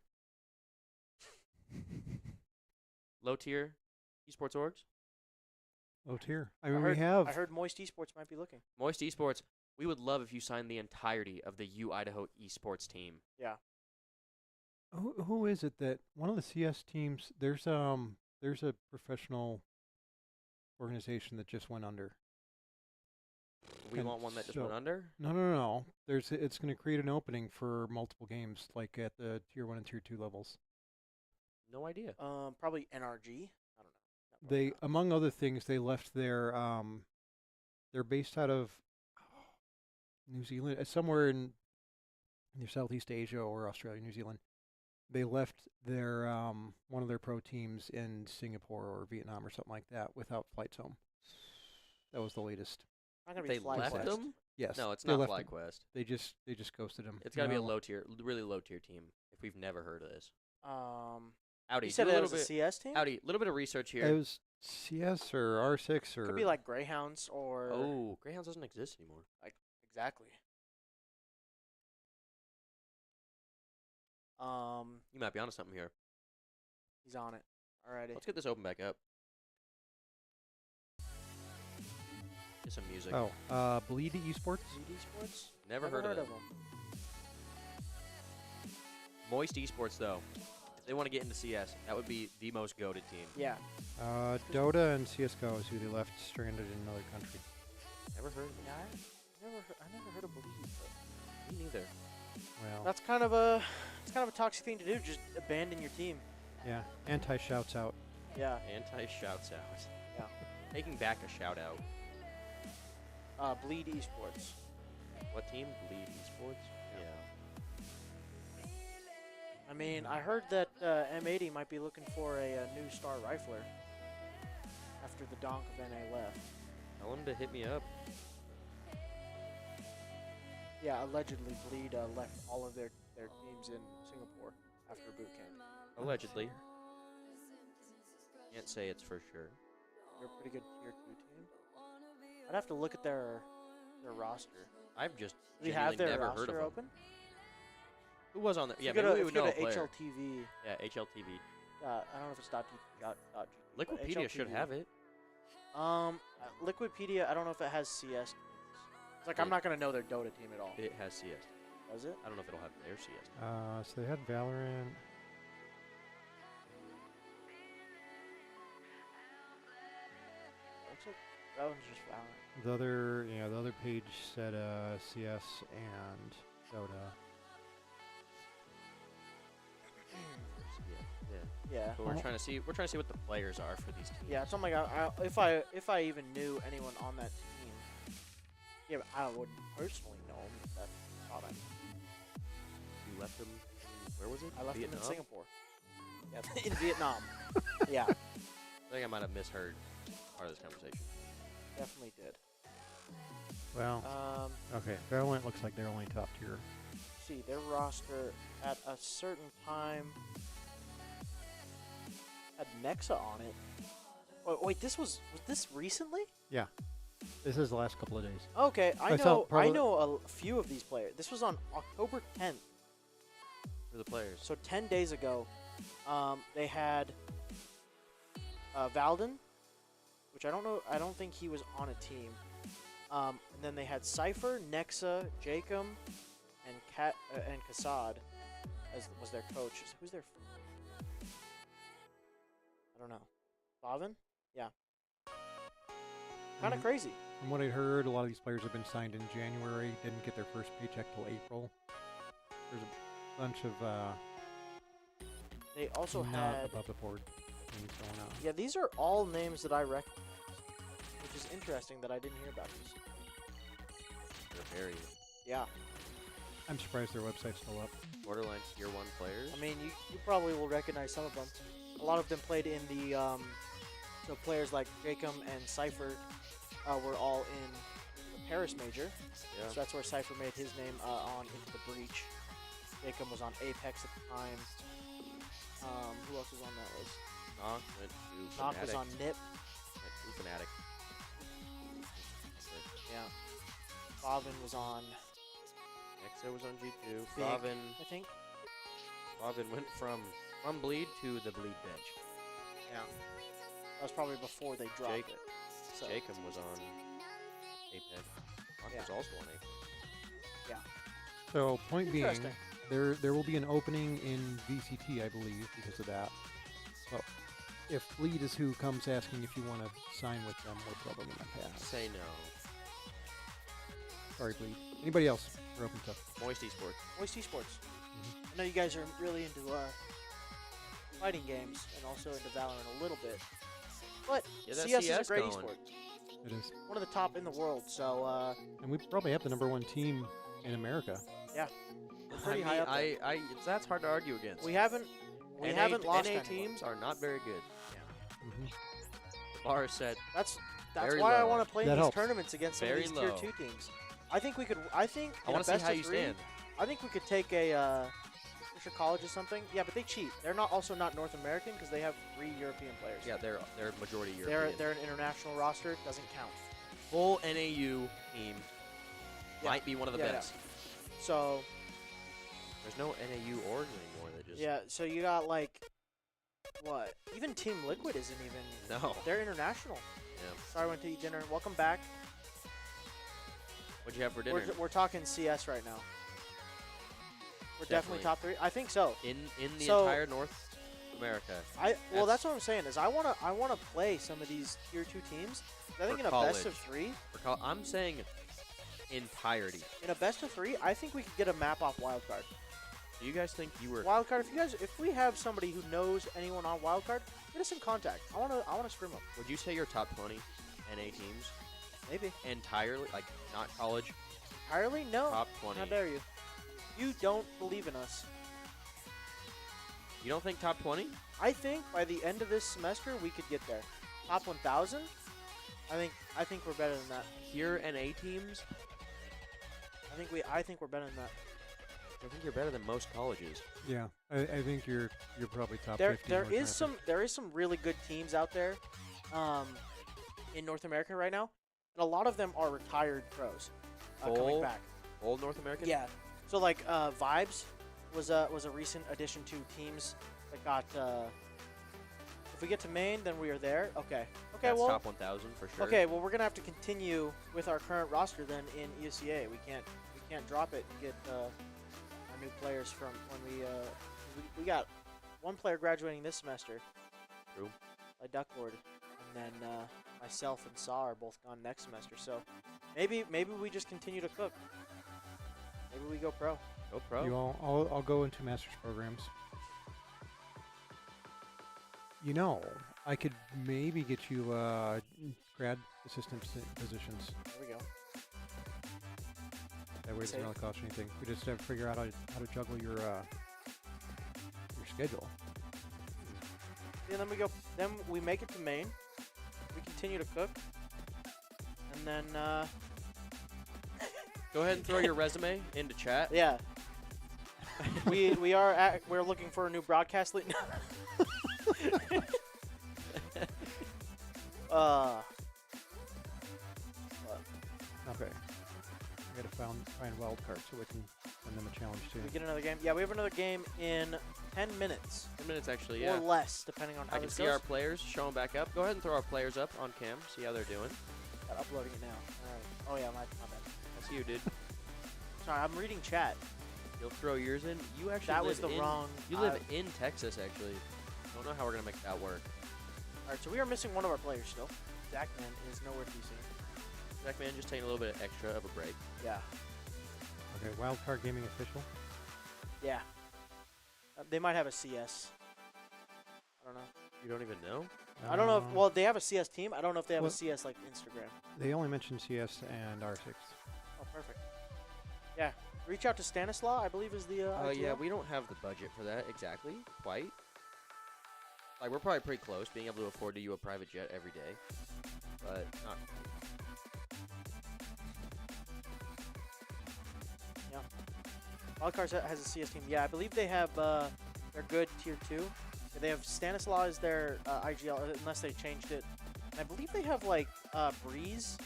Low tier esports orgs. low tier. I I mean, heard, we have. I heard Moist Esports might be looking. Moist Esports. We would love if you signed the entirety of the U Idaho esports team. Yeah. Who is it that one of the CS teams? There's a professional organization that just went under. We And want one that just so- went under? No. It's going to create an opening for multiple games, like at the Tier 1 and Tier 2 levels. No idea. Probably NRG. I don't know. No, probably They, not. among other things, they left their they're based out of New Zealand, somewhere in either Southeast Asia or Australia, New Zealand. They left their one of their pro teams in Singapore or Vietnam or something like that without flights home. That was the latest. Not gonna be They left FlyQuest. them? Yes. No, it's they not left them. FlyQuest. They just ghosted them. It's got to be a low tier, really low tier team if we've never heard of this. You Howdy, said do a it little was a bit. CS team? Howdy, little bit of research here. It was CS or R6 or Could be like Greyhounds or Oh, Greyhounds doesn't exist anymore. exactly. You might be onto something here. He's on it. Alrighty. Let's get this open back up. Get some music. Bleed Esports. ZD Sports? Never heard of them. them. Moist Esports, though. If they want to get into CS, that would be the most goated team. Yeah. Dota and CS:GO is who they left stranded in another country. Never heard of them. Yeah, I never heard of Believe. But Me neither. Well, that's kind of a toxic thing to do. Just abandon your team. yeah. Anti shouts out. Yeah. Anti-shouts out. Yeah. Taking back a shout out. Bleed Esports. What team? Bleed Esports? Yeah. I mean, I heard that M80 might be looking for a new star rifler after the donk of NA left. Tell them to hit me up. Yeah, allegedly Bleed left all of their teams in Singapore after boot camp. Allegedly. Can't say it's for sure. They're a pretty good tier 2 team. I'd have to look at their roster. I've just Do we have genuinely their never heard of roster them. open? Who was on there? If Yeah, you go maybe to, we would if you know go a to player. HLTV. Yeah, HLTV. I don't know if it's .gg. but Liquipedia should HLTV. have it. Liquipedia, I don't know if it has CS teams. It's like I'm It- not gonna know their Dota team at all. It has CS. Does it? I don't know if it'll have their CS. So they had Valorant. Looks like that one's just Valorant. The other page said CS and Dota. Yeah. Yeah. But we're trying to see what the players are for these teams. Yeah, it's something if I even knew anyone on that team. Yeah, but I wouldn't personally know them. That's not I. You left them. Where was it? I left Vietnam? them in Singapore. Yeah, in Vietnam. Yeah, I think I might have misheard part of this conversation. definitely did. Well, okay. Valorant looks like they're only top tier. See their roster at a certain time had Nexa on it. Wait, was this recently? Yeah. This is the last couple of days. Okay, I saw know probably- a few of these players. This was on October 10th, Who are the players? so 10 days ago. They had Valden, which I don't think he was on a team. And then they had Cypher, Nexa, Jacob, and Kassad as was their coach. Who's their? I don't know. Bavin? Yeah. Kind of Mhm. crazy. From what I heard, a lot of these players have been signed in January, didn't get their first paycheck till April. There's a bunch of They also not had. above the board things going on. Yeah, these are all names that I recognize, which is interesting that I didn't hear about these. They're very Yeah, I'm surprised their website's still up. borderline tier 1 players. I mean, you probably will recognize some of them. A lot of them played in the, so players like Jacob and Cypher were all in the Paris major. Yeah. So that's where Cypher made his name on Into the Breach. Jacob was on Apex at the time. Who else was on that list? Knock went to Knock was Fnatic. on Nip. Went to Fnatic. Yeah. Bavin was on, Nexa was on G2. Big. Favin I think. went from Bleed to the Bleed bench. Yeah. That was probably before they dropped Jake- it. So, Jacob was on Apex. Knock Yeah. was also on Apex. So point being, Interesting. there will be an opening in VCT, I believe, because of that. Well, if Bleed is who comes asking if you want to sign with them, we're probably gonna pass. Say no. Sorry, Bleed. Anybody else? We're open to. Moist Esports. Moist Esports. I know you guys are really into fighting games and also into Valorant a little bit. But Yeah, that CS is a CS great going. esport. It is. One of the top in the world. So And we probably have the #1 team in America. we're pretty high up there. That's hard to argue against. We haven't NA lost NA anyone. teams are not very good. Mm-hmm. Bar is set. That's Very why I low. want to play in That these helps. tournaments against some Very of these tier low. 2 teams. I think we could. I think I in a want to see best how of you 3, stand. I think we could take a Fisher College or something. Yeah, but they cheat. They're also not North American because they have 3 European players. Yeah, they're majority They're European. an international roster. Doesn't count. Full NAU team Yeah. might be one of the Yeah, best. So There's no NAU org anymore. That just yeah, so you got like what? Even Team Liquid isn't even. no. They're international. Yeah. Sorry, I went to eat dinner. Welcome back. What'd you have for dinner? We're talking CS right now. We're definitely Definitely. top 3. I think so. In the So- entire North America. That's what I'm saying is I wanna play some of these tier 2 teams. I think For in a best of college. 3, I'm saying entirety. in a best of 3, I think we could get a map off wildcard. Do you guys think you were? Wildcard, if we have somebody who knows anyone on wildcard, get us in contact. I wanna scrim them. Would you say you're top 20 NA teams Maybe. entirely? Like not college. Entirely? No. Top 20. How dare you? You don't believe in us. You don't think top 20? I think by the end of this semester we could get there. Top 1,000? I think we're better than that. Pure NA teams? I think we're better than that. I think you're better than most colleges. Yeah, I think you're probably top There 50. there North is America. some really good teams out there, in North America right now, and a lot of them are retired pros coming Full? back. Old North American? Yeah. So like Vibes was a recent addition to teams that got. If we get to main, then we are there. Okay. Okay. That's well. top 1,000 for sure. Okay. Well, we're gonna have to continue with our current roster then in ESEA. We can't drop it and get our new players from when we got one player graduating this semester. True. By Ducklord, and then myself and Saw are both gone next semester. So maybe we just continue to cook. Maybe we go pro. Go pro. You all, I'll go into master's programs. You know, I could maybe get you grad assistant positions. There we go. That way it doesn't Safe. really cost you anything. We just have to figure out how to juggle your schedule. Yeah, then we go. Then we make it to main. We continue to cook, and then Go ahead and throw your resume into chat. yeah, we're looking for a new broadcast lead. Okay. I gotta find wild cards so we can send them a challenge too. We get another game. Yeah, we have another game in 10 minutes 10 minutes actually, or yeah. less, depending on how I can this see goes. our players. Show them back up. Go ahead and throw our players up on cam. See how they're doing. I'm uploading it now. All right. Oh yeah, my bad. That's you, dude. Sorry, I'm reading chat. You'll throw yours in. You actually That live was the in, wrong. You live in Texas, actually. Don't know how we're gonna make that work. All right, so we are missing one of our players still. Zachman is nowhere to be seen. Jackman just taking a little bit extra of a break. Yeah. Okay, Wildcard Gaming official. Yeah. They might have a CS. I don't know. You don't even know? I don't know if, well, they have a CS team. I don't know if they have Well- a CS like Instagram. They only mentioned CS and R6. Oh, perfect. Yeah. Reach out to Stanislaw, I believe is the Yeah, IGL. we don't have the budget for that exactly, quite. Like, we're probably pretty close, being able to afford to you a private jet every day. But not. Wildcard has a CS team. Yeah, I believe they have, they're good tier 2. They have Stanislaw as their IGL, unless they changed it. And I believe they have, like, Breeze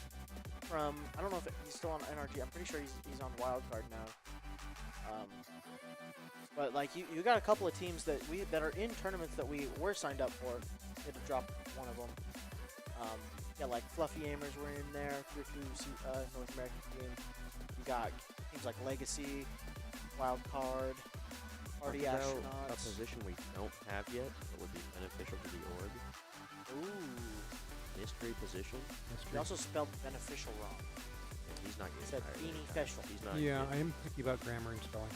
from, I don't know if he's still on NRG. I'm pretty sure he's on Wildcard now. But, like, you got a couple of teams that are in tournaments that we were signed up for. We had to drop one of them. Yeah, like Fluffy Aimers were in there, tier 2 North American team. You got teams like Legacy, Wildcard, Party Talk about a Astronauts. position we don't have yet that would be beneficial to the org. Ooh. Mystery position. He also spelled beneficial wrong. And He's not It's getting that hired. beanie anytime. special. He's not. Yeah, I getting, am picky about grammar and spelling.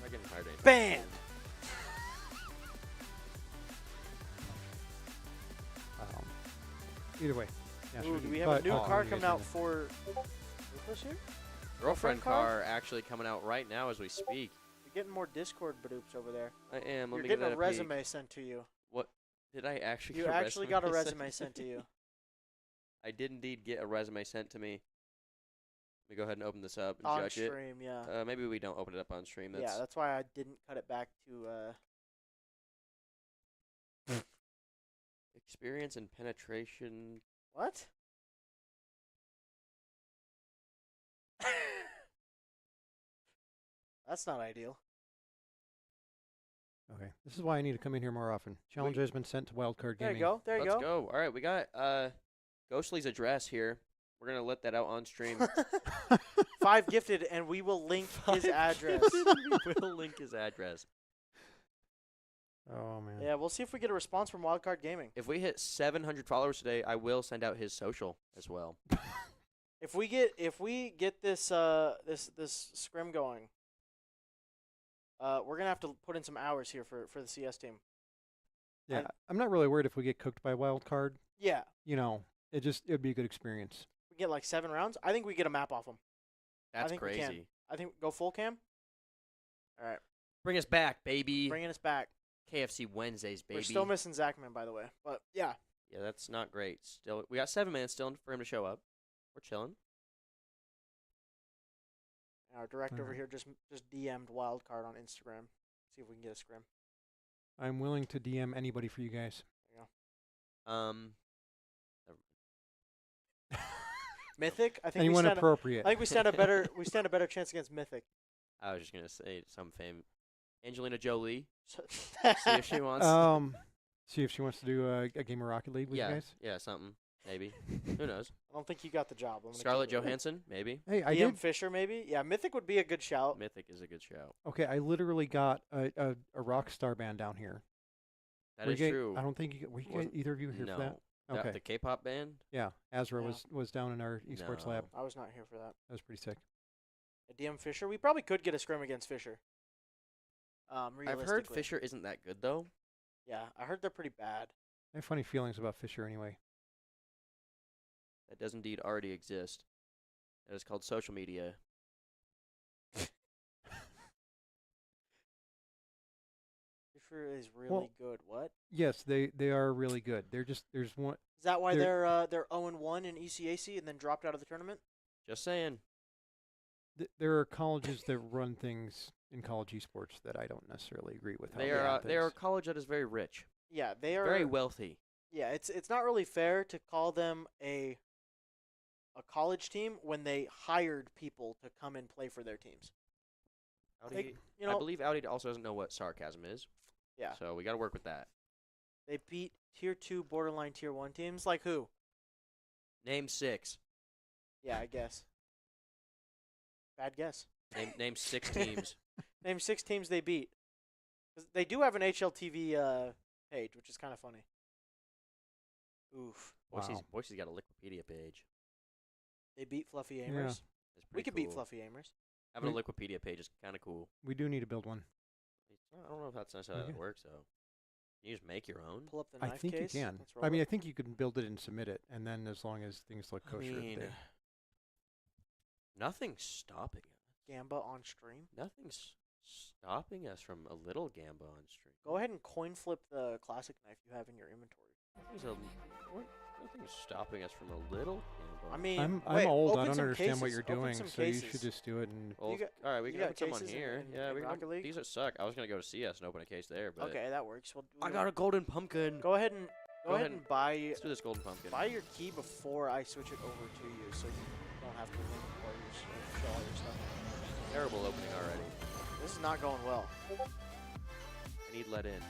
not getting hired. Anytime. Banned. Either way. Yeah, Ooh, should do we have a but- new oh, car you guys coming are out in for Ruthless here? Girlfriend Girlfriend car? car actually coming out right now as we speak. You're getting more Discord badoops over there. I am. Let You're me give getting that a resume sent to you. What did I actually? You get a actually got a resume resume sent to you. I did indeed get a resume sent to me. Let me go ahead and open this up and On judge stream, yeah. it. Maybe we don't open it up on stream. Yeah, that's why I didn't cut it back to experience and penetration. what? That's not ideal. Okay. This is why I need to come in here more often. Challenge has been sent to Wildcard There Gaming. you go. There you Let's go. go. All right, we got Ghostly's address here. We're gonna let that out on stream. 5 gifted, and we will link his address. We'll link his address. Oh man. Yeah, we'll see if we get a response from Wildcard Gaming. If we hit 700 followers today, I will send out his social as well. If we get this this scrim going, we're gonna have to put in some hours here for the CS team. Yeah, I'm not really worried if we get cooked by Wildcard. Yeah, You know, it'd be a good experience. we get like 7 rounds. I think we get a map off them. That's think we can. crazy. I think go full cam. All right, Bring us back, baby. bringing us back. KFC Wednesdays, baby. We're still missing Zachman, by the way. But yeah, Yeah, that's not great. Still, we got 7 minutes still for him to show up. We're chilling. our director over Alright. here just DM'd Wildcard on Instagram. See if we can get a scrim. I'm willing to DM anybody for you guys. Mythic. I think Anyone we stand. appropriate. I think we stand a better chance against Mythic. I was just gonna say some fame. Angelina Jolie. So See if she wants. See if she wants to do a game of Rocket League with yeah, you guys. yeah, something maybe. Who knows? I don't think you got the job. I'm gonna Scarlett keep it. Johansson, maybe. Hey, I DM did. Fisher, maybe. Yeah, Mythic would be a good shout. Mythic is a good shout. Okay, I literally got a rock star band down here. That We is get- true. I don't think you, were you Wasn't- either of you here no. for that? That- Okay. the K-pop band. Yeah, Azra Yeah. was down in our esports lab. No. I was not here for that. That was pretty sick. A DM Fisher. We probably could get a scrim against Fisher. I've heard Realistically. Fisher isn't that good though. Yeah, I heard they're pretty bad. I have funny feelings about Fisher anyway. That does indeed already exist. That is called social media. Fisher is really Well- good. What? Yes, they are really good. They're just there's one. Is that why They're- they're 0-1 in ECAC and then dropped out of the tournament? Just saying. There are colleges that run things in college esports that I don't necessarily agree with. How They run are they are a things. college that is very rich, Yeah, they are very wealthy. Yeah, it's not really fair to call them a college team when they hired people to come and play for their teams. Audi, Like, you I know, believe Audi also doesn't know what sarcasm is. Yeah. So we got to work with that. they beat tier 2 borderline tier 1 teams like who? Name 6. Yeah, I guess. Bad guess. Name 6 teams. Name 6 teams they beat. 'Cause they do have an HLTV page, which is kind of funny. Oof. Wow. Boise's got a Wikipedia page. They beat Fluffy Yeah. Aimers. It's We pretty could beat cool. Fluffy Aimers. Having a We- Wikipedia page is kind of cool. We do need to build one. I don't know if that's necessarily how Okay. it works though. You just make your own. Pull up the I knife think case. you can. Let's I roll mean, it. I think you can build it and submit it, and then as long as things look I kosher, mean, nothing's stopping us. Gamba on stream. Nothing's stopping us from a little Gamba on stream. Go ahead and coin flip the classic knife you have in your inventory. Nothing's stopping us from a little Gamba. I mean, I'm wait, old. I open don't some understand what cases, you're open doing, some so you cases. should just do it. And Well, you got- all right, we you can got put some on cases here. in Yeah, we can. Rocket League? These are suck. I was gonna go to CS and open a case there, but Okay, that works. Well, I got a golden pumpkin. Go ahead and buy Let's do this golden pumpkin. your key before I switch it over to you, so you don't have to link or show all your stuff. Terrible opening already. This is not going well. I need let in.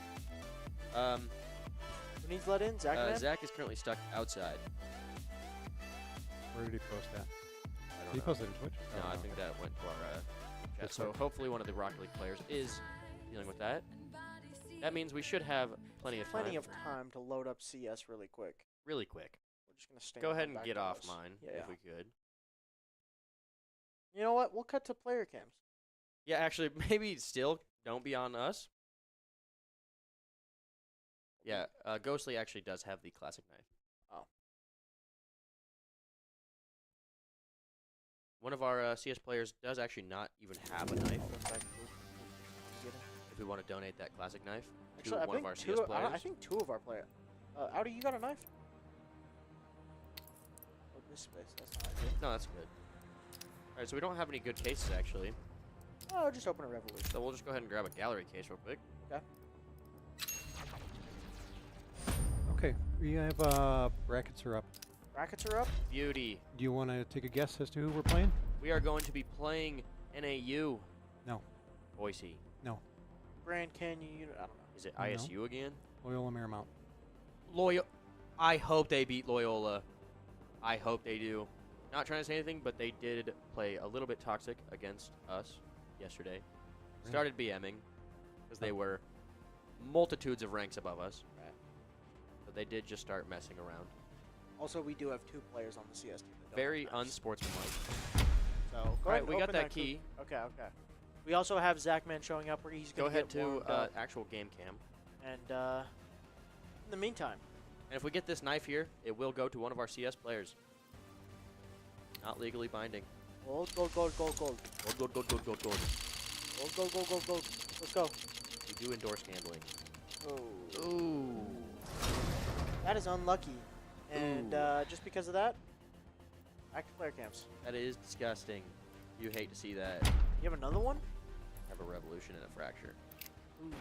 Who needs let in? Zach, man? Zach is currently stuck outside. where did he post that? I Did don't he know. post it in Twitch? No, Oh, I okay. think that went to our chat. That's So right. hopefully one of the Rocket League players is dealing with that. That means we should have plenty of time. Plenty of time to load up CS really quick. Really quick. We're just gonna stand Go ahead on and back get off doors. mine Yeah. if we could. You know what? We'll cut to player cams. Yeah, actually, maybe still don't be on us. Yeah, Ghostly actually does have the classic knife. Oh. One of our CS players does actually not even have a knife. If we want to donate that classic knife Actually, to I one of think our two. CS players. I think 2 of our players. Audi, you got a knife? Oh, this space. That's not ideal. No, that's good. All right, so we don't have any good cases actually. Oh, just open a Revolution. So we'll just go ahead and grab a gallery case real quick. Okay. Okay, we have brackets are up. Brackets are up. Beauty. Do you want to take a guess as to who we're playing? We are going to be playing NAU. No. Boise. No. Grand Canyon Unit. I don't know. Is it No. ISU again? Loyola Marymount. I hope they beat Loyola. I hope they do. Not trying to say anything, but they did play a little bit toxic against us yesterday. Really? Started BMing because they were multitudes of ranks above us. Right. But they did just start messing around. Also, we do have 2 players on the CS team. that don't Very have knives. unsportsmanlike. So, go All ahead right, and we got open that coop. key. Okay, okay. We also have Zachman showing up where he's Go going ahead get to warmed up. actual game cam. And in the meantime, And if we get this knife here, it will go to one of our CS players. Not legally binding. gold, gold, gold, gold, gold. Gold, gold, gold, gold, gold, gold. Gold, gold, gold, gold, gold. Let's go. We do endorse gambling. Oh. Ooh. That is unlucky. And Ooh. just because of that, back to player camps. That is disgusting. You hate to see that. You have another one? Have a revolution and a fracture. Ooh.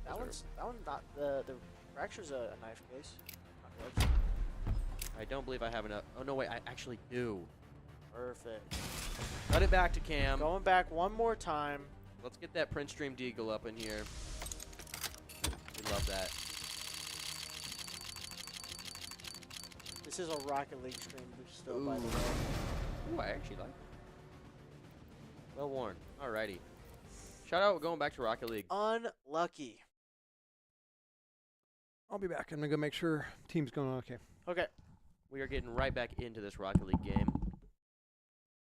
Those That one's not the fracture's a knife case. Not gloves. I don't believe I have enough. Oh, no, wait. I actually do. Perfect. Cut it back to Cam. Going back one more time. Let's get that Prince Stream Deagle up in here. We love that. This is a Rocket League stream still, by the Ooh. way. Ooh, I actually like it. Well worn. Alrighty. Shout out going back to Rocket League. Unlucky. I'll be back. I'm going to go make sure team's going okay. Okay. We are getting right back into this Rocket League game.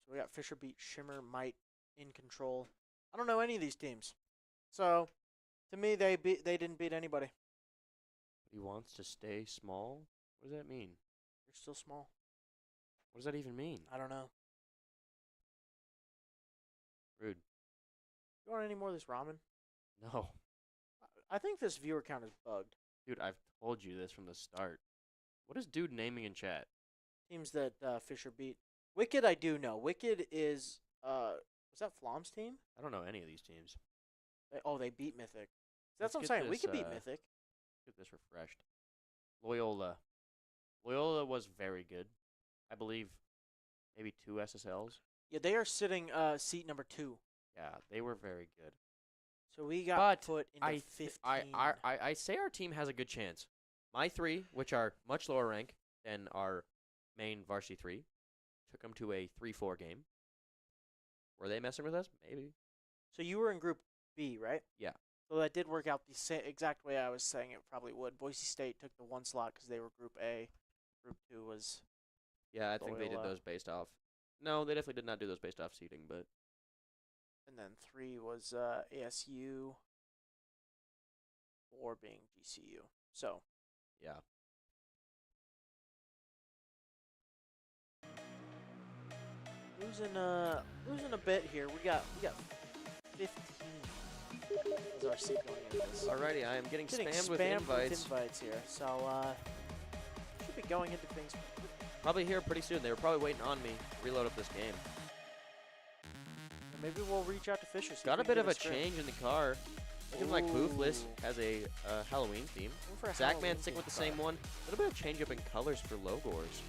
So we got Fisher beat Shimmer, Might in control. I don't know any of these teams. So, to me, they didn't beat anybody. He wants to stay small? What does that mean? You're still small. What does that even mean? I don't know. Rude. You want any more of this ramen? No. I think this viewer count is bugged. Dude, I've told you this from the start. What is dude naming in chat? Teams that Fisher beat. Wicked, I do know. Wicked is, was that Flom's team? I don't know any of these teams. They beat Mythic. Let's That's what I'm get saying. We this, could beat Mythic. Get this refreshed. Loyola. Loyola was very good. I believe maybe 2 SSLs. Yeah, they are sitting seat number 2. Yeah, they were very good. So we got But put into 15. I say our team has a good chance. My 3, which are much lower rank than our main Varsity 3, took them to a 3-4 game. Were they messing with us? Maybe. So you were in Group B, right? Yeah. So that did work out the exact way I was saying it probably would. Boise State took the 1 slot because they were Group A. Group 2 was... Yeah, I think they did Loyola. those based off. No, they definitely did not do those based off seeding, but And then 3 was ASU. 4 being GCU. So... yeah. Losing a bit here. We got 15 as our seat going into this. Alrighty, I am getting spammed with invites. Here. So should be going into things. Probably here pretty soon. They were probably waiting on me to reload up this game. Maybe we'll reach out to Fisher. see if Got we a bit can of a get scrim. change in the car. Looking like Boofless Ooh. has a Halloween theme. Going for a Halloween Zachman sticking with the themed same car. one. A little bit of change up in colors for Logors.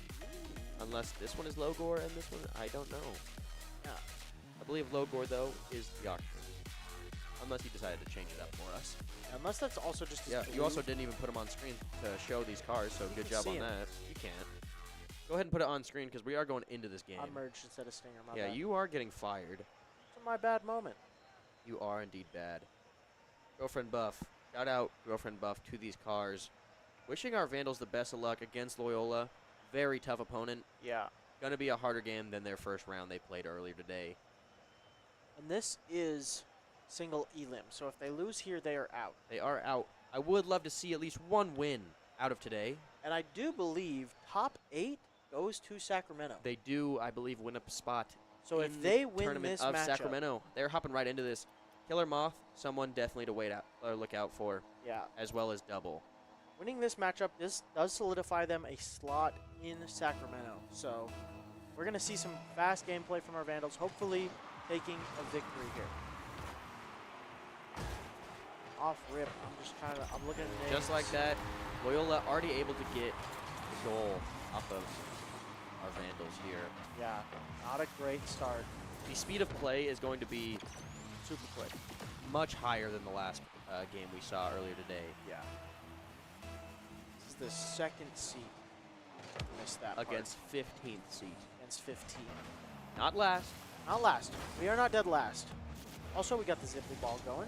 Unless this one is Logor and this one, I don't know. Yeah. I believe Logor, though, is the auction. Unless he decided to change it up for us. Unless that's also just his Yeah, blue. you also didn't even put them on screen to show these cars, so good can job see on 'em. that. You can't. Go ahead and put it on screen because we are going into this game. I merged instead of Stinger. My Yeah, bad. you are getting fired. It's my bad moment. You are indeed bad. Girlfriend Buff. Shout out Girlfriend Buff to these cars. Wishing our Vandals the best of luck against Loyola. Very tough opponent. Yeah. going to be a harder game than their first round they played earlier today. And this is single elim, so if they lose here, they are out. They are out. I would love to see at least one win out of today. And I do believe top 8 goes to Sacramento. They do, I believe, win a spot. So in if they the win tournament this of matchup, Sacramento, they're hopping right into this. Killer Moth, someone definitely to wait out or look out for, yeah, as well as Double. winning this matchup, this does solidify them a slot in Sacramento. So we're going to see some fast gameplay from our Vandals, hopefully taking a victory here. Off rip, I'm looking at names. Just like that, Loyola already able to get the goal off of our Vandals here. Yeah, not a great start. The speed of play is going to be Super quick. much higher than the last game we saw earlier today. Yeah. This is the second seed. Missed that part. Against 15th seed. Against 15. Not last. Not last. We are not dead last. Also, we got the Zipley ball going.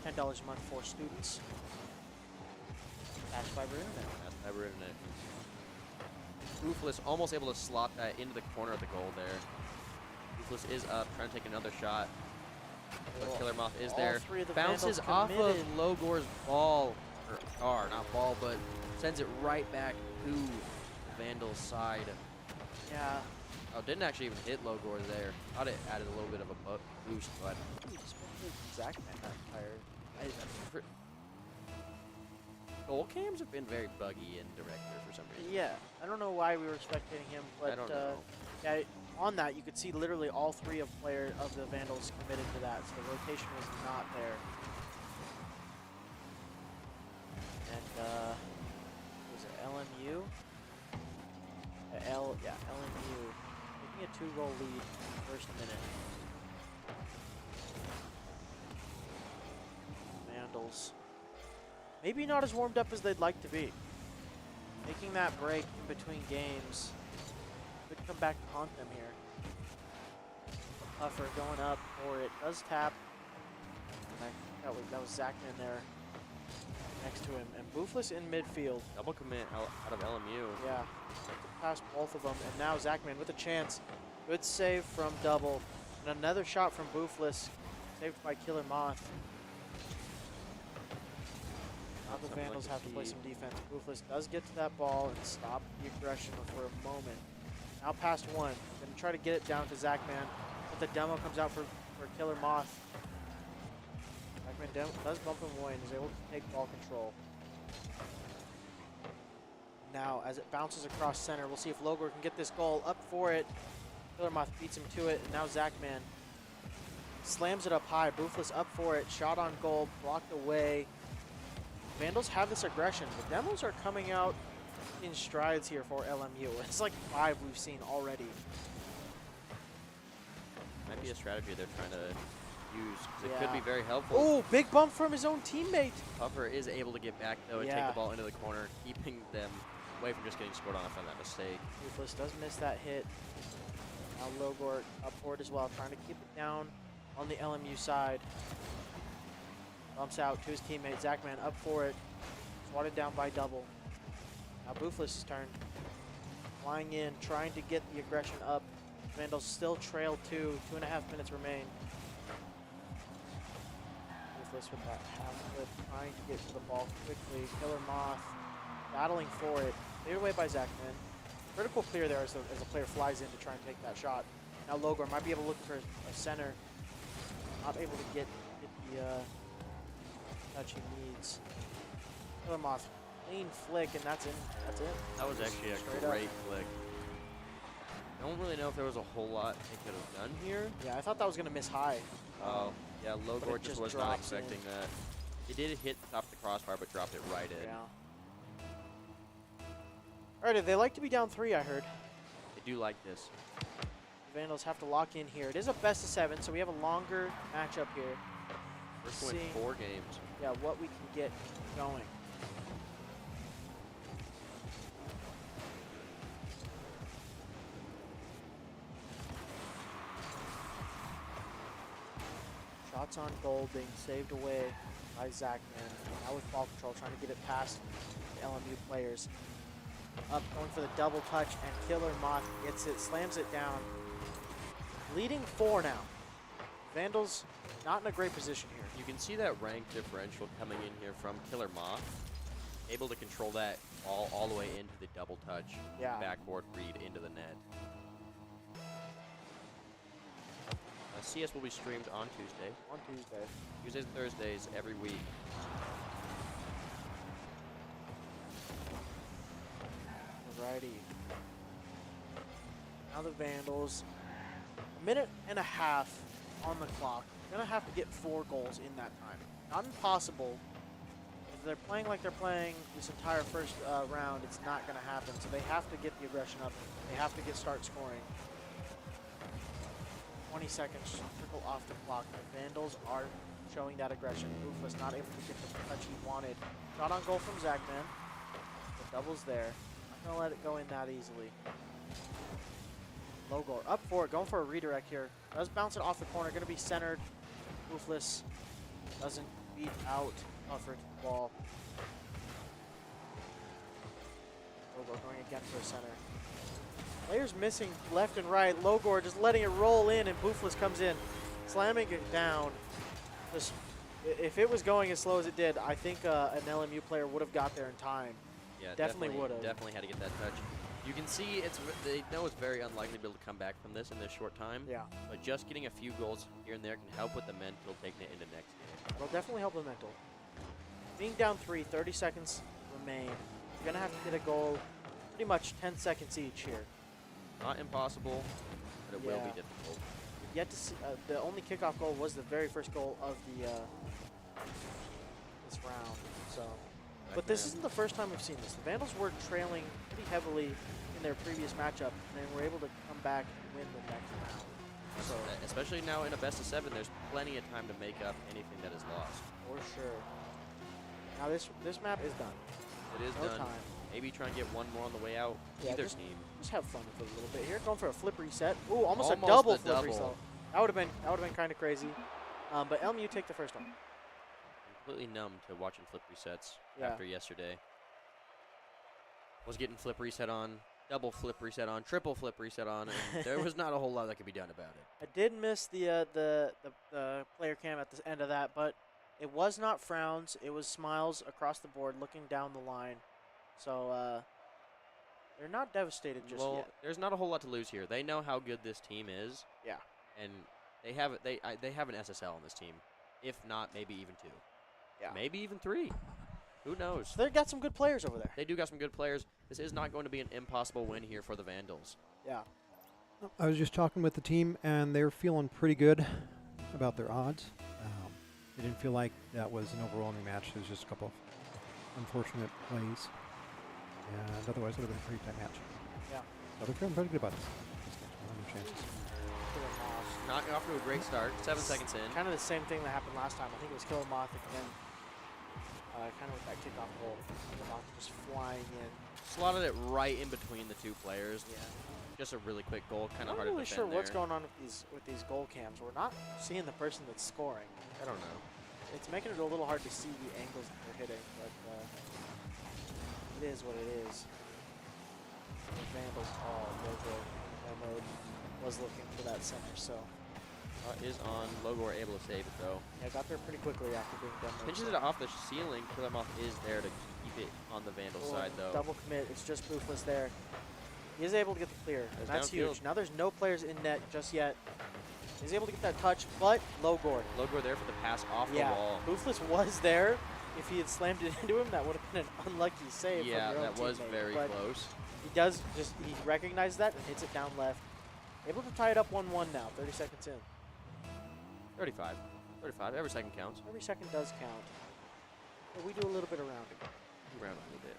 $10 a month for students. Fast fiber internet. Fast fiber internet. Roofless almost able to slot that into the corner of the goal there. Roofless is up, trying to take another shot. But Killer Moth is All there. three of the Bounces Vandals off of committed. Logor's ball. Or not ball, but sends it right back to the Vandals' side. Yeah. Oh, didn't actually even hit Logor there. Thought it added a little bit of a boost, but Zachman got tired. goal cams have been very buggy in Director for some reason. Yeah. I don't know why we were spectating him, but I don't know. yeah, on that you could see literally all 3 of the Vandals committed to that, so the rotation was not there. And was it LMU? LMU taking a 2-goal lead in the first minute. Vandals maybe not as warmed up as they'd like to be. Taking that break in between games could come back to haunt them here. Puffer going up for it. Does tap. That was Zachman there next to him. And Boofless in midfield. Double commit out of LMU. Yeah. Past both of them. And now Zachman with a chance. Good save from Double. And another shot from Boofless. Saved by Killer Moth. Now the Vandals have to play some defense. Boofless does get to that ball and stop the aggression for a moment. Now past one. Gonna try to get it down to Zachman. But the demo comes out for Killer Moth. Zachman does bump him away and is able to take ball control. Now as it bounces across center, we'll see if Logor can get this goal up for it. Killer Moth beats him to it, and now Zachman slams it up high. Boofless up for it. Shot on goal, blocked away. Vandals have this aggression. The demos are coming out in strides here for LMU. It's like 5 we've seen already. Might be a strategy they're trying to use, 'cause it Yeah. could be very helpful. Oh, big bump from his own teammate. Puffer is able to get back, though, and take Yeah. the ball into the corner, keeping them away from just getting scored on from that mistake. Boofless does miss that hit. Now Logor up for it as well, trying to keep it down on the LMU side. Bumps out to his teammate. Zachman up for it. Swatted down by Double. Now Boofless' turn. Flying in, trying to get the aggression up. Vandals still trail 2.5 minutes remain. Boofless with that half flip, trying to get to the ball quickly. Killer Moth battling for it. Cleared away by Zachman. Critical clear there as the player flies in to try and take that shot. Now Logor might be able to look for a center. Not able to get the touch he needs. Killer Moth, clean flick, and that's it. That was actually a Straight great up. flick. I don't really know if there was a whole lot they could have done here. Yeah, I thought that was going to miss high. Oh, yeah, it Logor just just was not drops in. expecting that. He did hit the top of the crossbar, but dropped it right in. Yeah. Alright, they like to be down 3, I heard. They do like this. The Vandals have to lock in here. It is a best of 7, so we have a longer matchup here. First win Seeing- 4 games. Yeah, what we can get going. Shots on goal being saved away by Zachman. Now with ball control, trying to get it past the LMU players. Up, going for the double touch, and Killer Moth gets it, slams it down. Leading 4 now. Vandals not in a great position here. You can see that rank differential coming in here from Killer Moth. Able to control that all the way into the double touch, backboard read into the net. CS will be streamed on Tuesday. On Tuesday. Tuesdays and Thursdays every week. Alrighty. Now the Vandals. A minute and a half on the clock. Gonna have to get 4 goals in that time. Not impossible. If they're playing like they're playing this entire first round, it's not gonna happen. So they have to get the aggression up. They have to start scoring. 20 seconds trickle off the clock. The Vandals are showing that aggression. Ruthless not able to get the touch he wanted. Shot on goal from Zachman. The double's there. Not gonna let it go in that easily. Logor up for it, going for a redirect here. Does bounce it off the corner, gonna be centered. Ruthless doesn't beat out Buffer to the ball. Logor going again for a center. Players missing left and right. Logor just letting it roll in, and Boofless comes in, slamming it down. Just, if it was going as slow as it did, I think an LMU player would have got there in time. Yeah, definitely would have. Definitely had to get that touch. You can see they know it's very unlikely to be able to come back from this in this short time. Yeah. But just getting a few goals here and there can help with the mental, taking it into next game. It'll definitely help the mental. Being down 3, 30 seconds remain. You're gonna have to get a goal, pretty much 10 seconds each here. Not impossible, but it will be difficult. Yet to see, the only kickoff goal was the very first goal of the this round. So, but this isn't the first time we've seen this. The Vandals were trailing pretty heavily in their previous matchup, and then were able to come back and win the next round. So, especially now in a best of 7, there's plenty of time to make up anything that is lost. for sure. Now this map is done. It is No done. time. Maybe try and get one more on the way out. Yeah, Either just- team. Just have fun with it a little bit here. Going for a flip reset. Ooh, almost a Almost double a flip double. reset. That would have been kind of crazy. But LMU take the first one. Completely numb to watching flip resets Yeah. after yesterday. Was getting flip reset on, double flip reset on, triple flip reset on, and there was not a whole lot that could be done about it. I did miss the player cam at the end of that, but it was not frowns. It was smiles across the board, looking down the line. So they're not devastated just Well, yet. there's not a whole lot to lose here. They know how good this team is. Yeah. And they have an SSL on this team, if not maybe even 2. Yeah. Maybe even 3. Who knows? So they've got some good players over there. They do got some good players. This is not going to be an impossible win here for the Vandals. Yeah. I was just talking with the team, and they're feeling pretty good about their odds. They didn't feel like that was an overwhelming match. It was just a couple of unfortunate plays. And otherwise, it would have been a pretty tight match. Yeah. So they're feeling pretty good about this match. No chances. Not off to a great start. 7 seconds in. Kind of the same thing that happened last time. I think it was Killer Moth again. Kind of with that kickoff goal. Killer Moth just flying in. Slotted it right in between the 2 players. Yeah. Just a really quick goal. Kind I'm of not hard to really defend sure what's there. going on with these goal cams. We're not seeing the person that's scoring. I don't know. It's making it a little hard to see the angles that they're hitting, but it is what it is. The Vandals logo mode was looking for that center, so Is on. Logor able to save it though. yeah, got there pretty quickly after being done. Pinches it off the ceiling. Killer Moth is there to keep it on the Vandal side though. Double commit. It's just Boofless there. He is able to get the clear. And that's downfield. huge. Now there's no players in net just yet. He's able to get that touch, but Logor. Logor there for the pass off Yeah, the wall. Boofless was there. If he had slammed it into him, that would have been an unlucky save. Yeah, from your own that was teammate, very but close. He does he recognized that and hits it down left. Able to tie it up 1-1 now, 30 seconds in. 35. 35. Every second counts. Every second does count. But we do a little bit of rounding. Around a little bit.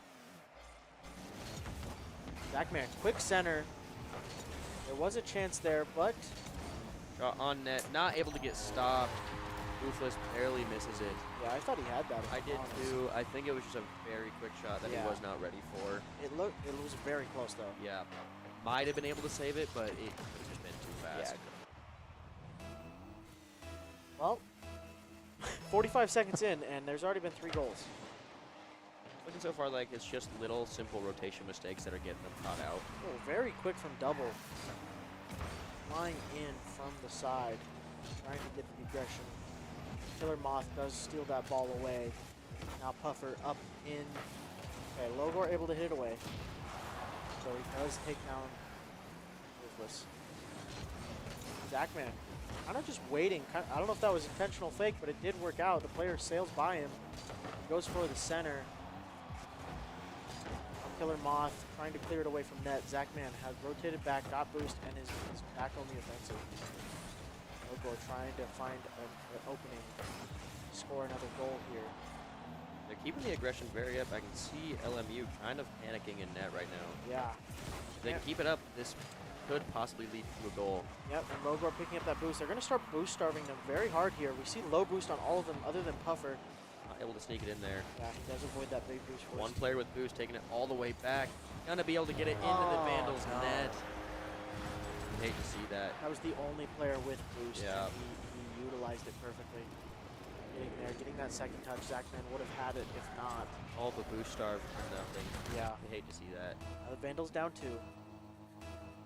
Zachman, quick center. There was a chance there, but Shot on net. Not able to get stopped. Roofless barely misses it. yeah, I thought he had that. if I I'm did honest. too. I think it was just a very quick shot that Yeah. he was not ready for. It was very close though. Yeah. Might have been able to save it, but it could have just been too fast. Well, 45 seconds in, and there's already been 3 goals. Looking so far like it's just little simple rotation mistakes that are getting them caught out. Oh, very quick from double. Flying in from the side, trying to get the aggression. Killer Moth does steal that ball away. Now Puffer up in. Okay, Logor able to hit it away. So he does take down Ruthless. Zackman, kind of just waiting. I don't know if that was intentional fake, but it did work out. The player sails by him, goes for the center. Killer Moth trying to clear it away from net. Zackman has rotated back, got boost, and is back on the offensive. Logor trying to find an opening, score another goal here. They're keeping the aggression very up. I can see LMU kind of panicking in net right now. Yeah. If they can keep it up, this could possibly lead to a goal. Yep, and Logor picking up that boost. They're going to start boost starving them very hard here. We see low boost on all of them other than Puffer. Not able to sneak it in there. Yeah, he does avoid that big boost force. One player with boost taking it all the way back. Gonna be able to get it into the Vandals no. net. Hate to see that. That was the only player with boost. Yeah. He utilized it perfectly. Getting there, getting that second touch. Zackman would have had it if not. All the boost starve for nothing. Yeah. I hate to see that. The Vandals down 2.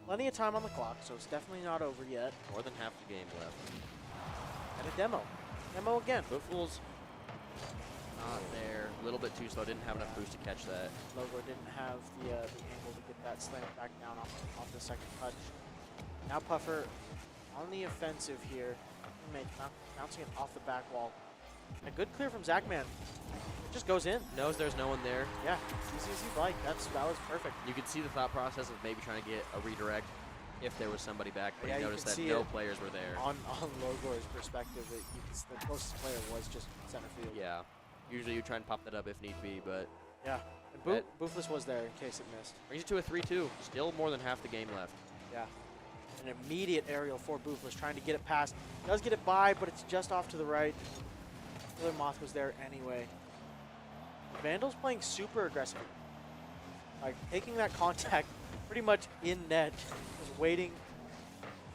Plenty of time on the clock, so it's definitely not over yet. More than half the game left. And a demo. Demo again. Footfools not there. A little bit too slow. Didn't have enough boost to catch that. Logor didn't have the angle to get that slam back down off the second touch. Now Puffer on the offensive here. Bouncing it off the back wall. A good clear from Zackman. It just goes in. Knows there's no one there. Yeah, easy as you like. That was perfect. You could see the thought process of maybe trying to get a redirect if there was somebody back, but Yeah, you you noticed can that see no it players were there. On Logor's perspective, the closest player was just center field. Yeah. Usually you try and pop that up if need be, but Yeah. And Boofless was there in case it missed. brings it to a 3-2. Still more than half the game left. Yeah. An immediate aerial for Boofless, trying to get it past. Does get it by, but it's just off to the right. Killer Moth was there anyway. The Vandals playing super aggressive. Like, taking that contact pretty much in net. Just waiting.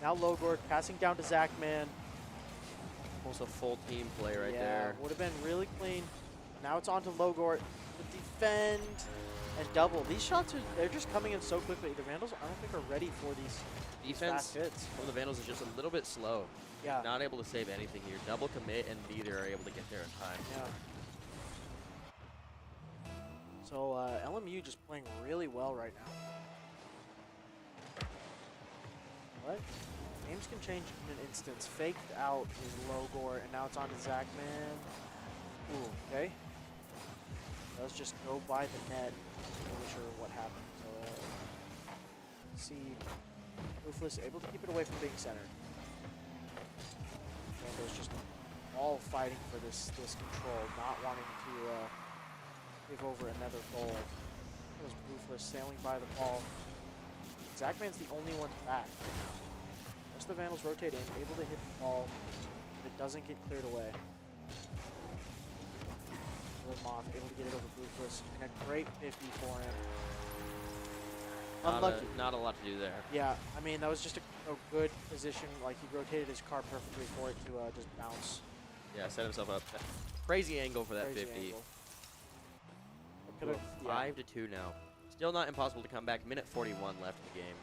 Now Logor passing down to Zackman. Almost a full team play right Yeah, there. would have been really clean. Now it's on to Logor to defend and double. These shots, they're just coming in so quickly. The Vandals, I don't think, are ready for these Defense fast hits. from the Vandals is just a little bit slow. Yeah. Not able to save anything here. Double commit and neither are able to get there in time. Yeah. So LMU just playing really well right now. What? Games can change in an instance. Faked out is Logor, and now it's on to Zackman. Ooh, okay. Let's just go by the net. Not really sure what happened. So see, Ruthless able to keep it away from being centered. Vandals just all fighting for this control, not wanting to give over another goal. It was Ruthless sailing by the ball. Zackman's the only one back right now. Most of the Vandals rotate in, able to hit the ball, but it doesn't get cleared away. Moth able to get it over Ruthless, and a great 50 for him. Unlucky. Not a lot to do there. Yeah, I mean, that was just a good position. Like, he rotated his car perfectly for it to just bounce. Yeah, set himself up. Crazy angle for that Crazy 50. angle. We're Yeah. 5-2 now. Still not impossible to come back. Minute 41 left in the game.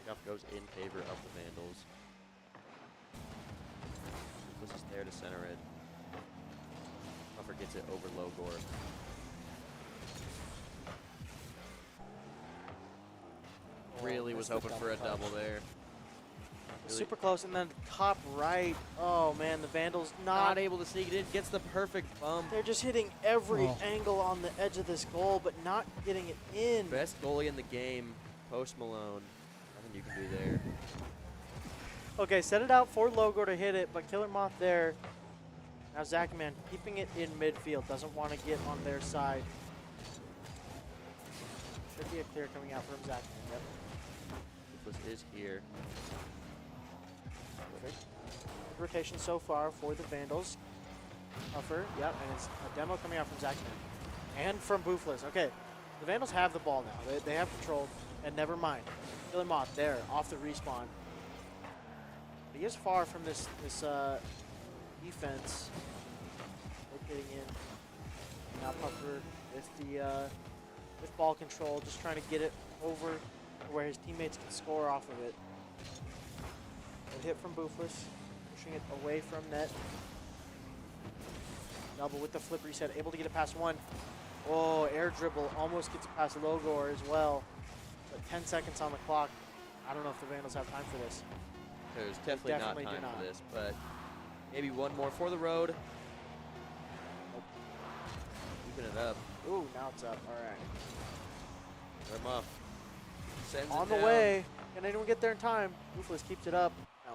Kickoff goes in favor of the Vandals. This is there to center it. Puffer gets it over Logor. Really was missed the hoping for a double touch. double there. Really Super close, and then top right. Oh man, the Vandals not able to sneak it in. Gets the perfect bump. They're just hitting every Oh. angle on the edge of this goal, but not getting it in. Best goalie in the game, Post Malone. Nothing you can do there. Okay, set it out for Logor to hit it, but Killer Moth there. Now Zackman keeping it in midfield. Doesn't want to get on their side. Should be a clear coming out from Zackman. Yep. This is here. Perfect. Good rotation so far for the Vandals. Puffer, yep, and it's a demo coming out from Zackman. And from Boofless. Okay, the Vandals have the ball now. They have control, and never mind. Killer Moth there, off the respawn. But he is far from this defense. Rotating in. Now Puffer with ball control, just trying to get it over to where his teammates can score off of it. Good hit from Boofless, pushing it away from net. Double with the flip reset, able to get it past one. Oh, air dribble, almost gets it past Logor as well. But 10 seconds on the clock. I don't know if the Vandals have time for this. There's definitely not time for this, but maybe one more for the road. Keeping it up. Ooh, now it's up. All right. They're off. Sends On it the down. way. Can anyone get there in time? Roofless keeps it up. No.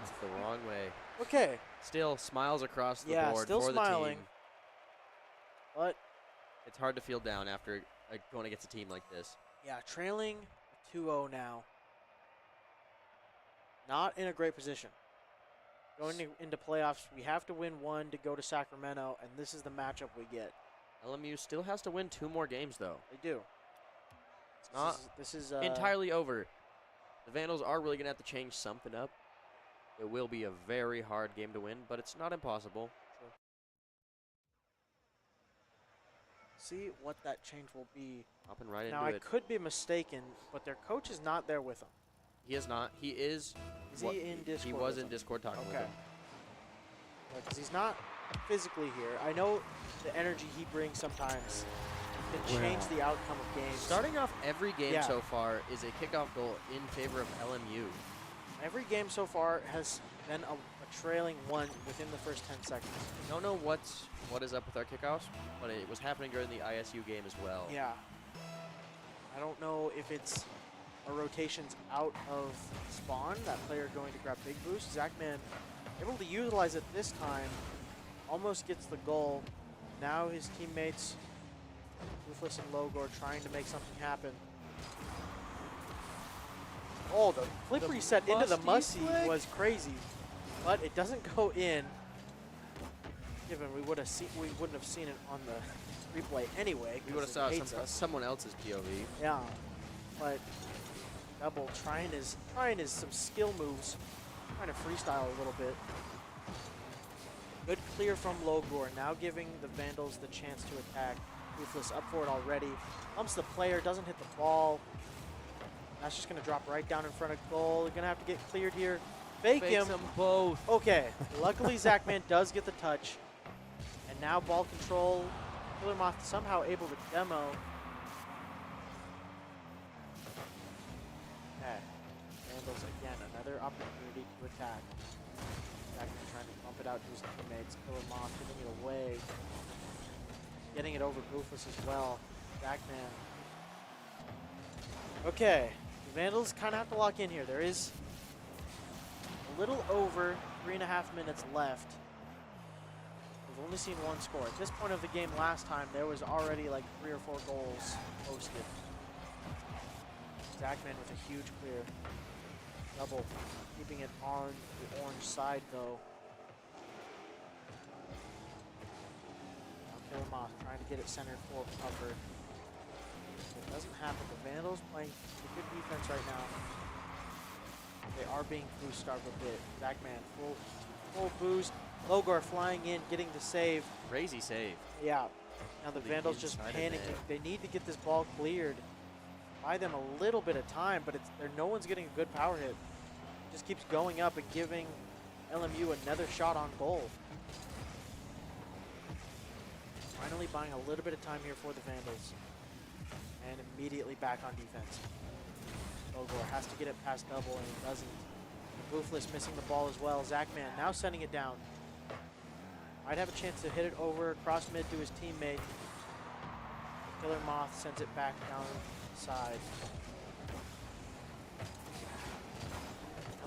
It's the wrong way. Okay. Still smiles across the Yeah, board still for smiling. the team. But, It's hard to feel down after going against a team like this. yeah, trailing 2-0 now. Not in a great position. Going into playoffs, we have to win one to go to Sacramento, and this is the matchup we get. LMU still has to win 2 more games, though. They do. It's not This is entirely over. The Vandals are really going to have to change something up. It will be a very hard game to win, but it's not impossible. See what that change will be. Hopping right Now, into I it. could be mistaken, but their coach is not there with them. He is not. He is. Is he in Discord? He was with in them? Discord talking with Okay. him. Because he's not physically here. I know the energy he brings sometimes can change the outcome of games. Starting off every game Yeah. so far is a kickoff goal in favor of LMU. Every game so far has been a trailing one within the first 10 seconds. Don't know what is up with our kickoffs, but it was happening during the ISU game as well. Yeah. I don't know if it's a rotations out of spawn, that player going to grab big boost. Zachman able to utilize it this time, almost gets the goal. Now his teammates, Ruthless and Logor, trying to make something happen. Oh, the flip reset into the musty Mussy flick. was crazy, but it doesn't go in. Given we wouldn't have seen it on the replay anyway. We would have 'cause saw it hates us. someone else's POV. Yeah, but Double trying his some skill moves, trying to freestyle a little bit. Good clear from Logor, now giving the Vandals the chance to attack. Ruthless up for it already. Bumps the player, doesn't hit the ball. That's just gonna drop right down in front of goal. They're gonna have to get cleared here. Fake him. them both. Okay, luckily Zachman does get the touch. And now ball control. Killer Moth somehow able to demo. Okay, Vandals again, another opportunity to attack. Zachman trying to bump it out to his teammates. Killer Moth giving it away. Getting it over Boofless as well. Zachman. Okay, the Vandals kind of have to lock in here. There is a little over 3.5 minutes left. We've only seen one score. At this point of the game last time, there was already like 3 or 4 goals posted. Zachman with a huge clear. Double, keeping it on the orange side though. Now Killer Moth trying to get it centered for Puffer. It doesn't happen. The Vandals playing good defense right now. They are being boost starved a bit. Zachman full boost. Logor flying in, getting the save. Crazy save. Yeah. Now the The Vandals just inside of panicking. net. They need to get this ball cleared. Buy them a little bit of time, but no one's getting a good power hit. Just keeps going up and giving LMU another shot on goal. Finally buying a little bit of time here for the Vandals. And immediately back on defense. Logor has to get it past Double, and he doesn't. Boofless missing the ball as well. Zachman now sending it down. Might have a chance to hit it over across mid to his teammate. Killer Moth sends it back down the side.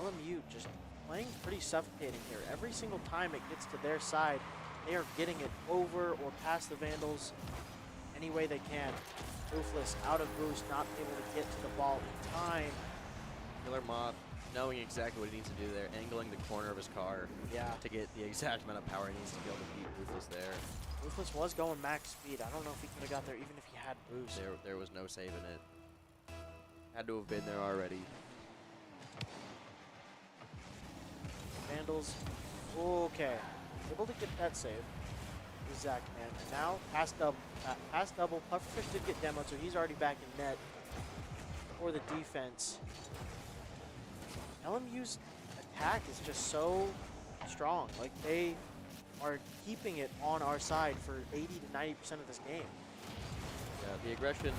LMU just playing pretty suffocating here. Every single time it gets to their side, they are getting it over or past the Vandals any way they can. Boofless out of boost, not able to get to the ball in time. Killer Moth knowing exactly what he needs to do there, angling the corner of his car Yeah, to get the exact amount of power he needs to be able to beat Ruthless there. Boofless was going max speed. I don't know if he could have got there even if he had boost. There was no saving it. Had to have been there already. Vandals, okay, able to get that save. with Zach, man. And now, pass double. Pufferfish did get demoed, so he's already back in net for the defense. LMU's attack is just so strong. Like, they are keeping it on our side for 80 to 90% of this game. Yeah, the aggression is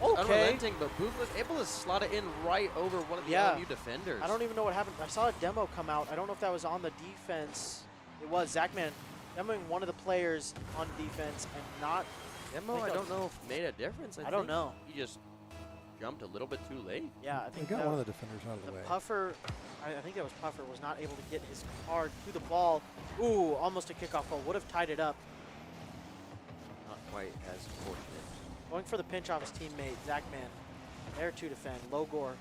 Okay. unrelenting, but Booth was able to slot it in right over one of the Yeah. LMU defenders. I don't even know what happened. I saw a demo come out. I don't know if that was on the defense. It was Zachman demoing one of the players on defense and not. Demo, I don't know if made a difference. I don't think know. He just jumped a little bit too late. Yeah, I They think got that one of the defenders out of the way. Puffer, I think that was Puffer, was not able to get his card to the ball. Ooh, almost a kickoff goal. Would have tied it up. Not quite as fortunate. Going for the pinch off his teammate, Zachman. There to defend. Logor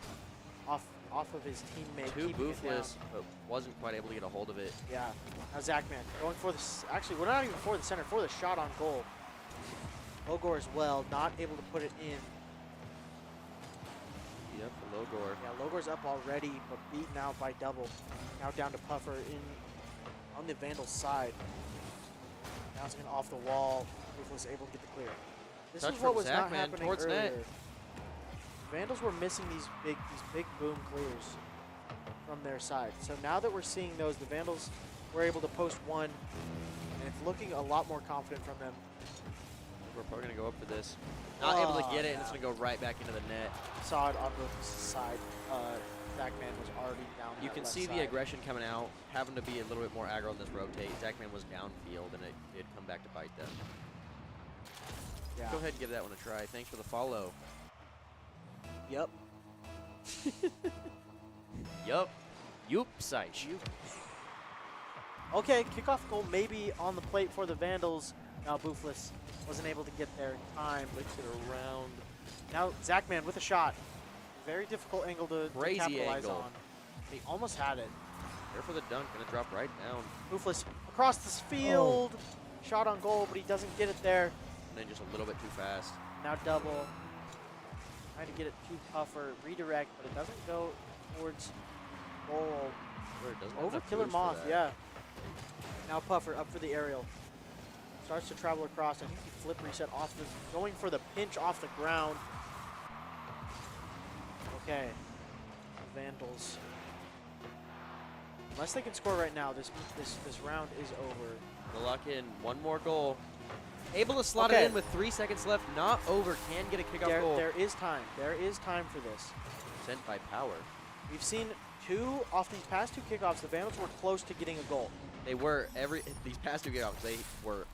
off of his teammate. Too keeping it down. boothless, but wasn't quite able to get a hold of it. Yeah. Now Zachman going for the. Actually, we're not even for the center, for the shot on goal. Logor as well, not able to put it in. Yep, for Logor. Yeah, Logor's up already, but beaten out by double. Now down to Puffer on the Vandals side. Bouncing it off the wall. Ruthless able to get the clear. This Touch is what from was not Zachman happening towards earlier. net. Vandals were missing these big boom clears from their side. So now that we're seeing those, the Vandals were able to post one, and it's looking a lot more confident from them. We're probably going to go up for this. Not able to get it, and it's going to go right back into the net. Saw it on the side. Zachman was already down. You that can left see side. the aggression coming out, having to be a little bit more aggro in this rotate. Zachman was downfield, and it did come back to bite them. Yeah. Go ahead and give that one a try. Thanks for the follow. Yep. Yup. Yoop, Seich. Okay, kickoff goal maybe on the plate for the Vandals. Now Boofless wasn't able to get there in time. Flicks it around. Now Zachman with a shot. Very difficult angle to Crazy capitalize angle. on. He almost had it. There for the dunk. Going to drop right down. Boofless across this field. Shot on goal, but he doesn't get it there. And then just a little bit too fast. Now double. Trying to get it to Puffer. Redirect, but it doesn't go towards goal. Sure, it doesn't have Over enough Killer boost for Moth, that. yeah. Now Puffer up for the aerial. Starts to travel across. I think he flip reset off the, going for the pinch off the ground. Okay. The Vandals. Unless they can score right now, this round is over. To lock in one more goal. Able to slot Okay. it in with 3 seconds left. Not over. Can get a kickoff goal. There is time. There is time for this. Sent by Power. We've seen off these past two kickoffs, the Vandals were close to getting a goal. They were these past 2 kickoffs. They were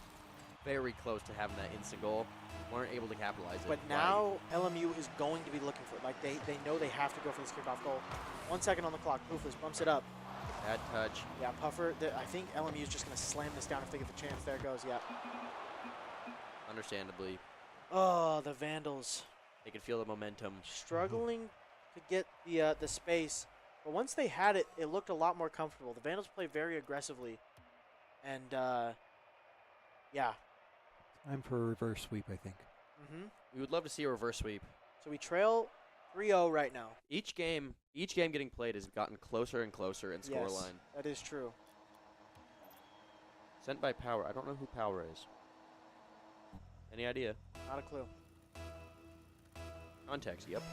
very close to having that instant goal. Weren't able to capitalize it. But now LMU is going to be looking for it. Like they know they have to go for this kickoff goal. 1 second on the clock. Boofless bumps it up. Bad touch. Yeah, Puffer. I think LMU is just going to slam this down if they get the chance. There it goes. Yeah. Understandably, Oh, the Vandals they could feel the momentum. struggling to get the space. But once they had it, it looked a lot more comfortable. The Vandals play very aggressively, and yeah. Time for a reverse sweep, I think. We would love to see a reverse sweep. So we trail 3-0 right now. Each game getting played has gotten closer and closer in Yes, scoreline. that is true. Sent by Power. I don't know who Power is. Any idea? Not a clue. Context. Yep.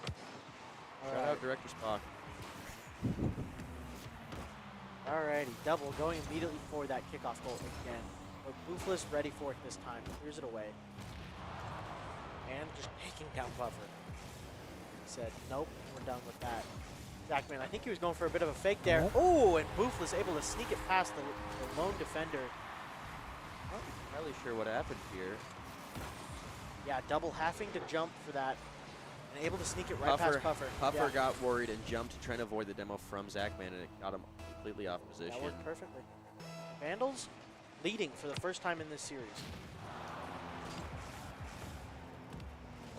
All Shout right. out Director Spock. Alrighty, double going immediately for that kickoff goal again. But Boofless ready for it this time. Clears it away. And just taking down Puffer. He said, nope, we're done with that. Zachman, I think he was going for a bit of a fake there. Nope. Oh, and Boofless able to sneak it past the lone defender. Not entirely sure what happened here. Yeah, double having to jump for that. And able to sneak it right past Puffer. Puffer Yeah, got worried and jumped, trying to avoid the demo from Zachman, and it got him completely off position. that worked perfectly. Vandals leading for the first time in this series.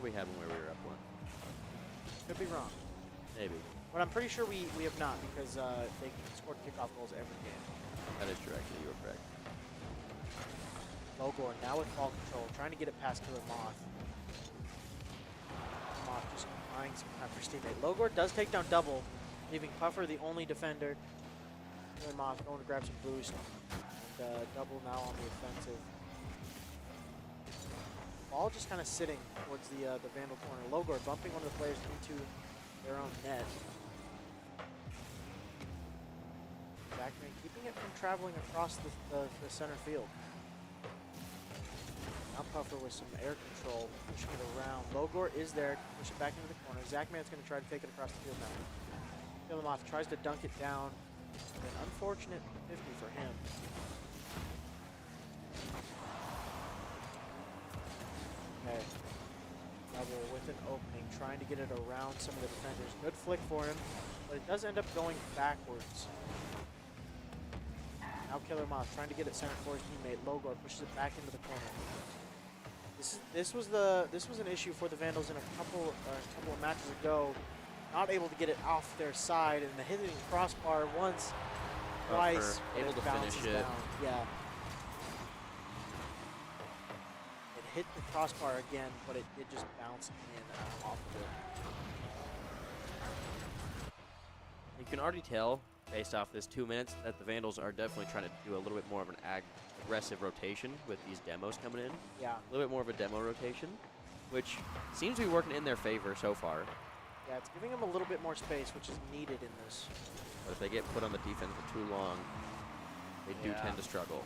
We had one where we were up 1. Could be wrong. Maybe. But I'm pretty sure we have not because they scored kickoff goals every game. That is true, actually. You were correct. Logor now with ball control, trying to get it past Killer Moth. Moth just buying some time for his teammate. Logor does take down double, leaving Puffer the only defender. Killer Moth going to grab some boost. double now on the offensive. Ball just kind of sitting towards the Vandal corner. Logor bumping one of the players into their own net. Jackman keeping it from traveling across the center field. Now Puffer with some air control, pushing it around. Logor is there, push it back into the corner. Zachman's going to try to take it across the field now. Killamoff tries to dunk it down. An unfortunate 50 for him. Okay. Double with an opening, trying to get it around some of the defenders. Good flick for him, but it does end up going backwards. Now Killamoff trying to get it center for his teammate. Logor pushes it back into the corner. This was an issue for the Vandals in a couple of matches ago. Not able to get it off their side, and the hitting crossbar once, twice, able to finish it. Down. Yeah. It hit the crossbar again, but it did just bounce in off of it. You can already tell, based off this 2 minutes, that the Vandals are definitely trying to do a little bit more of an aggressive rotation with these demos coming in. Yeah. A little bit more of a demo rotation, which seems to be working in their favor so far. Yeah, it's giving them a little bit more space, which is needed in this. But if they get put on the defense for too long, they do tend to struggle.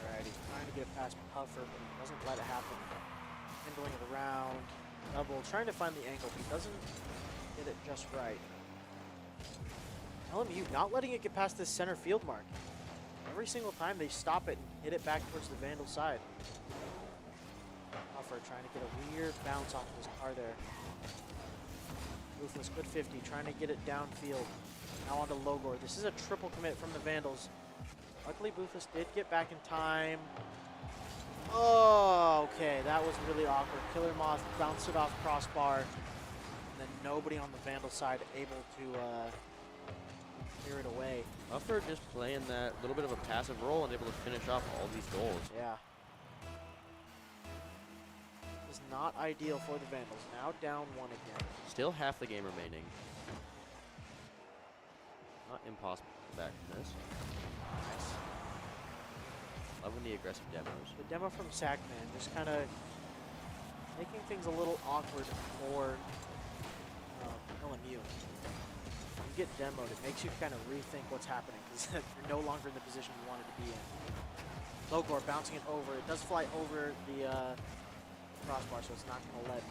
Alright, he's trying to get it past Puffer, but he doesn't let it happen. Handling it around. Double, trying to find the angle. He doesn't get it just right. LMU not letting it get past this center field mark. Every single time they stop it and hit it back towards the Vandal side. Puffer trying to get a weird bounce off of his car there. Ruthless, good 50, trying to get it downfield. Now onto Logor. This is a triple commit from the Vandals. Luckily, Boothus did get back in time. Oh, okay, that was really awkward. Killer Moth bounced it off crossbar, and then nobody on the Vandal side able to clear it away. Puffer just playing that little bit of a passive role and able to finish off all these goals. Yeah. This is not ideal for the Vandals. Now down one again. Still half the game remaining. Not impossible to come back from this. Nice. Loving the aggressive demos. The demo from Sackman just kind of making things a little awkward for LMU. When you get demoed, it makes you kind of rethink what's happening because you're no longer in the position you wanted to be in. Logor bouncing it over. It does fly over the crossbar, so it's not going to let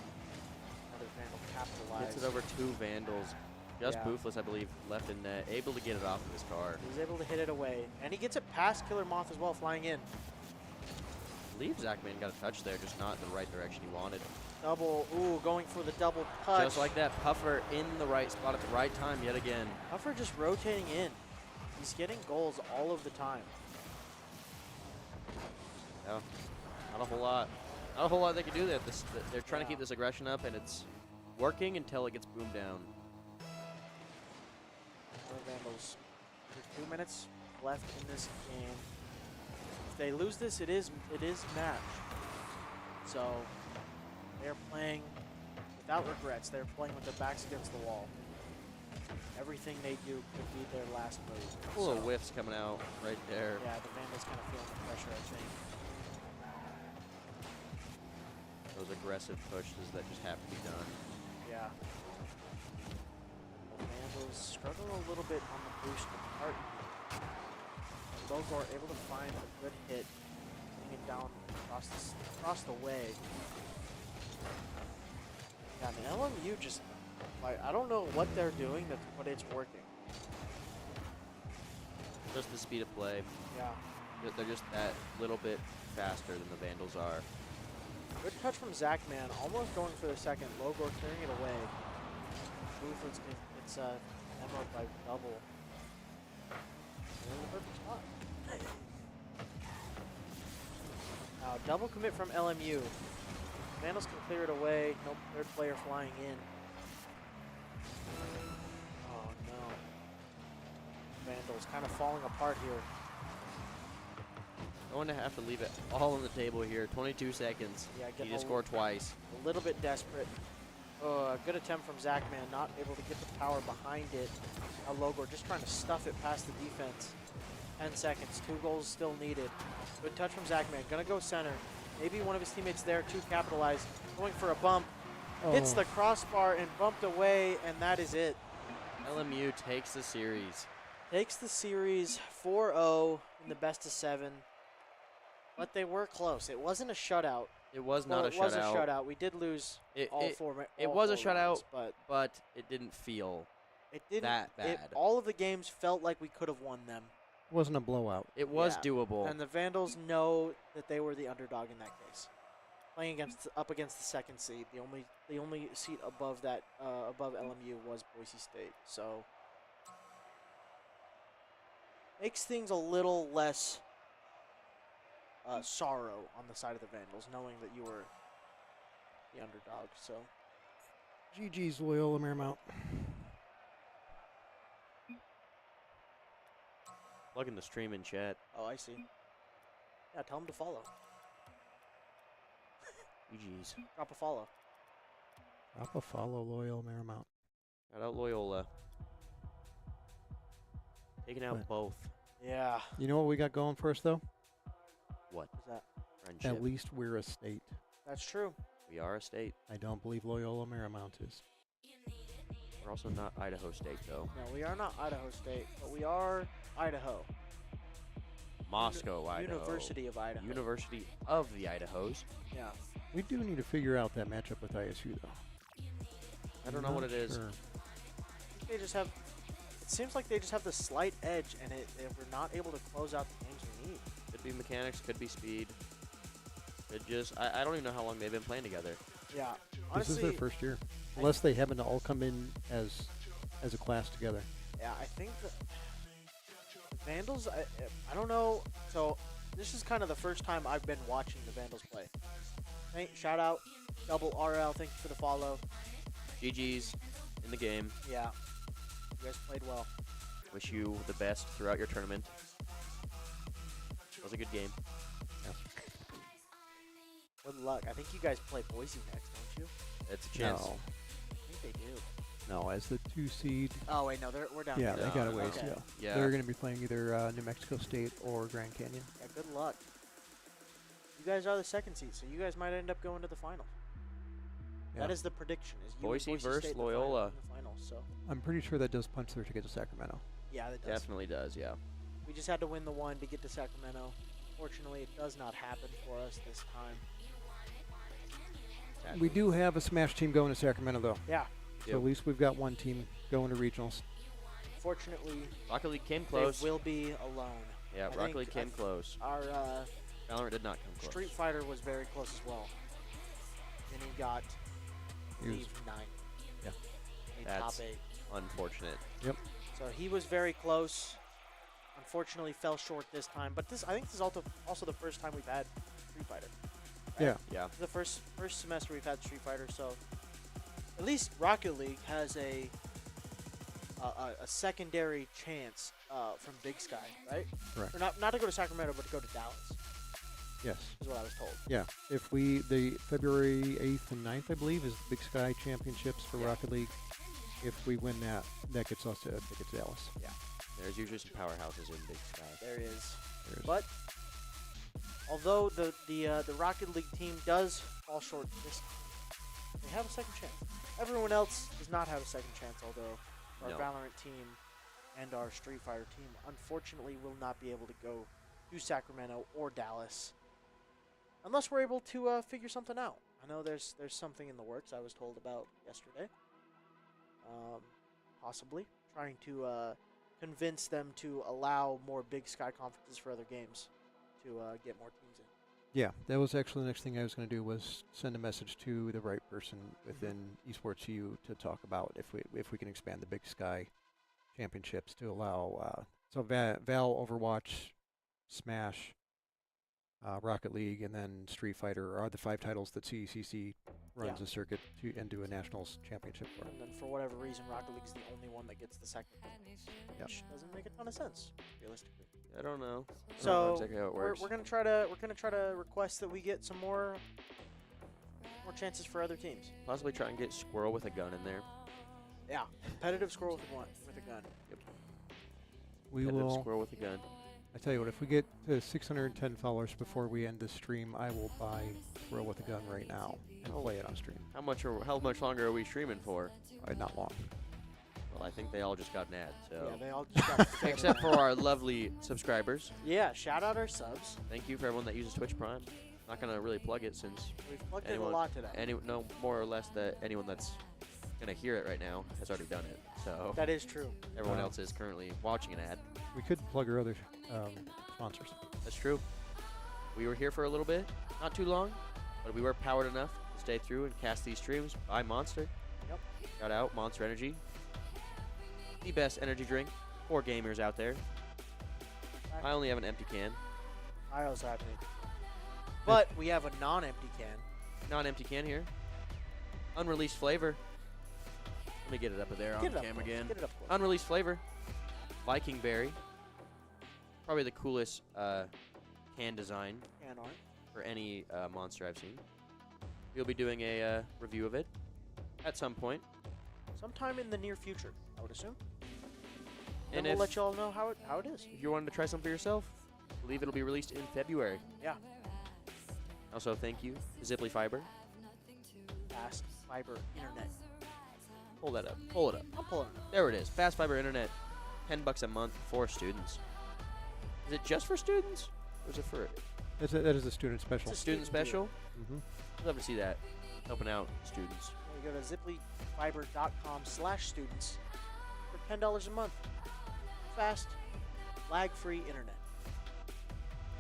another Vandal capitalize. Gets it over two Vandals. Just Yeah. Boothless, I believe, left in net. Able to get it off of his car. He's able to hit it away. And he gets it past Killer Moth as well, flying in. I believe Zachman got a touch there, just not in the right direction he wanted. Double, ooh, going for the double touch. Just like that, Puffer in the right spot at the right time yet again. Puffer just rotating in. He's getting goals all of the time. Yeah, not a whole lot. Not a whole lot they can do there. They're trying to Yeah. keep this aggression up, and it's working until it gets boomed down. Vandals. There's 2 minutes left in this game. If they lose this, it is match. So they're playing without regrets. They're playing with their backs against the wall. Everything they do could be their last move. Full So, of whiffs coming out right there. yeah, the Vandals kind of feeling the pressure, I think. Those aggressive pushes that just have to be done. Yeah. The Vandals struggle a little bit on the boost part. Logor able to find a good hit, getting it down across the way. Yeah, I mean, LMU just, like, I don't know what they're doing, but it's working. Just the speed of play. Yeah. They're just that little bit faster than the Vandals are. Good touch from Zachman, almost going for the second. Logor clearing it away. Boothwood's it's demoed by double. In the perfect spot. Now, double commit from LMU. Vandals can clear it away. No third player flying in. Oh no. Vandals kind of falling apart here. Going to have to leave it all on the table here. 22 seconds. Yeah, You getting need to score twice. a little bit desperate. A good attempt from Zachman, not able to get the power behind it. Logor just trying to stuff it past the defense. 10 seconds, 2 goals still needed. Good touch from Zachman, gonna go center. Maybe one of his teammates there to capitalize. Going for a bump, hits the crossbar and bumped away, and that is it. LMU takes the series. Takes the series 4-0 in the best of 7. But they were close. It wasn't a shutout. It was Well, not a it shutout. was a shutout. We did lose all four. It all was a 4 shutout, rounds, but but it didn't feel it didn't. that bad. All of the games felt like we could have won them. It wasn't a blowout. It was Yeah. doable. And the Vandals know that they were the underdog in that case. Playing up against the 2nd seed, the only seat above that above LMU was Boise State. So makes things a little less sorrow on the side of the Vandals, knowing that you were the underdog. So GG's Loyola Marymount. Plug in the stream in chat. oh, I see. Yeah, tell them to follow. GG's. Drop a follow. Drop a follow Loyola Marymount. Shout out Loyola. Taking out What? both. Yeah. You know what we got going for us, though? What? Is that? Friendship. At least we're a state. That's true. We are a state. I don't believe Loyola Marymount is. We're also not Idaho State, though. No, we are not Idaho State, but we are Idaho. Moscow, Idaho. University of Idaho. University of the Idahos. Yeah. We do need to figure out that matchup with ISU, though. I don't know what it is. Sure. They just have. It seems like they just have the slight edge, and we're not able to close out the games we need. Could be mechanics, could be speed. It just, I don't even know how long they've been playing together. Yeah. This is Honestly, their first year. Unless they happen to all come in as a class together. yeah, I think the Vandals. I don't know. So this is kind of the first time I've been watching the Vandals play. Hey, shout out, Double RL. Thank you for the follow. GG's in the game. Yeah. You guys played well. Wish you the best throughout your tournament. It was a good game. Good luck. I think you guys play Boise next, don't you? It's a chance. No. I think they do. No, as the 2 seed. Oh wait, no, we're down. Yeah, here. they got a No, ways okay. to go. Yeah. They're going to be playing either New Mexico State or Grand Canyon. Yeah, good luck. You guys are the 2nd seed, so you guys might end up going to the final. Yeah. That is the prediction. Is you and Boise versus State in the Loyola. in the final, so I'm pretty sure that does punch their ticket to Sacramento. yeah, that does. Definitely does, yeah. We just had to win the one to get to Sacramento. Fortunately, it does not happen for us this time. We do have a Smash team going to Sacramento, though. Yeah. So at least we've got one team going to regionals. Fortunately, Rocket League came close. they will be alone. Yeah, I Rocket think League came close. Our Valorant did not come close. Street Fighter was very close as well. And he got, I He was- believe, 9. Yeah. He That's- top 8. Unfortunate. So he was very close. Unfortunately, fell short this time. But I think this is also the first time we've had Street Fighter. Yeah. Yeah. The first semester we've had Street Fighter, so at least Rocket League has a secondary chance from Big Sky, right? Correct. Or not to go to Sacramento, but to go to Dallas, Yes. is what I was told. Yeah. If the February 8th and 9th, I believe, is Big Sky Championships for Yeah. Rocket League. If we win that, that gets us a ticket to Dallas. There's usually some powerhouses in Big Sky. There is. There's- But although the Rocket League team does fall short this time, they have a second chance. Everyone else does not have a second chance, although our No. Valorant team and our Street Fighter team unfortunately will not be able to go to Sacramento or Dallas unless we're able to figure something out. I know there's something in the works I was told about yesterday. Possibly trying to convince them to allow more Big Sky conferences for other games to get more teams in. Yeah, that was actually the next thing I was going to do was send a message to the right person within Esports U to talk about if we can expand the Big Sky Championships to allow so Val, Overwatch, Smash, Rocket League, and then Street Fighter are the 5 titles that CECC runs Yeah. a circuit to and do a nationals championship for. And then for whatever reason, Rocket League's the only one that gets the second one, Yep. which doesn't make a ton of sense, realistically. I don't know. I don't know So exactly how it we're works. gonna try to request that we get some more more chances for other teams. Possibly try and get Squirrel with a gun in there. Yeah, competitive squirrel with a gun. We Competitive will. Squirrel with a gun. I tell you what, if we get to 610 followers before we end this stream, I will buy Squirrel with a gun right now and play it on stream. How much longer are we streaming for? Not long. Well, I think they all just got an ad, so. Yeah, they all just got fed Except up. for our lovely subscribers. Yeah, shout out our subs. Thank you for everyone that uses Twitch Prime. Not gonna really plug it since We've plugged in a anyone- lot today. no more or less that anyone that's gonna hear it right now has already done it. So That is true. everyone Wow. else is currently watching an ad. We could plug our other sponsors. That's true. We were here for a little bit, not too long, but we were powered enough to stay through and cast these streams by Monster. Yep. Shout out Monster Energy, the best energy drink for gamers out there. I only have an empty can, I also have an But we have a non-empty can. non-empty can here. Unreleased flavor. Let me get it up there on Get it the up cam close, again. Get it up close. Unreleased flavor. Viking berry. Probably the coolest can design Can art. for any monster I've seen. We'll be doing a review of it at some point. Sometime in the near future, I would assume. And And we'll if, let y'all know how it is. if you're wanting to try something for yourself, I believe it'll be released in February. Yeah. Also, thank you, Ziply Fiber. Fast fiber internet. Pull that up. Pull it up. I'm pulling it up. There it is. Fast fiber internet. $10 a month for students. Is it just for students? Or is it for That is a student special. it's a student special? Mm-hmm. I'd love to see that. Helping out students. You go to ziplyfiber.com/students for $10 a month. Fast, lag-free internet.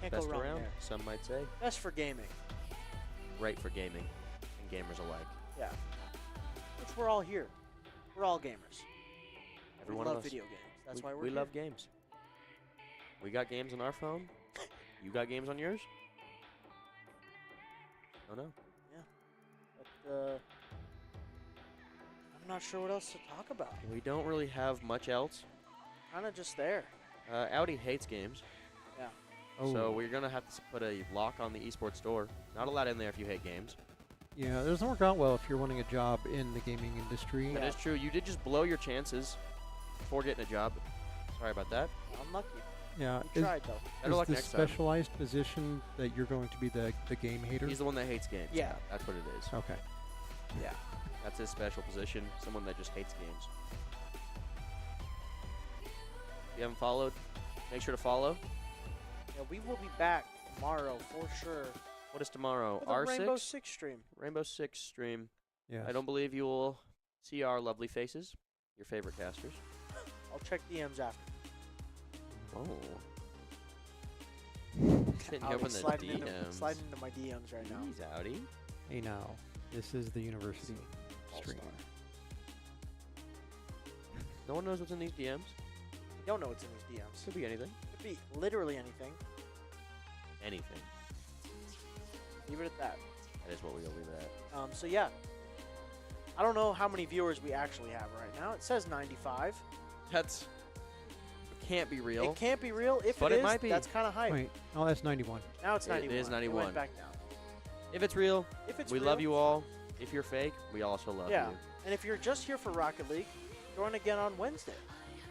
Can't Best go wrong around, there. some might say. Best for gaming. Right for gaming and gamers alike. Yeah. Which we're all here. We're all gamers. Every we one love of us. video games. That's we, why we're we here. love games. We got games on our phone. You got games on yours? Oh no. But, I'm not sure what else to talk about. We don't really have much else. Kind of just there. Audi hates games. Yeah. Oh, So we're going to have to put a lock on the esports store. Not allowed in there if you hate games. yeah, it doesn't work out well if you're wanting a job in the gaming industry. That is true. You did just blow your chances before getting a job. Sorry about that. Unlucky. Yeah, We tried, though. Better is luck the next time. specialized position that you're going to be the game hater? He's the one that hates games. Yeah. That's what it is. Okay. Yeah. That's his special position. Someone that just hates games. If you haven't followed, make sure to follow. Yeah, we will be back tomorrow for sure. What is tomorrow? With a R6? Rainbow Six stream. Rainbow Six stream. Yeah. I don't believe you will see our lovely faces, your favorite casters. I'll check DMs after. Oh. Didn't I'll be open the sliding DMs. sliding into my DMs right now. Jeez, Audi. Hey now, this is the university stream. All-star. No one knows what's in these DMs. I don't know what's in these DMs. Could be anything. Could be literally anything. Anything. Leave it at that. That is what we'll leave it at. So yeah. I don't know how many viewers we actually have right now. It says 95. That's. It can't be real. It can't be real. If But it it is, might be. that's kind of hype. Wait, oh, that's 91. Now it's It 91. is It 91. went back down. If it's real, If it's we real, love you all. If you're fake, we also love Yeah. you. And if you're just here for Rocket League, join again on Wednesday.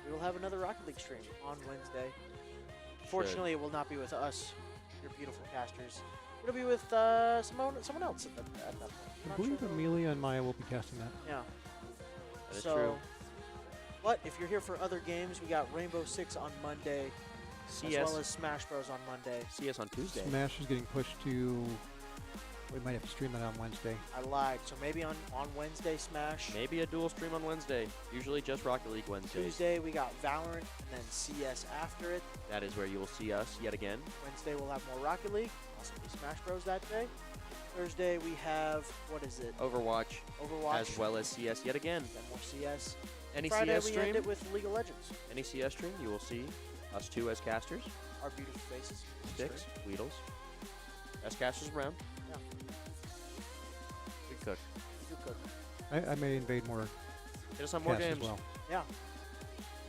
We will have another Rocket League stream on Wednesday. Fortunately, it will not be with us, your beautiful casters. It'll be with someone else at that point. I Not believe sure who. Amelia and Maya will be casting that. Yeah. That is so, true. But if you're here for other games, we got Rainbow Six on Monday, See as us. well as Smash Bros on Monday. See us on Tuesday. Smash is getting pushed to. We might have to stream that on Wednesday. I lied. So maybe on Wednesday, Smash. Maybe a dual stream on Wednesday. Usually just Rocket League Wednesdays. Tuesday, we got Valorant, and then CS after it. That is where you will see us yet again. Wednesday, we'll have more Rocket League, possibly Smash Bros that day. Thursday, we have, what is it? Overwatch, Overwatch. as well as CS yet again. Then more CS. Any Friday, CS we stream, end it with League of Legends. any CS stream, you will see us two as casters, Our beautiful faces. Sticks, Weedles, as casters around. Yeah. Good cook. We do cook. I may invade more Get us on more casts games. as well. Yeah.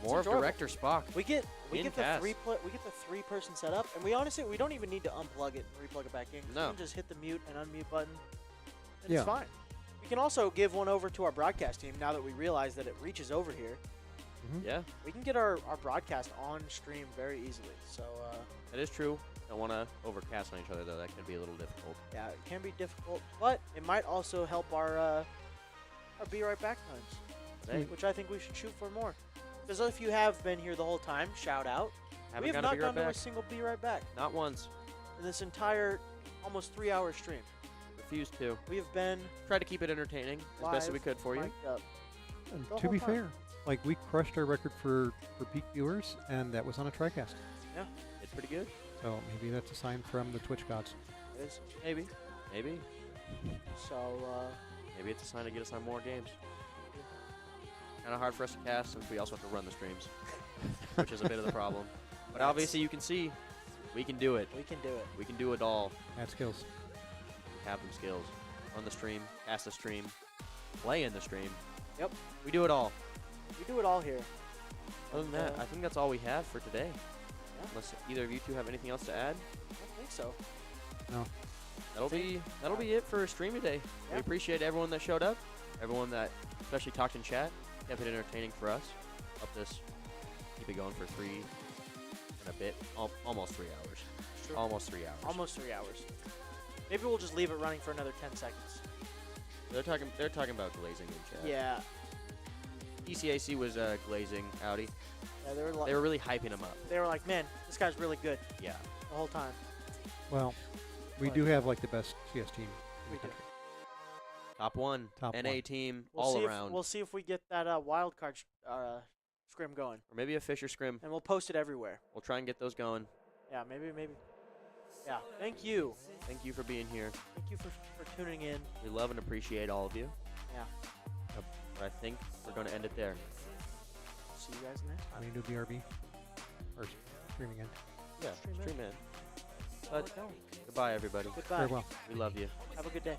More of enjoyable. Director Spock. We get In the cast. we get the 3-person setup, and we honestly we don't even need to unplug it and replug it back in. 'Cause No. We can just hit the mute and unmute button. And Yeah. It's fine. We can also give one over to our broadcast team now that we realize that it reaches over here. Mm-hmm. Yeah, We can get our broadcast on stream very easily. So, that is true. Don't want to overcast on each other, though. That can be a little difficult. yeah, it can be difficult, but it might also help our Be Right Back times, Hey, which I think we should shoot for more. Because if you have been here the whole time, shout out. haven't We have got not to be right gone to a back. single Be Right Back Not once. in this entire almost 3-hour stream. Refused to. We have been Tried to keep it entertaining as best as we live, could for you. mic'd up. And The to whole be time. fair, like we crushed our record for peak viewers, and that was on a TriCast. It's pretty good. So maybe that's a sign from the Twitch gods. It is. Maybe. Maybe. So, Maybe it's a sign to get us on more games. Kind of hard for us to cast since we also have to run the streams, which is a bit of the problem. But That's- obviously you can see we can do it. we can do it. We can do it all. Add skills. We have them skills. Run the stream, cast the stream, play in the stream. Yep. We do it all. We do it all here. Other than And, that, I think that's all we have for today. Yeah. Unless either of you two have anything else to add. I don't think so. No. That'll be it for stream today. Yeah. We appreciate everyone that showed up, everyone that especially talked in chat, kept it entertaining for us, helped us keep it going for 3 and a bit, almost 3 hours. True. Almost 3 hours. Almost 3 hours. Maybe we'll just leave it running for another 10 seconds. They're talking about glazing in chat. Yeah. CECC was glazing Audi. Yeah, they They were really hyping him up. they were like, man, this guy's really good Yeah. the whole time. Well, we What? do have like the best CS team in We the do. country. Top one. Top NA one. team We'll all see around. we'll see if we get that wild card scrim going, or maybe a Fisher scrim. and we'll post it everywhere. We'll try and get those going. Yeah, maybe. Yeah. Thank you. Thank you for being here. Thank you for tuning in. We love and appreciate all of you. Yeah. But I think we're going to end it there. See you guys next How time. many do BRB? Or streaming in? Yeah, Stream in. stream in. We're But going. goodbye, everybody. Goodbye. Farewell. We love you. Have a good day.